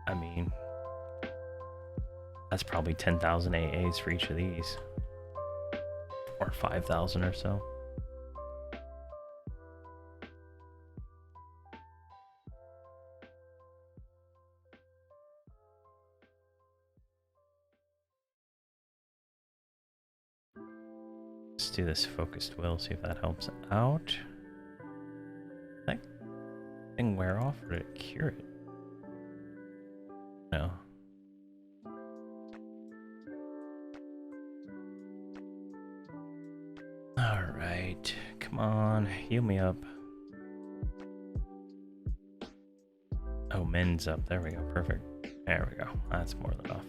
I mean, that's probably 10,000 AAs for each of these. Or 5,000 or so. Let's do this focused will, see if that helps out. Did that thing wear off or did it cure it? No. Alright, come on, heal me up. Oh, Min's up, there we go, perfect. There we go, that's more than enough.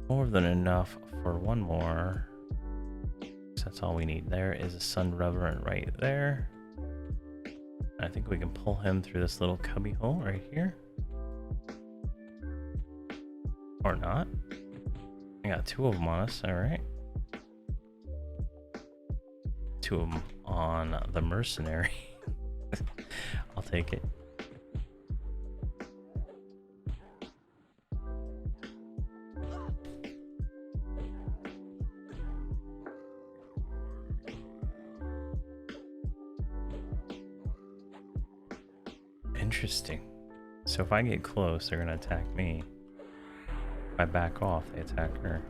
More than enough for one more. So that's all we need. There is a Sun Reverent right there. I think we can pull him through this little cubby hole right here. Or not. I got 2 of them on us, alright. 2 of them on the Mercenary. I'll take it. Interesting. So if I get close, they're gonna attack me. If I back off, they attack her.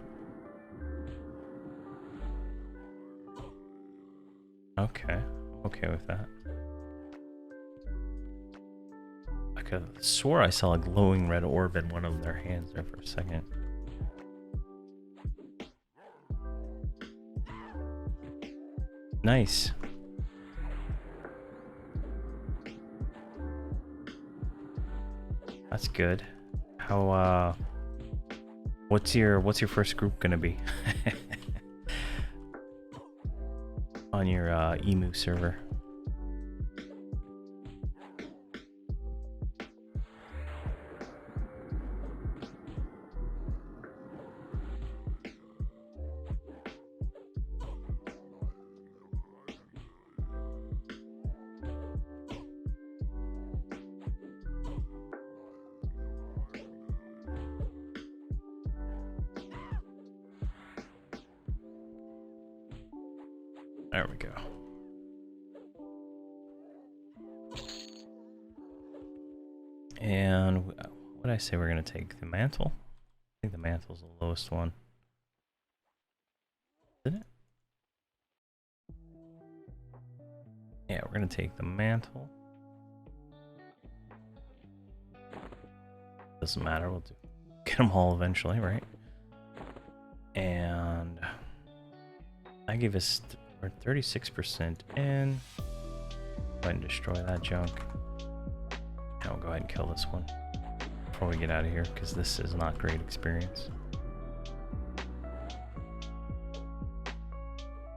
Okay, I'm okay with that. I could have swore I saw a glowing red orb in one of their hands there for a second. Nice. That's good. How what's your first group gonna be? On your emu server. There we go. And what did I say we're going to take? The mantle? I think the mantle's the lowest one. Isn't it? Yeah, we're going to take the mantle. Doesn't matter, we'll get them all eventually, right? And I give us... We're 36% in. Go ahead and destroy that junk. Now we'll go ahead and kill this one before we get out of here, because this is not great experience.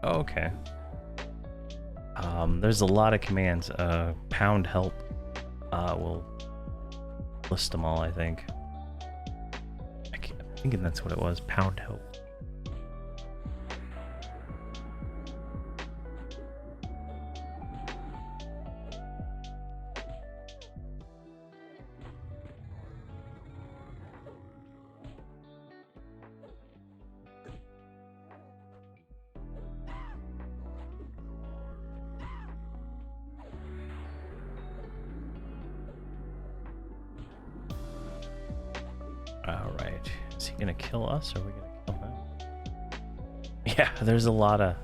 Oh, okay. There's a lot of commands. Pound help. We'll list them all, I think. I'm thinking that's what it was. Pound help. Alright, is he gonna kill us or are we gonna kill him? Yeah, there's a lot of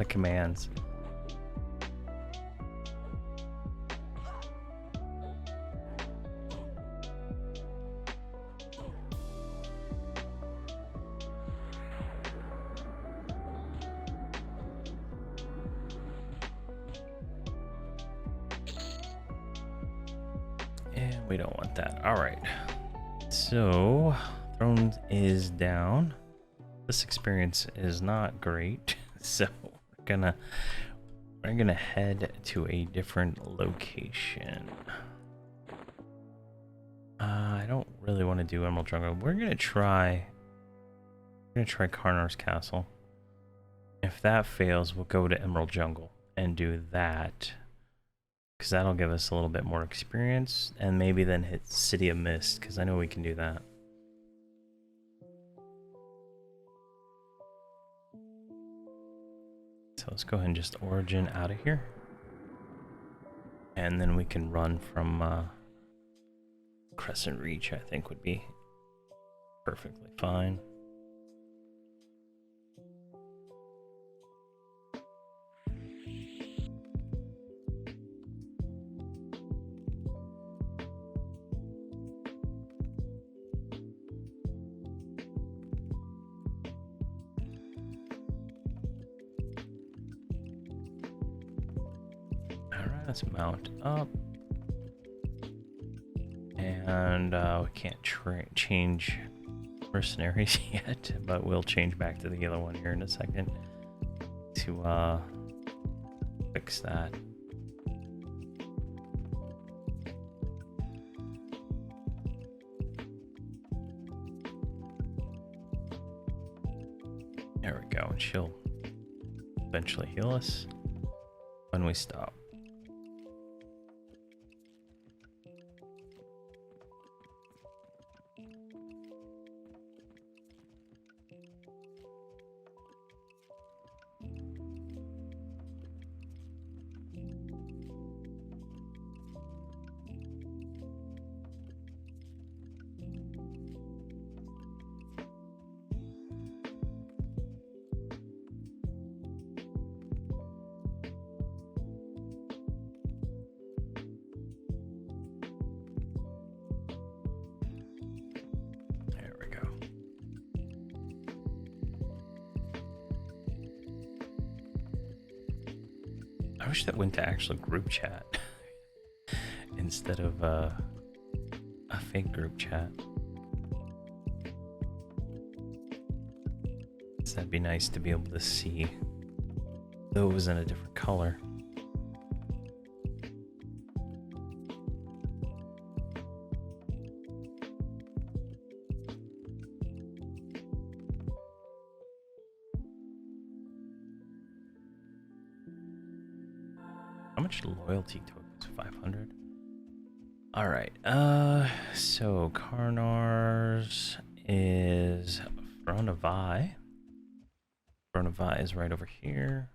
commands. And we don't want that. Alright. So, throne is down. This experience is not great, so we're gonna head to a different location. I don't really want to do Emerald Jungle. We're gonna try Karnar's Castle. If that fails, we'll go to Emerald Jungle and do that. because that'll give us a little bit more experience, and maybe then hit City of Mist, because I know we can do that. So let's go ahead and just origin out of here. And then we can run from Crescent Reach, I think would be perfectly fine. Let's mount up. And we can't change mercenaries yet, but we'll change back to the other one here in a second to fix that. There we go, and she'll eventually heal us when we stop. I wish that went to actual group chat instead of a fake group chat. So that'd be nice to be able to see those in a different color. How much loyalty tokens? 500. All right. So Karnar's is Fronavi. Fronavi is right over here.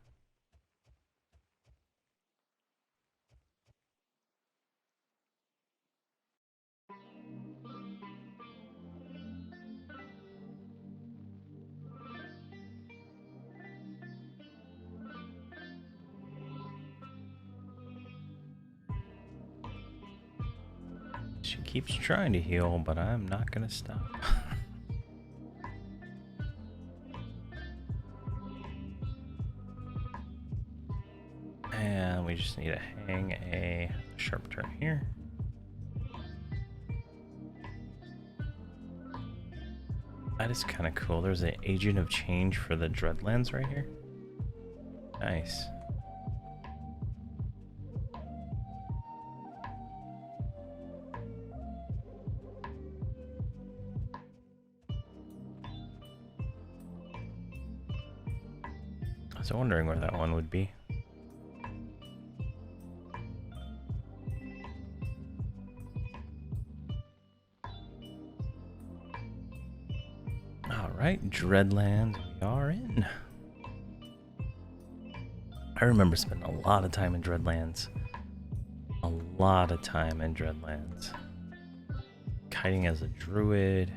She keeps trying to heal, but I'm not gonna stop. And we just need to hang a sharp turn here. That is kind of cool. There's an agent of change for the Dreadlands right here. Nice. I was wondering where that one would be. Alright, Dreadlands, we are in. I remember spending a lot of time in Dreadlands. A lot of time in Dreadlands. Kiting as a druid.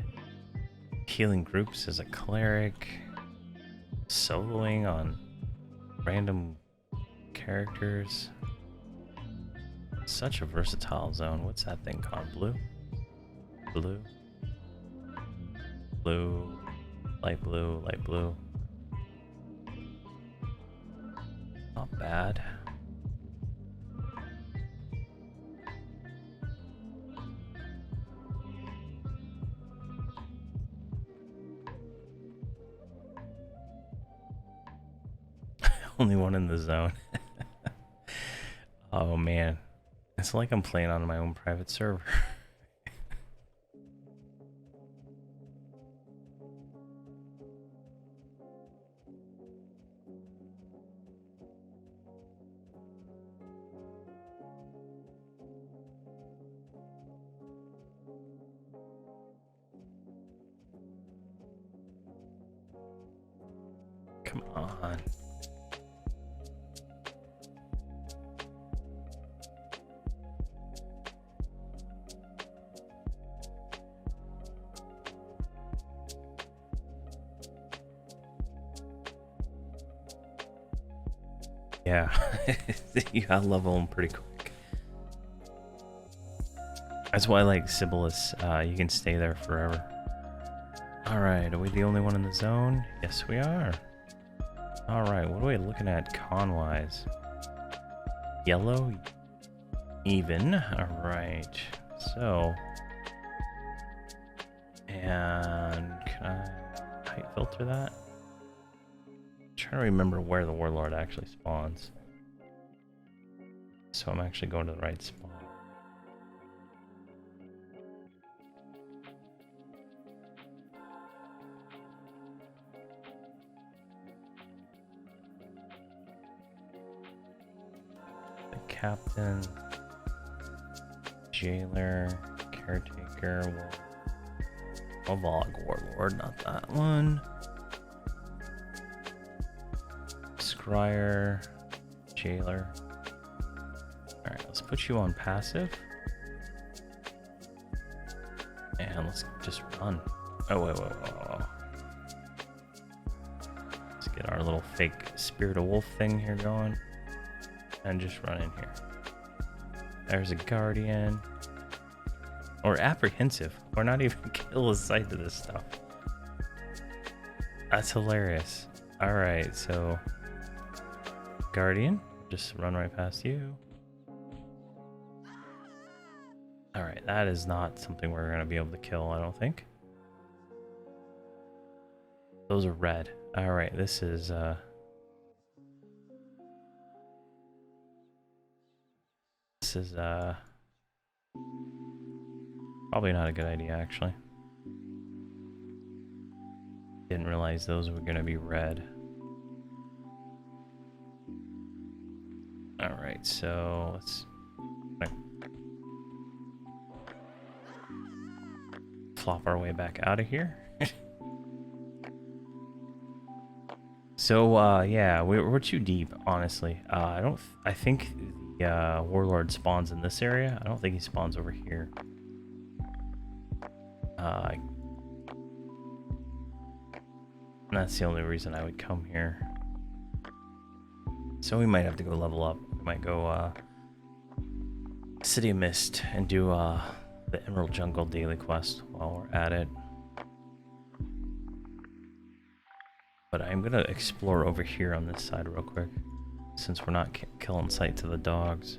Healing groups as a cleric. Soloing on random characters. Such a versatile zone. What's that thing called? Blue? Blue? Blue. Light blue, light blue. Not bad. Only one in the zone. Oh man. It's like I'm playing on my own private server. Come on. Yeah, you gotta level them pretty quick. That's why I like Sibyllus. You can stay there forever. Alright, are we the only one in the zone? Yes, we are. Alright, what are we looking at con-wise? Yellow? Even. Alright, so... And can I height filter that? I'm trying to remember where the Warlord actually spawns. So I'm actually going to the right spawn. The captain, jailer, caretaker, Warlord, not that one. Scryer, jailer. Alright, let's put you on passive. And let's just run. Oh, wait. Let's get our little fake Spirit of Wolf thing here going. And just run in here. There's a Guardian. Or Apprehensive. Or not even kill a sight of this stuff. That's hilarious. Alright, so... Guardian. Just run right past you. Alright, that is not something we're going to be able to kill, I don't think. Those are red. Alright, this is... This is probably not a good idea, actually. Didn't realize those were going to be red. Alright, so let's flop our way back out of here. So yeah, we're too deep, honestly. I think the Warlord spawns in this area. I don't think he spawns over here. And that's the only reason I would come here. So we might have to go level up. We might go City of Mist and do the Emerald Jungle daily quest while we're at it. But I'm gonna explore over here on this side real quick, since we're not killing sight to the dogs.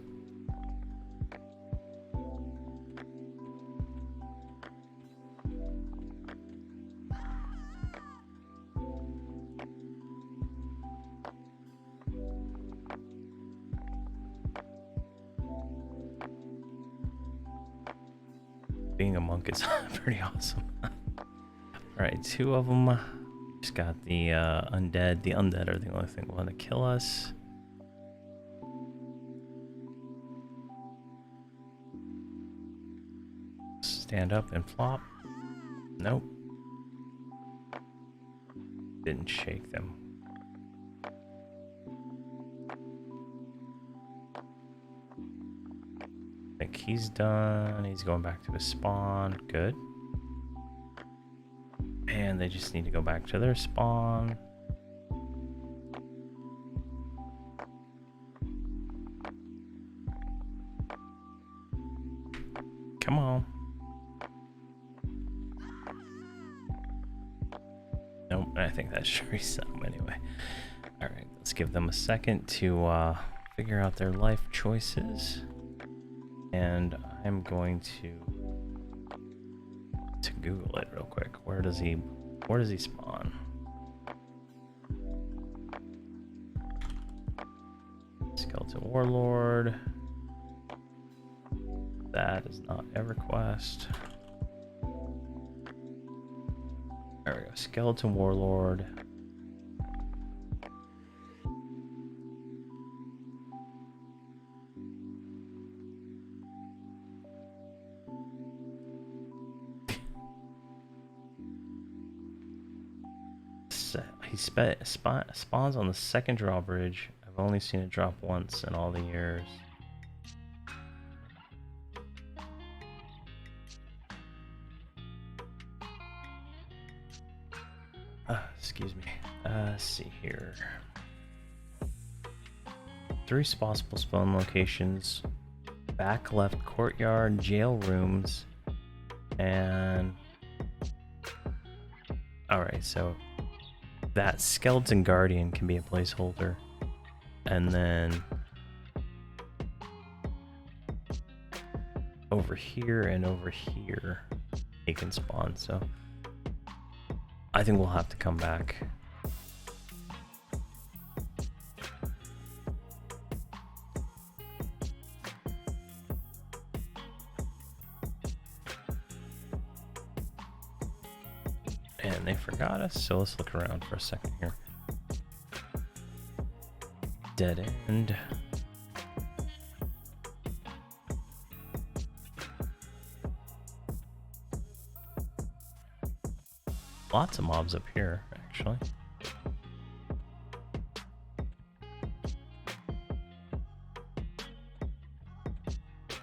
Being a monk is pretty awesome. Alright, 2 of them. Just got the undead. The undead are the only thing that want to kill us. Stand up and flop. Nope. Didn't shake them. I think he's done. He's going back to his spawn. Good. And they just need to go back to their spawn. Come on. Nope, I think that should reset them anyway. Alright, let's give them a second to figure out their life choices. And I'm going to Google it real quick. Where does he spawn? Skeleton Warlord. That is not Everquest. There we go. Skeleton Warlord. I he spawns on the second drawbridge. I've only seen it drop once in all the years. Excuse me. Let's see here. 3 possible spawn locations. Back left courtyard, jail rooms, and... Alright, so that skeleton guardian can be a placeholder. And then over here and over here he can spawn, so I think we'll have to come back. And they forgot us, so let's look around for a second here. Dead end. Lots of mobs up here, actually.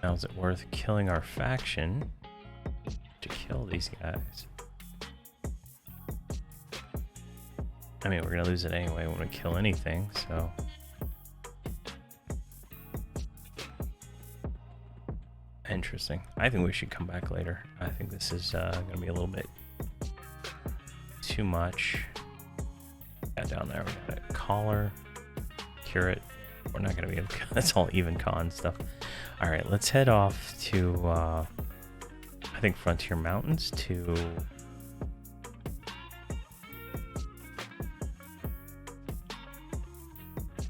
Now, is it worth killing our faction to kill these guys? I mean, we're gonna lose it anyway when we kill anything, so... Interesting. I think we should come back later. I think this is gonna be a little bit too much. Yeah, down there we got a collar, curate. We're not gonna be able to, that's all even con stuff. All right, let's head off to I think Frontier Mountains to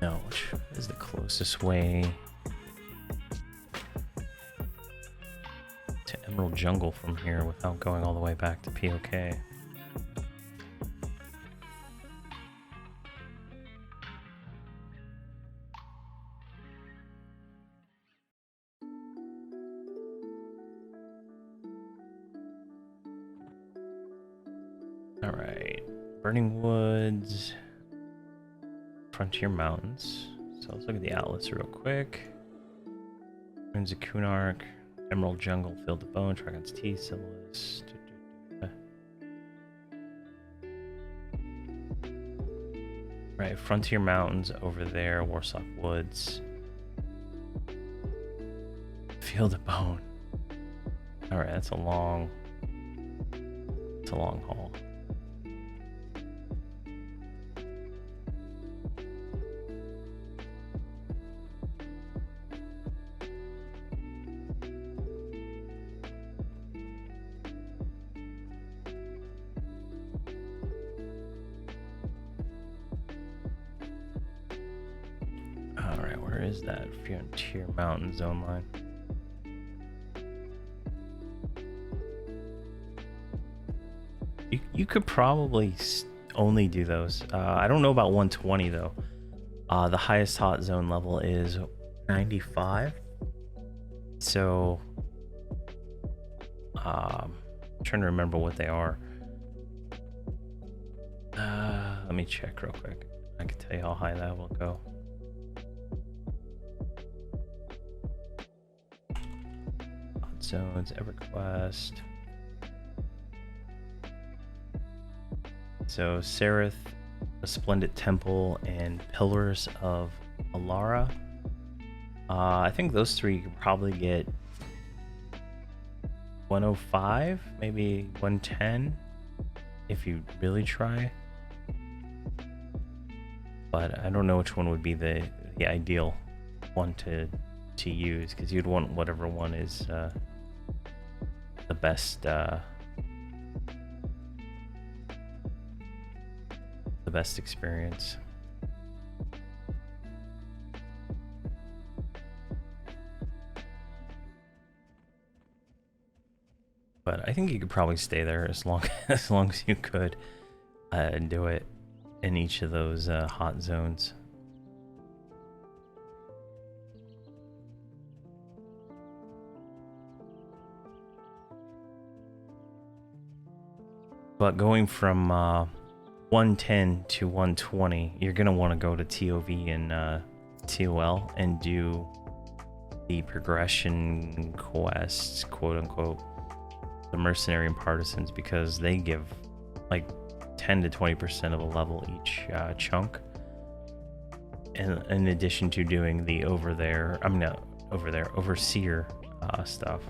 no, which is the closest way to Emerald Jungle from here without going all the way back to POK. All right, Burning Woods, Frontier Mountains. So let's look at the outlets real quick. Ruins of Kunark, Emerald Jungle, Field of Bone, Dragon's Teeth, Sylvanas. Right, Frontier Mountains over there, Warsock Woods, Field of Bone. All right, that's a long haul. Where is that Frontier Mountain zone line? You could probably only do those. I don't know about 120 though. The highest hot zone level is 95. So I'm trying to remember what they are. Let me check real quick. I can tell you how high that will go. Zones, Everquest. So Sereth, a Splendid Temple, and Pillars of Alara. I think those three you could probably get 105, maybe 110 if you really try. But I don't know which one would be the ideal one to use, because you'd want whatever one is the best experience. But I think you could probably stay there as long as you could and do it in each of those hot zones. But going from 110 to 120, you're going to want to go to TOV and TOL and do the progression quests, quote unquote, the Mercenary and Partisans, because they give like 10 to 20% of a level each chunk. And in addition to doing the overseer stuff,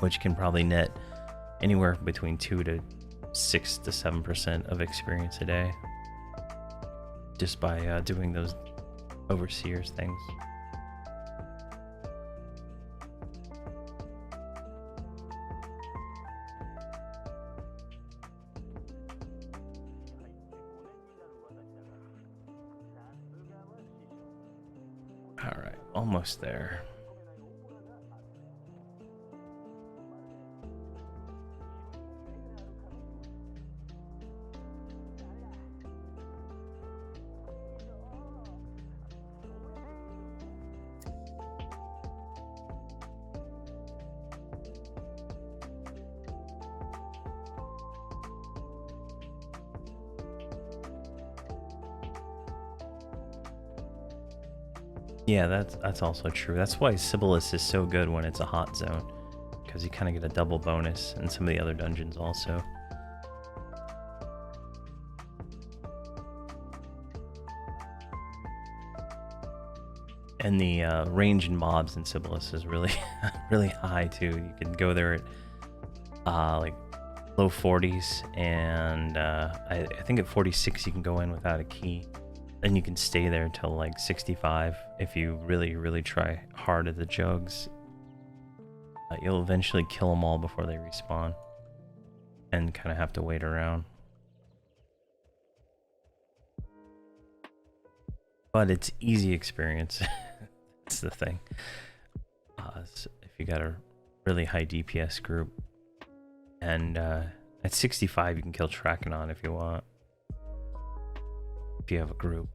which can probably net anywhere between 2 to 6 to 7% of experience a day, just by doing those overseers things. All right, almost there. Yeah, that's also true. That's why Sibyllus is so good when it's a hot zone, because you kind of get a double bonus in some of the other dungeons also. And the range in mobs in Sibyllus is really really high too. You can go there at like low 40s, and I think at 46 you can go in without a key. And you can stay there till like 65 if you really try hard at the jugs. You'll eventually kill them all before they respawn, and kind of have to wait around. But it's easy experience. That's the thing. So if you got a really high DPS group, and at 65 you can kill Trakenon if you want. If you have a group.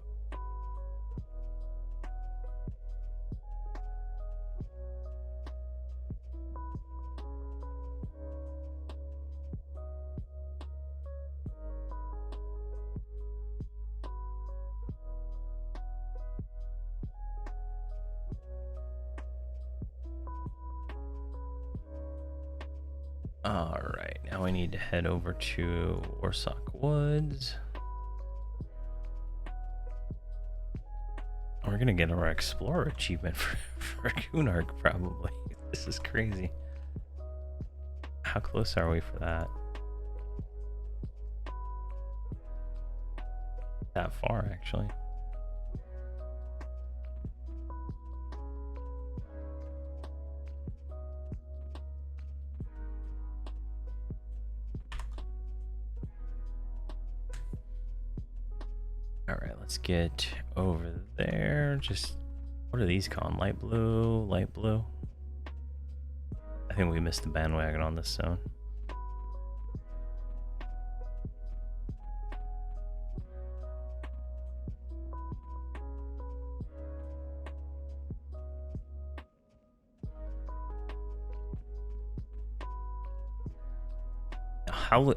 All right, now we need to head over to Warsock Woods. We're gonna get our Explorer achievement for Kunark, probably. This is crazy. How close are we for that? That far, actually. Alright, let's get over there. Just, what are these called? Light blue, light blue. I think we missed the bandwagon on this zone.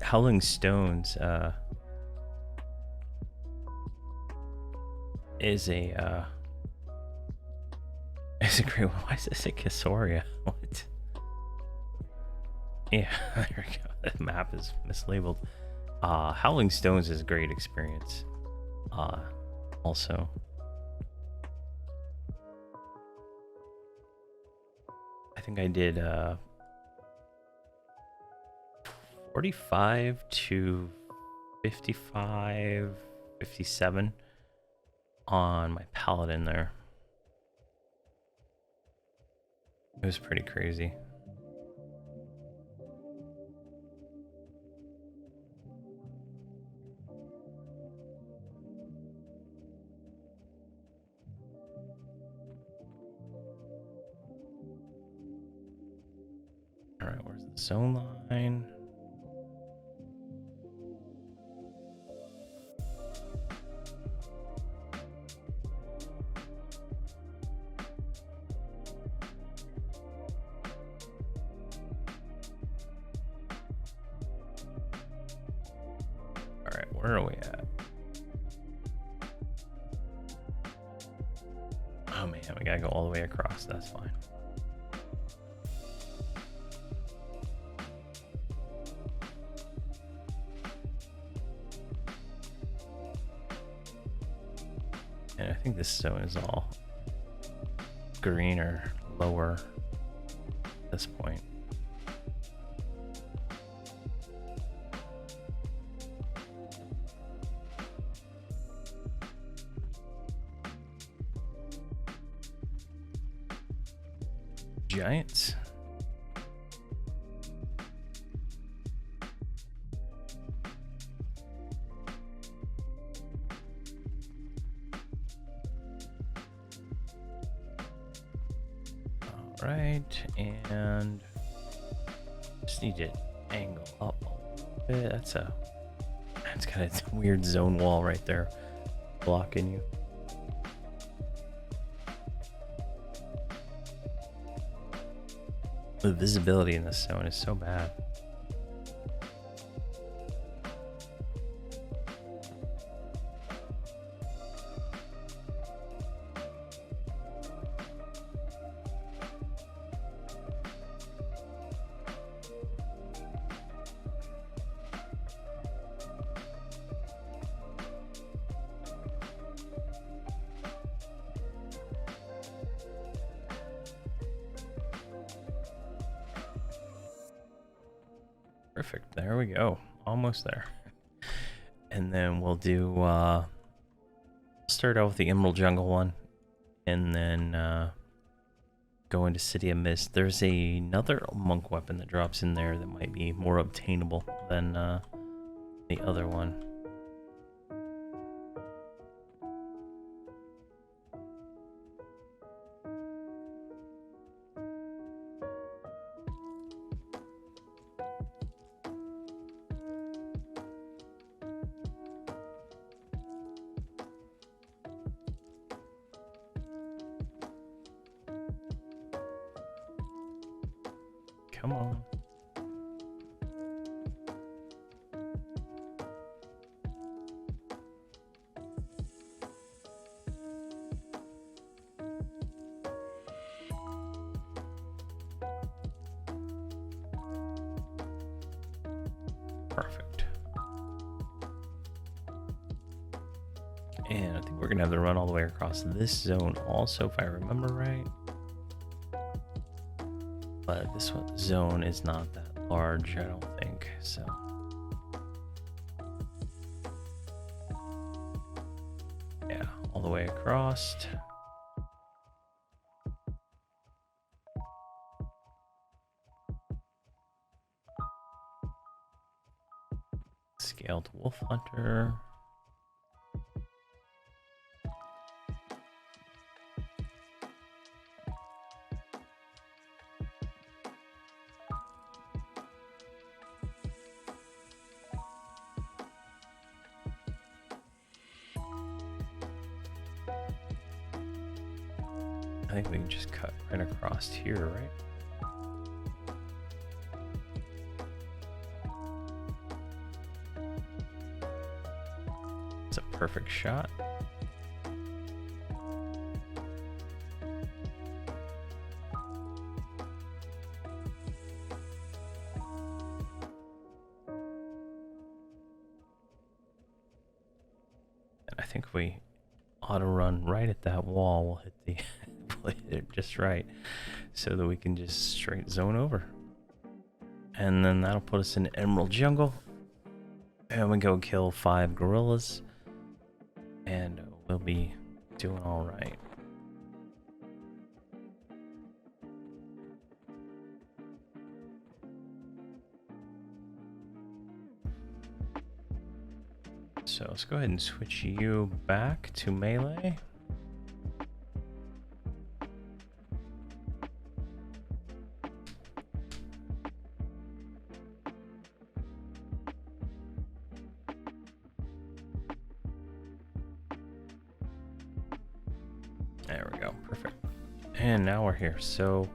Howling Stones is a great one. Why does it say Casoria? What? Yeah, there we go. That map is mislabeled. Howling Stones is a great experience. Also. I think I did 45 to 55, 57 on my Paladin there. It was pretty crazy. All right, where's the zone line? Where are we at? Oh man, we gotta go all the way across. That's fine. And I think this zone is all green or lower at this point. Giants. All right, and just need to angle up a bit. That's got a weird zone wall right there blocking you. The visibility in this zone is so bad. Perfect. There we go. Almost there. And then we'll do start out with the Emerald Jungle one, and then go into City of Mist. There's another monk weapon that drops in there that might be more obtainable than the other one. Come on. Perfect. And I think we're gonna have to run all the way across this zone also, if I remember right. But this zone is not that large, I don't think, so. Yeah, all the way across. Scaled Wolf Hunter. I think we can just cut right across here, right? It's a perfect shot. And I think we ought to run right at that wall. We'll hit the we'll hit it just right so that we can just straight zone over. And then that'll put us in Emerald Jungle. And we go kill 5 gorillas. And we'll be doing all right. So let's go ahead and switch you back to melee. There we go, perfect. And now we're here. So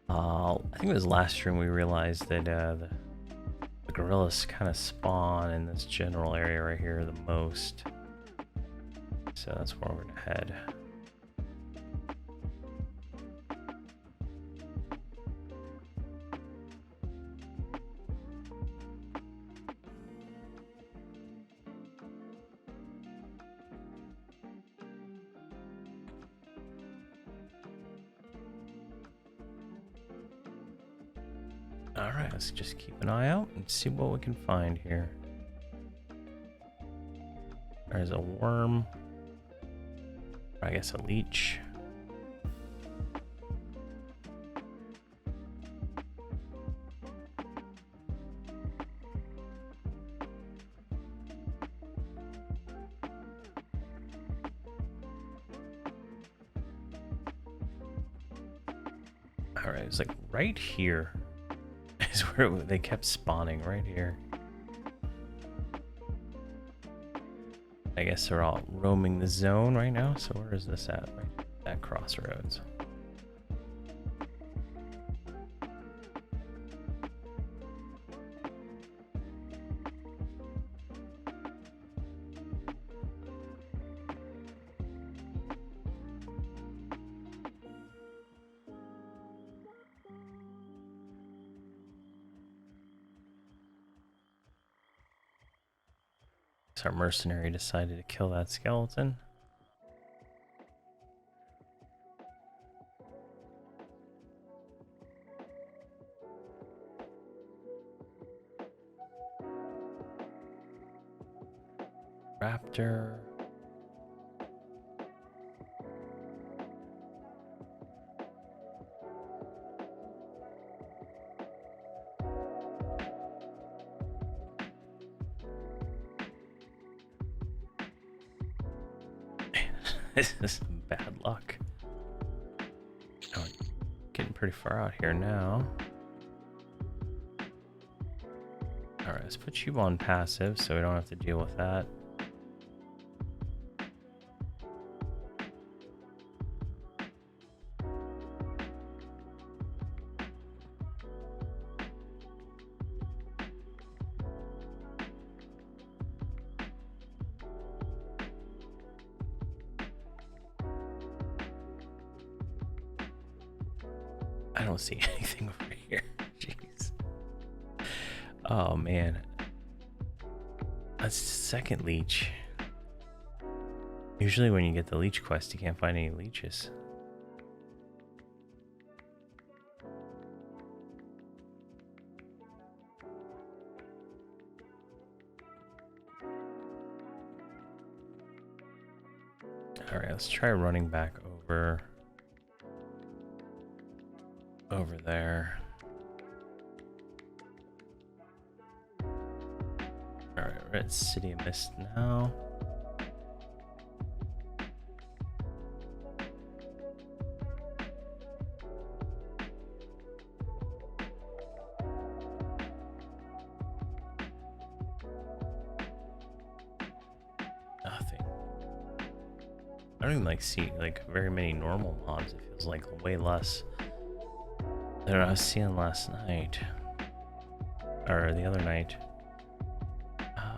I think it was last stream we realized that the The gorillas kind of spawn in this general area right here the most. So that's where we're gonna head. Alright, let's just keep an eye out and see what we can find here. There's a worm. Or I guess a leech. Alright, it's like right here. Is where they kept spawning, right here. I guess they're all roaming the zone right now. So where is this at? Right at crossroads. Our mercenary decided to kill that skeleton. Raptor. This is bad luck. Oh, getting pretty far out here now. Alright, let's put you on passive so we don't have to deal with that. I don't see anything over here. Jeez. Oh man. That's the second leech. Usually when you get the leech quest, you can't find any leeches. Alright, let's try running back over there. Alright, we're at City of Mist now. Nothing. I don't even like see like very many normal mobs. It feels like way less than I was seeing last night. Or the other night.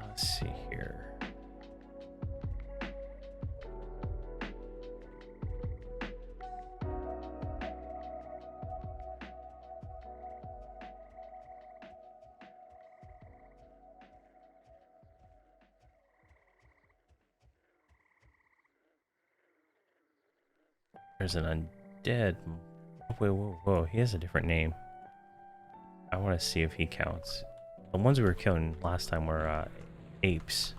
Let's see here. There's an undead. Wait, whoa, he has a different name. I want to see if he counts. The ones we were killing last time were apes.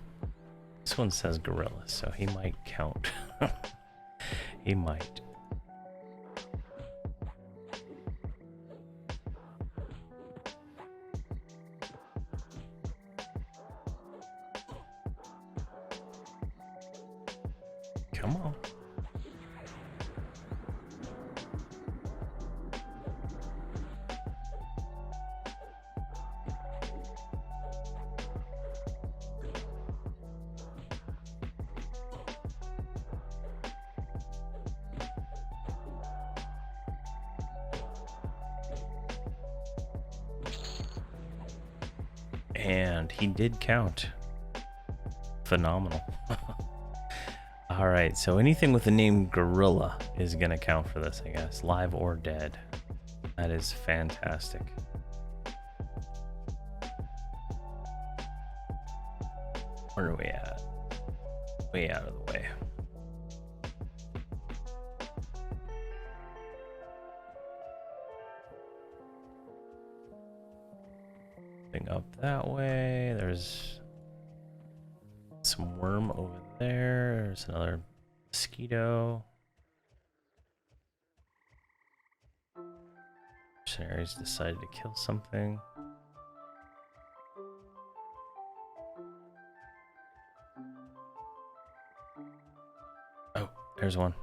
This one says gorilla, so he might count. He might. Come on. And he did count. Phenomenal. All right, so anything with the name Gorilla is gonna count for this, I guess, live or dead. That is fantastic. Where are we at? Way out of the way. Thing up that way. There's some worm over there. There's another mosquito. Mercenaries decided to kill something. Oh, there's one.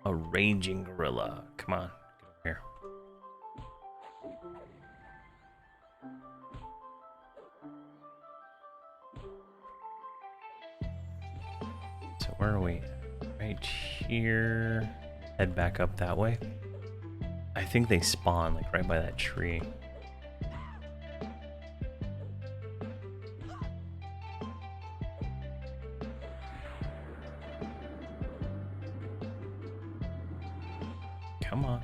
A raging gorilla. Come on, get over here. So where are we? Right here. Head back up that way. I think they spawn like right by that tree. Come on.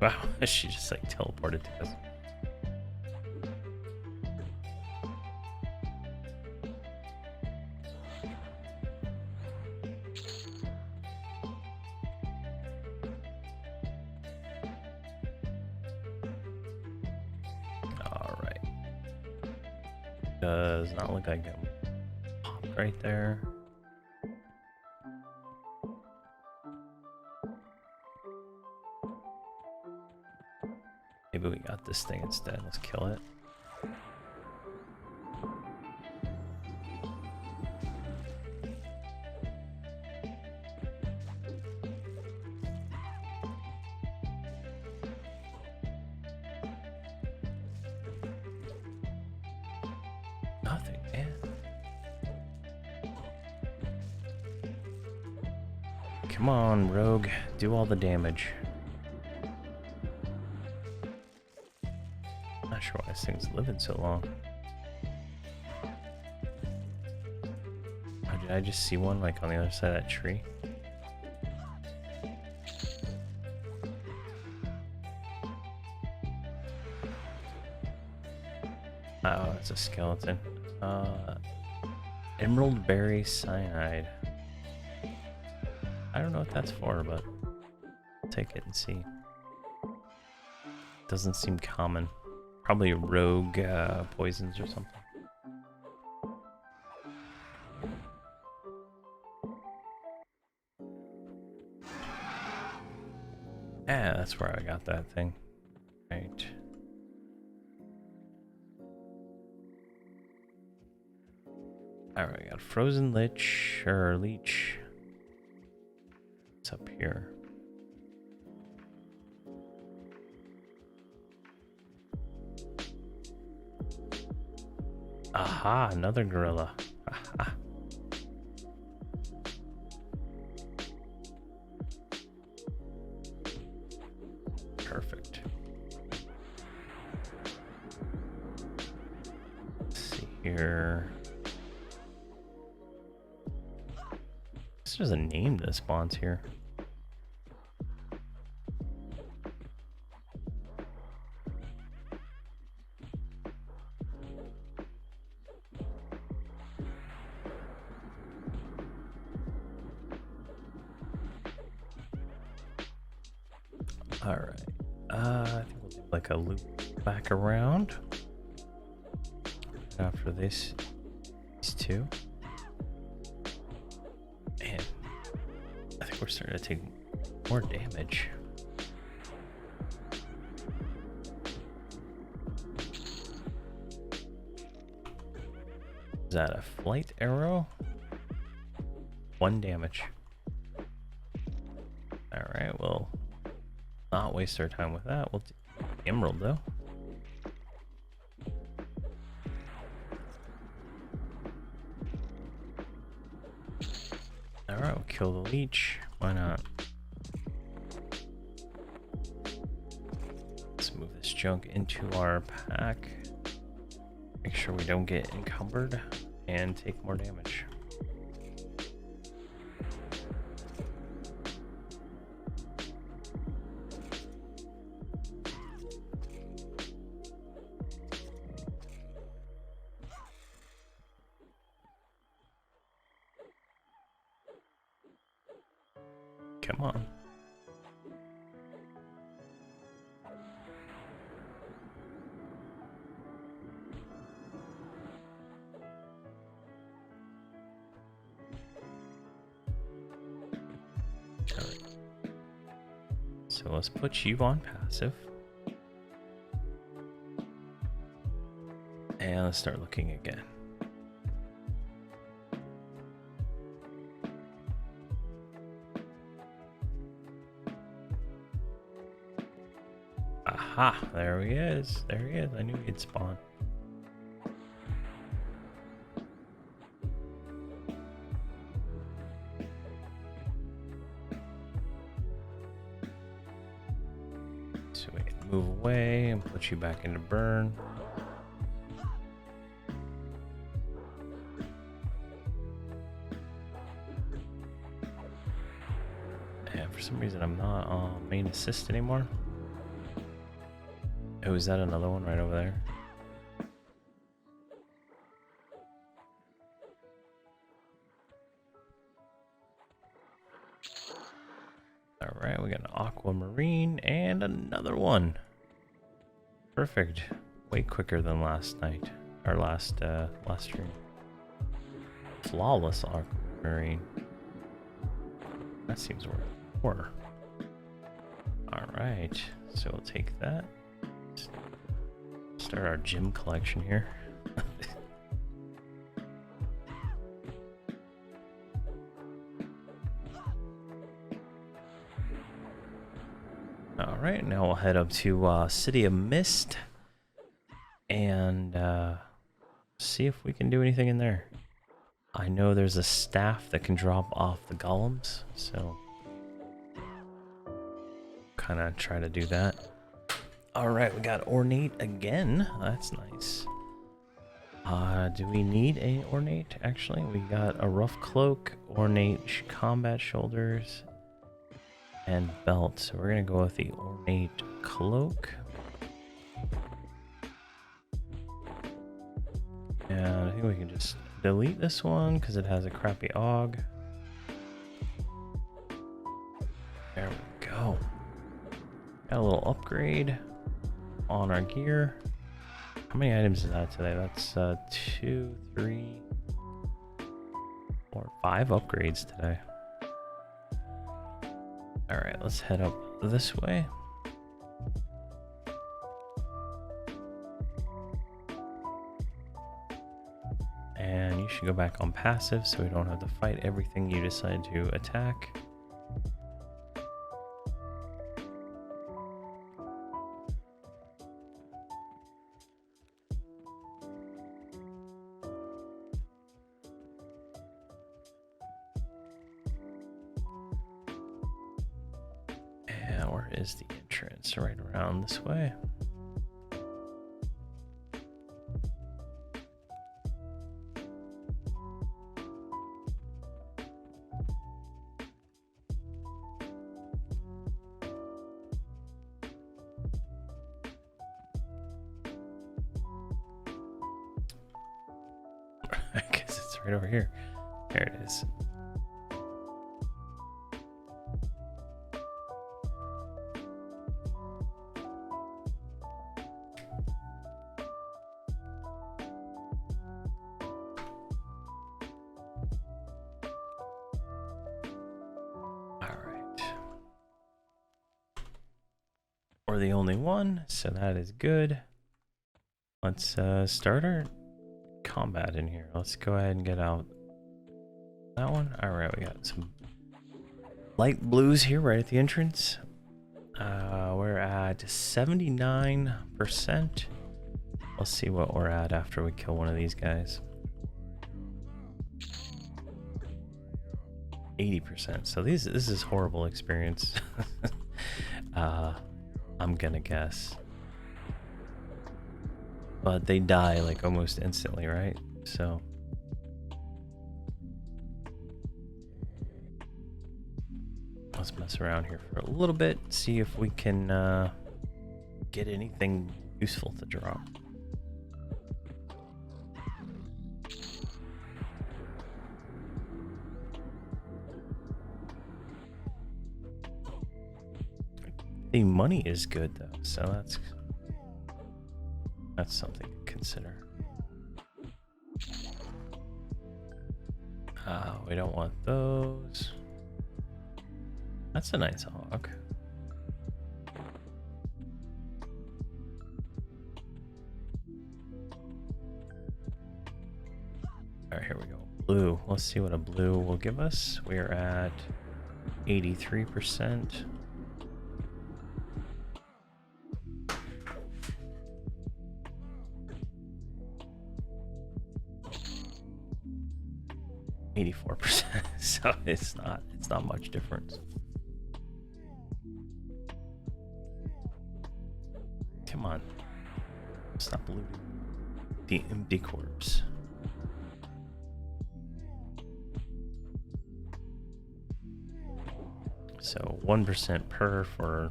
Wow, she just like teleported to us. All right. Does not look like it popped right there. Maybe we got this thing instead. Let's kill it. Nothing, man. Come on, rogue. Do all the damage. Not sure why this thing's living so long. Oh, did I just see one like on the other side of that tree? Oh, it's a skeleton. Emerald berry cyanide. I don't know what that's for, but I'll take it and see. Doesn't seem common. Probably rogue poisons or something. Yeah, that's where I got that thing. Right. Alright, we got frozen lich or leech. It's up here. Aha, another gorilla. Aha. Perfect. Let's see here. This is a name that spawns here. All right. I think we'll do like a loop back around after these two. And I think we're starting to take more damage. Is that a flight arrow? 1 damage. All right, well, not waste our time with that. We'll do emerald though. All right, we'll kill the leech. Why not? Let's move this junk into our pack. Make sure we don't get encumbered and take more damage. Come on. All right. So let's put you on passive. And let's start looking again. Aha, there he is. There he is. I knew he'd spawn. So we can move away and put you back into burn. And for some reason I'm not on main assist anymore. Oh, is that another one right over there? All right, we got an aquamarine and another one. Perfect. Way quicker than last night, or last stream. Flawless aquamarine. That seems worth more. All right, so we'll take that. Start our gym collection here. All right, now we'll head up to City of Mist and see if we can do anything in there. I know there's a staff that can drop off the golems, so kind of try to do that. All right, we got ornate again. That's nice. Do we need a ornate? Actually, we got a rough cloak, ornate combat shoulders, and belt. So we're gonna go with the ornate cloak. And I think we can just delete this one because it has a crappy AUG. There we go. Got a little upgrade on our gear. How many items is that today? That's 2, 3, 4, 5 upgrades today. All right, let's head up this way. And you should go back on passive so we don't have to fight everything you decide to attack. Is the entrance right around this way. I guess it's right over here. There it is. We're the only one, so that is good. Let's start our combat in here. Let's go ahead and get out that one. All right, we got some light blues here right at the entrance. We're at 79%. Let's see what we're at after we kill one of these guys. 80%. So this is horrible experience. I'm gonna guess. But they die like almost instantly, right? So let's mess around here for a little bit, see if we can get anything useful to drop. The money is good though, so that's something to consider. We don't want those. That's a nice hog. Alright, here we go. Blue. Let's see what a blue will give us. We're at 83%. So it's not much difference. Come on, stop looting the empty corpse. So 1% per for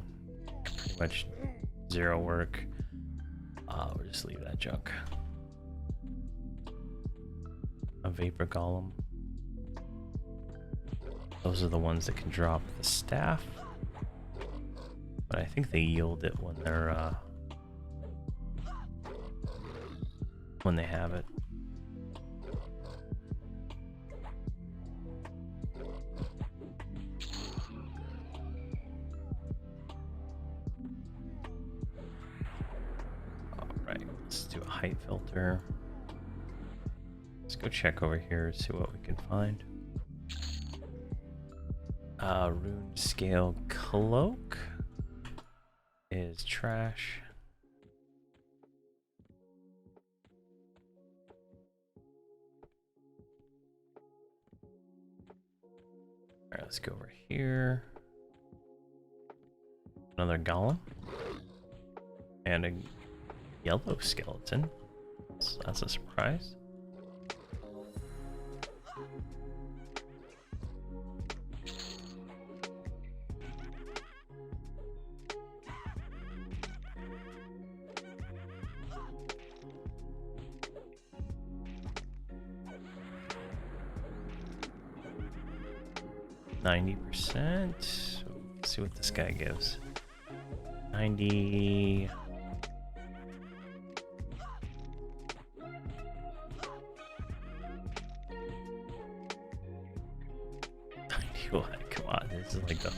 pretty much zero work. We'll just leave that junk. A vapor golem. Those are the ones that can drop the staff, but I think they yield it when they're when they have it. All right, let's do a height filter. Let's go check over here and see what we can find. Rune scale cloak is trash. Alright, let's go over here. Another golem. And a yellow skeleton. So that's a surprise. %. Let's see what this guy gives. 90. What? Come on, this is like the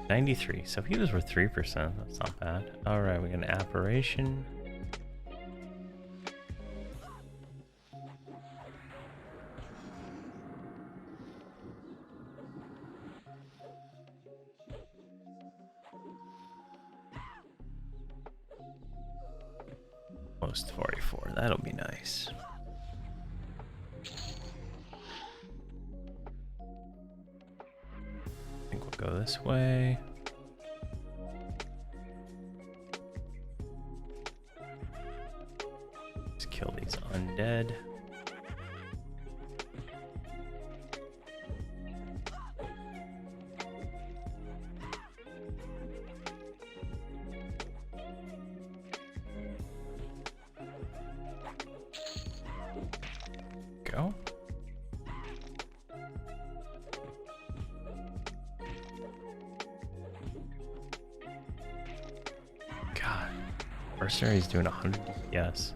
93. So if he was worth 3%, that's not bad. All right, we got an apparition. Almost 44. That'll be nice. I think we'll go this way. Let's kill these undead. Go. God, Mercenary's doing 100. Yes.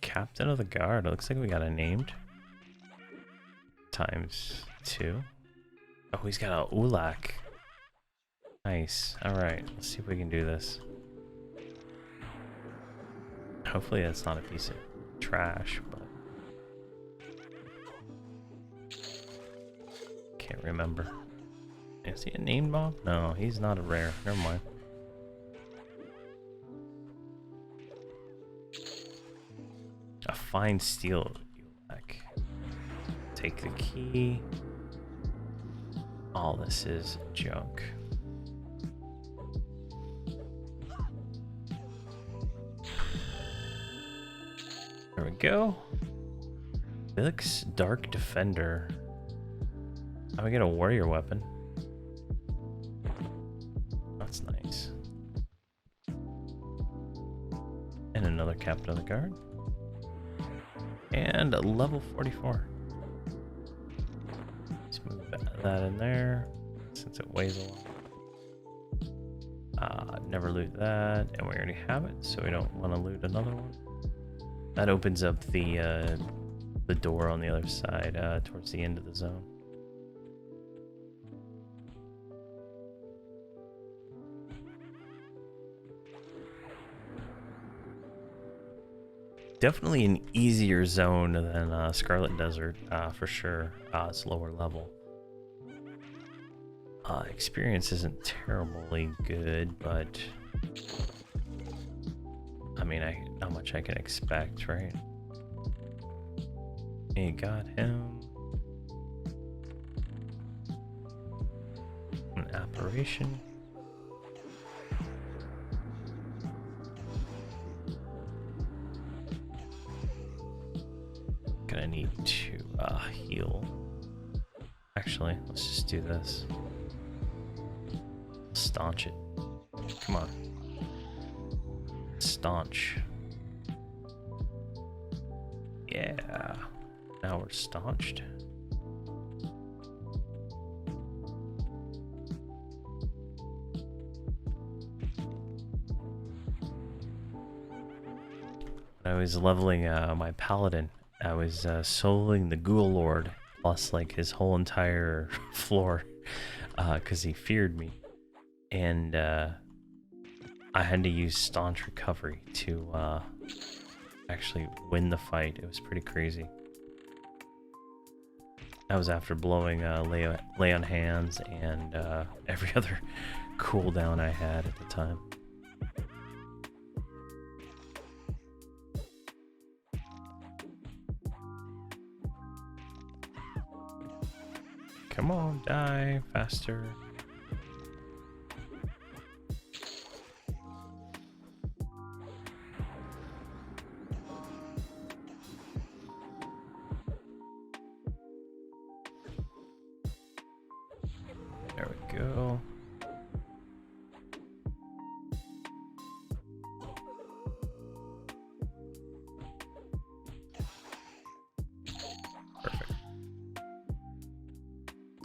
Captain of the Guard. It looks like we got it named. ×2. Oh, he's got a Ulak. Nice. All right, let's see if we can do this. Hopefully that's not a piece of trash, but can't remember. Is he a named mob? No, he's not a rare. Never mind. A fine steel. Like, take the key. All this is junk. There we go. Felix Dark Defender. How do I get a warrior weapon? That's nice. And another captain of the guard. And a level 44. Let's move that in there since it weighs a lot. Never loot that, and we already have it, so we don't want to loot another one. That opens up the door on the other side towards the end of the zone. Definitely an easier zone than Scarlet Desert, for sure. It's lower level. Experience isn't terribly good, but I mean, not much I can expect, right? Hey, got him. An apparition. Gonna need to heal. Actually, let's just do this. Staunch it. Come on. Staunch. Yeah. Now we're staunched. When I was leveling my paladin, I was soloing the Ghoul Lord plus like his whole entire floor because he feared me. And I had to use Staunch Recovery to actually win the fight. It was pretty crazy. That was after blowing Lay on Hands and every other cooldown I had at the time. Come on, die faster. There we go. Perfect.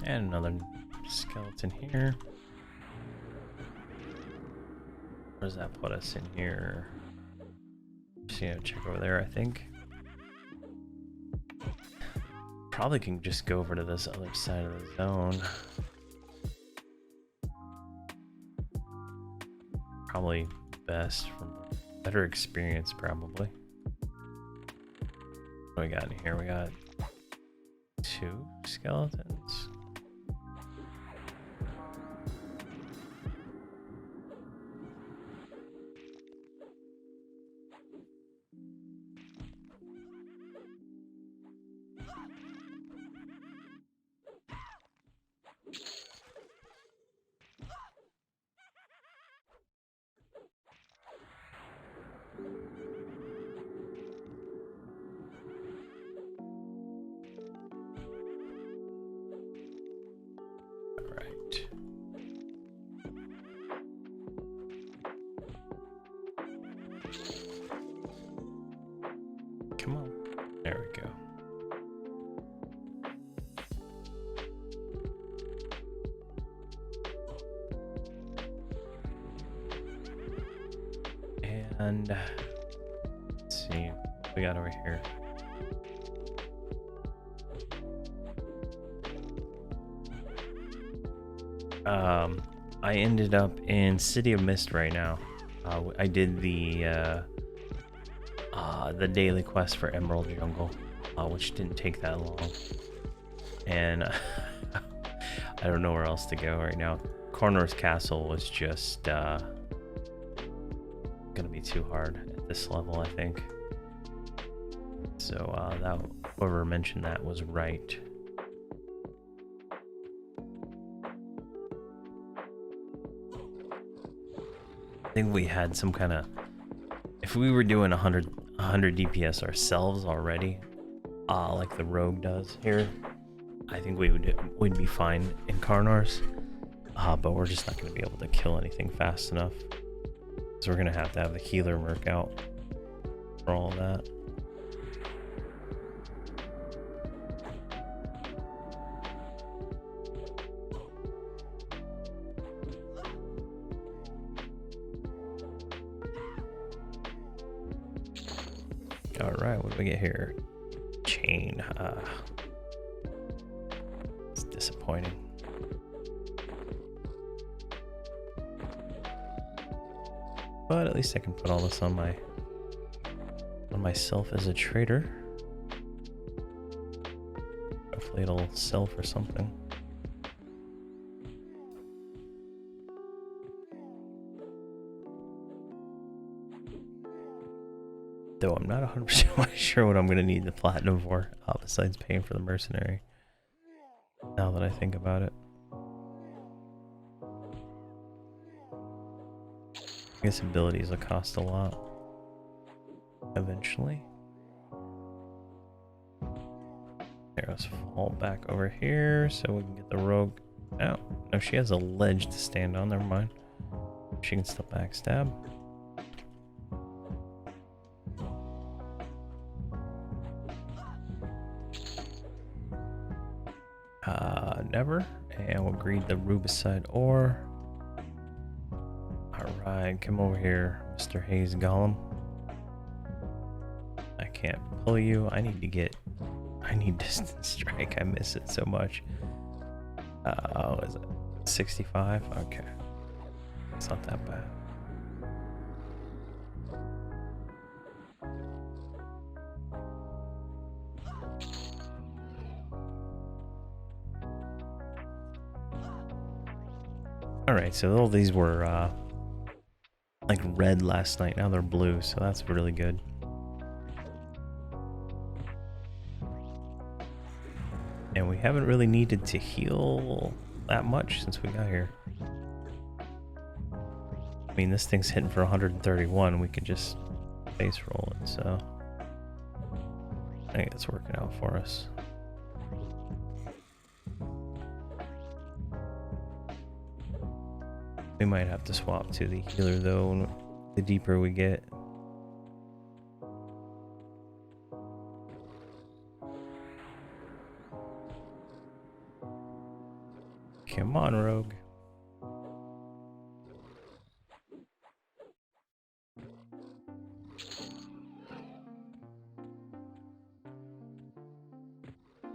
And another skeleton here. Where does that put us in here? Just gonna check over there, I think. Probably can just go over to this other side of the zone. Probably best from better experience, probably. What do we got in here? We got 2 skeletons. Come on. There we go. And let's see what we got over here. I ended up in City of Mist right now. I did the daily quest for Emerald Jungle, which didn't take that long. And I don't know where else to go right now. Cornor's Castle was just gonna be too hard at this level, I think. So that whoever mentioned that was right. I think we had some kind of, if we were doing 100 DPS ourselves already, like the rogue does here, I think we'd be fine in Karnars. But we're just not going to be able to kill anything fast enough. So we're going to have the healer merc out for all of that. Alright, what do we get here? Chain. It's disappointing. But at least I can put all this on myself as a trader. Hopefully it'll sell for something. Though I'm not 100% sure what I'm going to need the platinum for, besides paying for the mercenary. Now that I think about it. I guess abilities will cost a lot. Eventually. There, let's fall back over here so we can get the rogue. Oh, no, she has a ledge to stand on. Never mind. She can still backstab. Never. And we'll greed the Rubicide ore. Alright, come over here, Mr. Haze Golem. I can't pull you. I need distance strike. I miss it so much. Oh, is it 65? Okay. It's not that bad. Alright, so all these were like red last night. Now they're blue, so that's really good. And we haven't really needed to heal that much since we got here. I mean, this thing's hitting for 131. We could just base roll it, so I think it's working out for us. We might have to swap to the healer though, the deeper we get. Come on, rogue.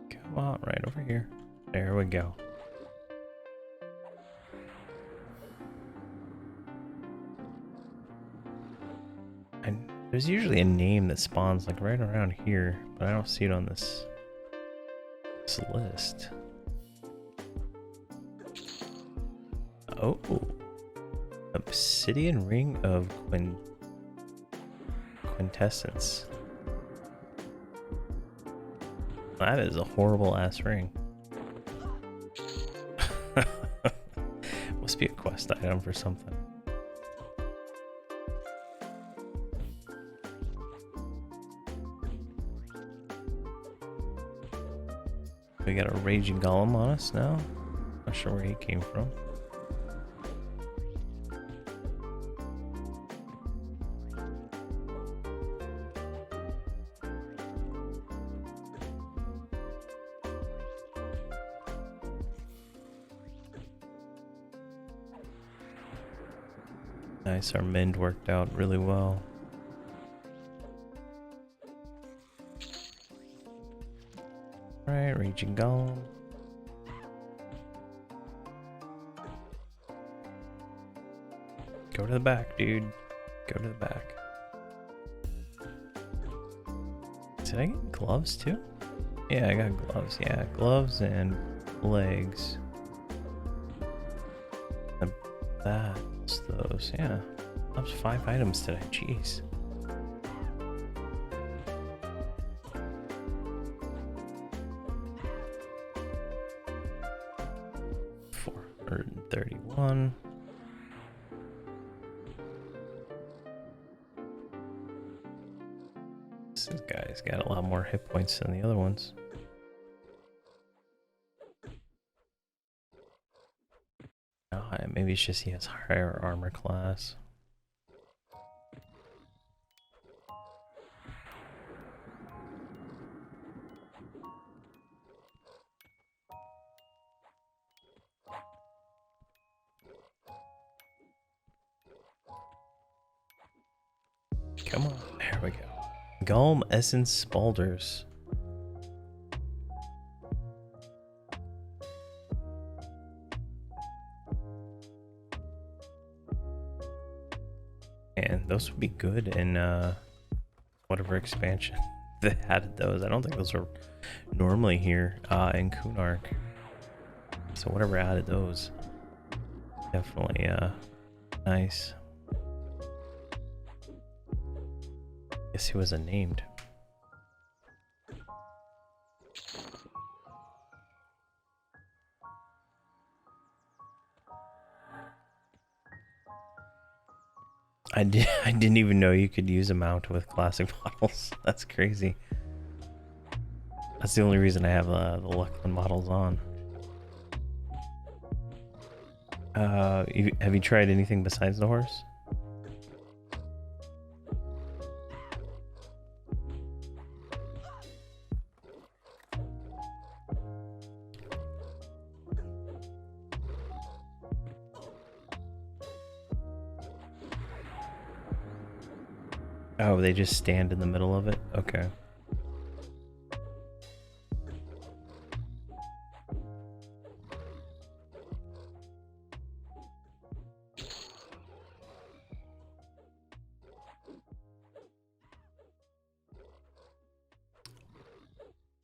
Come on, right over here. There we go. And there's usually a name that spawns like right around here, but I don't see it on this list. Oh, Obsidian Ring of Quintessence. That is a horrible ass ring. Must be a quest item for something. We got a raging golem on us now. Not sure where he came from. Nice, our mend worked out really well. Alright, raging golem. Go to the back, dude. Go to the back. Did I get gloves too? Yeah, I got gloves. Yeah, gloves and legs. And that's those. Yeah, that was 5 items today. Jeez. 131. This guy's got a lot more hit points than the other ones. Maybe it's just he has higher armor class. Come on, there we go. Gulm Essence Spalders. And those would be good in whatever expansion they added those. I don't think those are normally here in Kunark. So whatever added those, definitely nice. Guess he wasn't named. I didn't even know you could use a mount with classic models. That's crazy. That's the only reason I have the Luckland models on. Have you tried anything besides the horse? Oh, they just stand in the middle of it? Okay.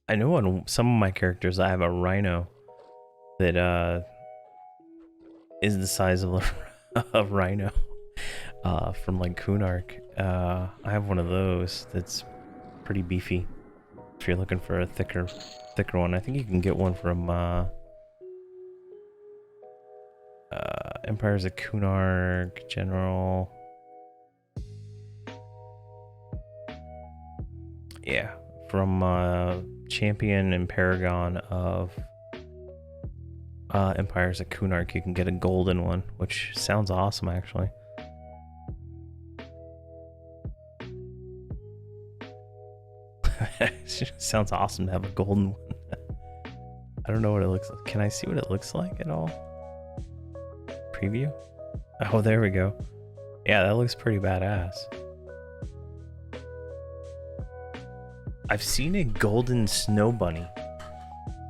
I know on some of my characters I have a rhino that is the size of a rhino from like Kunark. I have one of those that's pretty beefy. If you're looking for a thicker one, I think you can get one from Empires of Kunark General. Yeah, from Champion and Paragon of Empires of Kunark, you can get a golden one, which sounds awesome actually. It sounds awesome to have a golden one. I don't know what it looks like. Can I see what it looks like at all? Preview? Oh, there we go. Yeah, that looks pretty badass. I've seen a golden snow bunny,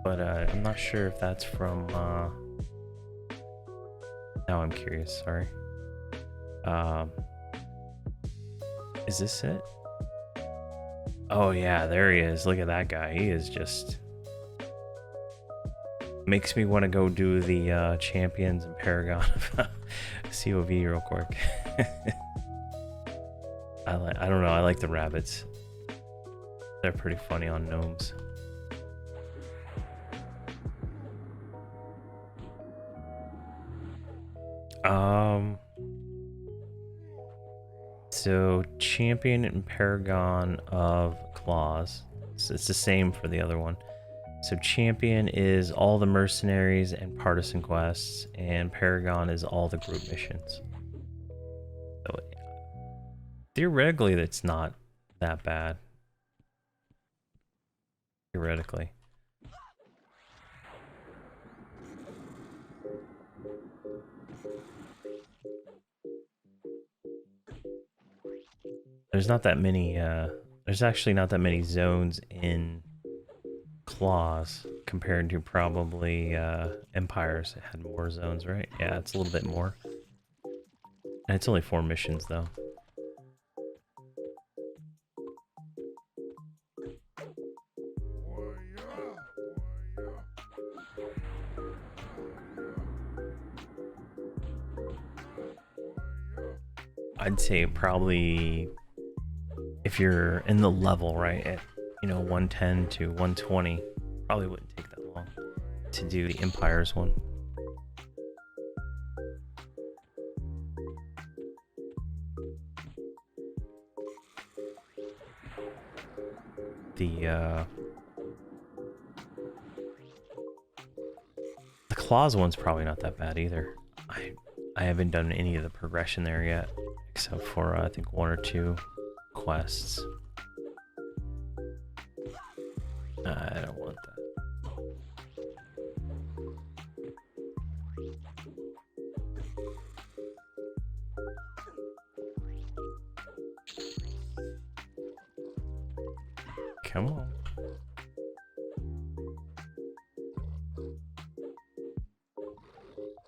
but I'm not sure if that's from now I'm curious, sorry. Is this it? Oh yeah, there he is. Look at that guy. He is just makes me want to go do the Champions and Paragon of COV real quick. I don't know, I like the rabbits. They're pretty funny on gnomes. So Champion and Paragon of Claws. So it's the same for the other one. So Champion is all the mercenaries and partisan quests, and Paragon is all the group missions. So theoretically, that's not that bad. Theoretically. There's not that many, there's actually not that many zones in Claws compared to probably Empires. It had more zones, right? Yeah, it's a little bit more. And it's only 4 missions though. I'd say probably if you're in the level, right, at 110 to 120, probably wouldn't take that long to do the Empires one. The claws one's probably not that bad either. I haven't done any of the progression there yet, except for I think 1 or 2 quests. I don't want that. Come on.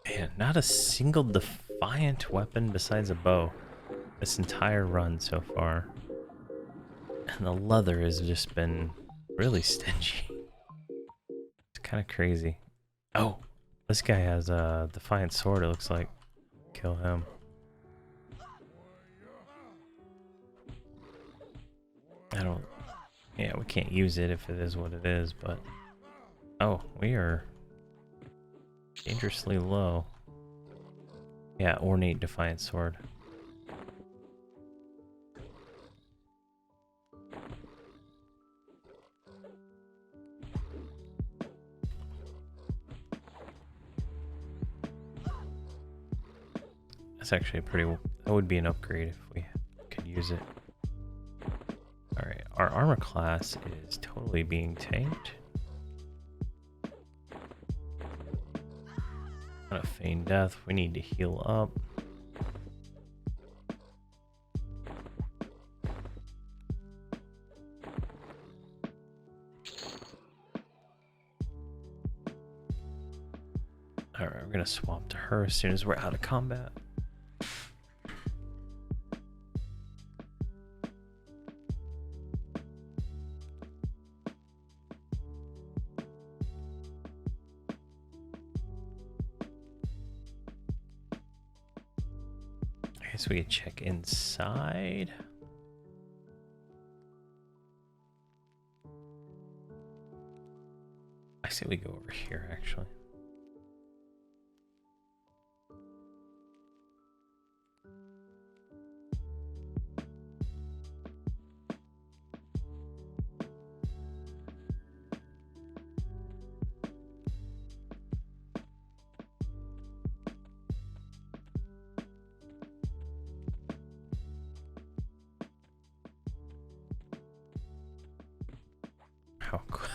Man, not a single defiant weapon besides a bow this entire run so far. And the leather has just been really stingy. It's kind of crazy. Oh, this guy has a defiant sword, it looks like. Kill him. Yeah, we can't use it if it is what it is, but... Oh, we are dangerously low. Yeah, ornate defiant sword. That's actually that would be an upgrade if we could use it. Alright, our armor class is totally being tanked. Not a feign death, we need to heal up. Alright, we're gonna swap to her as soon as we're out of combat. I guess we could check inside. I say we go over here, actually.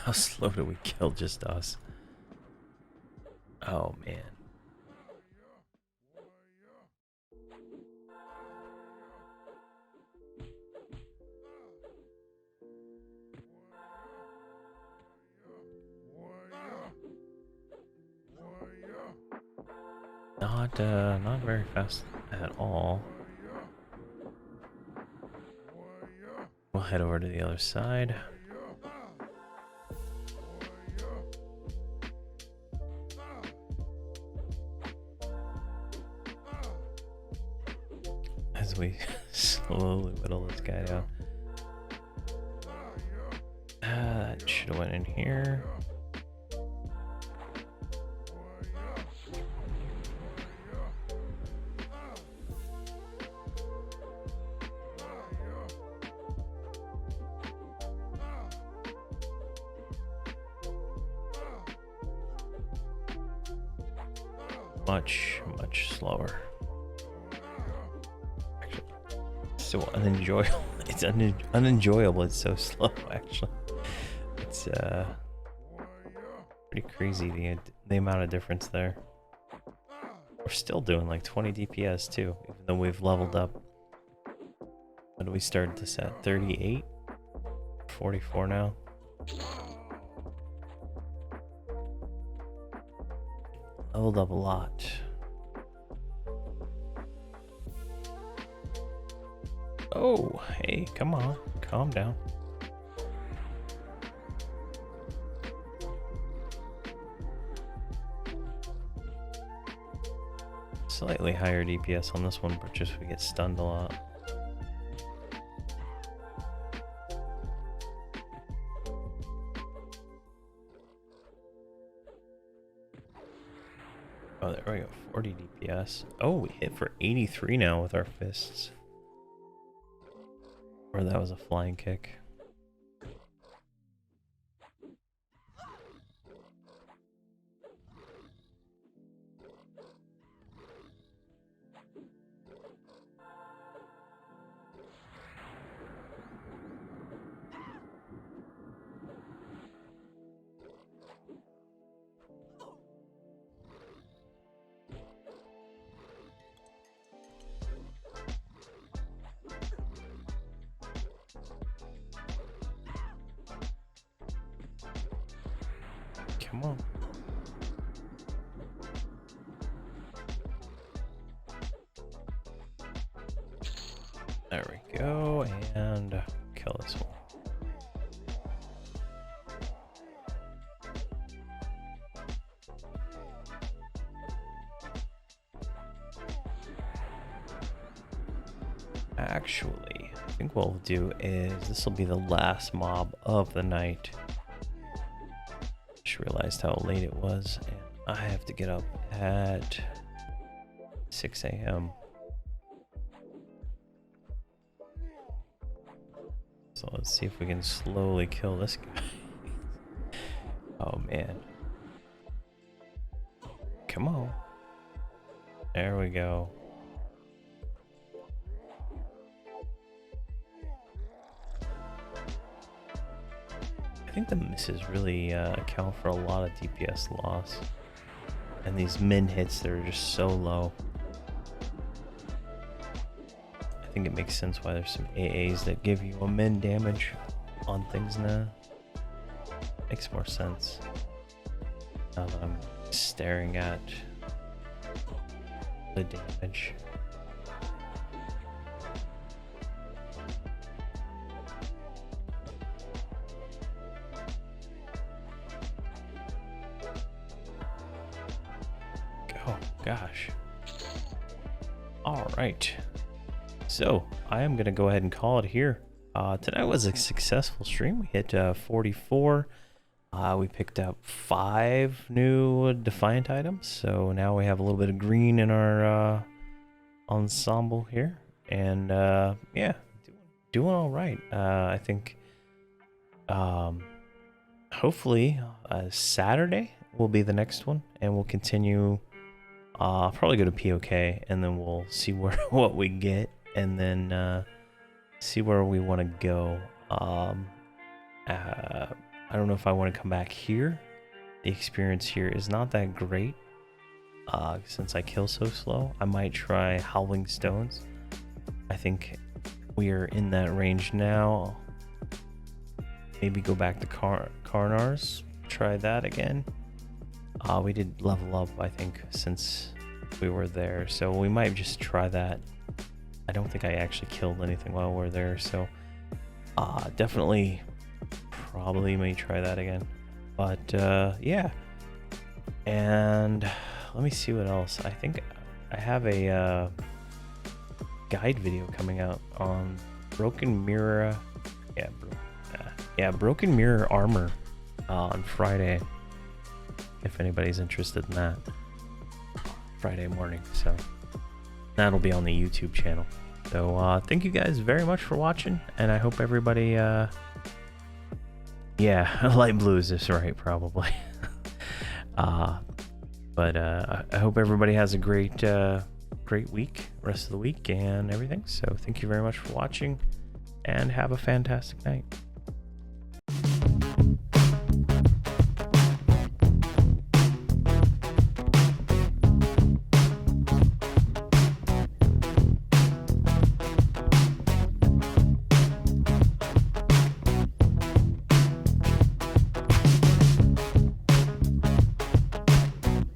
How slow do we kill just us? Oh man. Not very fast at all. We'll head over to the other side. As we slowly whittle this guy down. That should have went in here. Much slower. Actually, so unenjoyable. It's unenjoyable. It's so slow. Actually, it's pretty crazy the amount of difference there. We're still doing like 20 DPS too, even though we've leveled up. When do we start this at? 38, 44 now. Leveled up a lot. Oh, hey, come on, calm down. Slightly higher DPS on this one, but just we get stunned a lot. Oh, there we go, 40 DPS. Oh, we hit for 83 now with our fists. Or that was a flying kick. Come on. There we go, and kill this one. Actually, I think what we'll do is this will be the last mob of the night. Just realized how late it was, and I have to get up at 6 a.m. So let's see if we can slowly kill this guy. Oh man. Come on. There we go. I think the misses really account for a lot of DPS loss. And these min hits, they're just so low. I think it makes sense why there's some AAs that give you a min damage on things now. Makes more sense. Now that I'm staring at the damage. Oh gosh. All right. So I am gonna go ahead and call it here. Tonight was a successful stream. We hit 44. We picked up 5 new Defiant items. So now we have a little bit of green in our ensemble here. And yeah, doing all right. I think hopefully Saturday will be the next one, and we'll continue. Probably go to POK, and then we'll see what we get, and then see where we want to go. I don't know if I want to come back here. The experience here is not that great since I kill so slow. I might try Howling Stones. I think we are in that range now. Maybe go back to Karnars, try that again. We did level up, I think, since we were there, so we might just try that. I don't think I actually killed anything while we're there, so definitely probably may try that again. But yeah, and let me see what else. I think I have a guide video coming out on Broken Mirror. Broken Mirror armor on Friday, if anybody's interested in that. Friday morning, so that'll be on the YouTube channel. So thank you guys very much for watching, and I hope everybody yeah, light blue is this right, probably. But I hope everybody has a great week, rest of the week and everything. So thank you very much for watching, and have a fantastic night.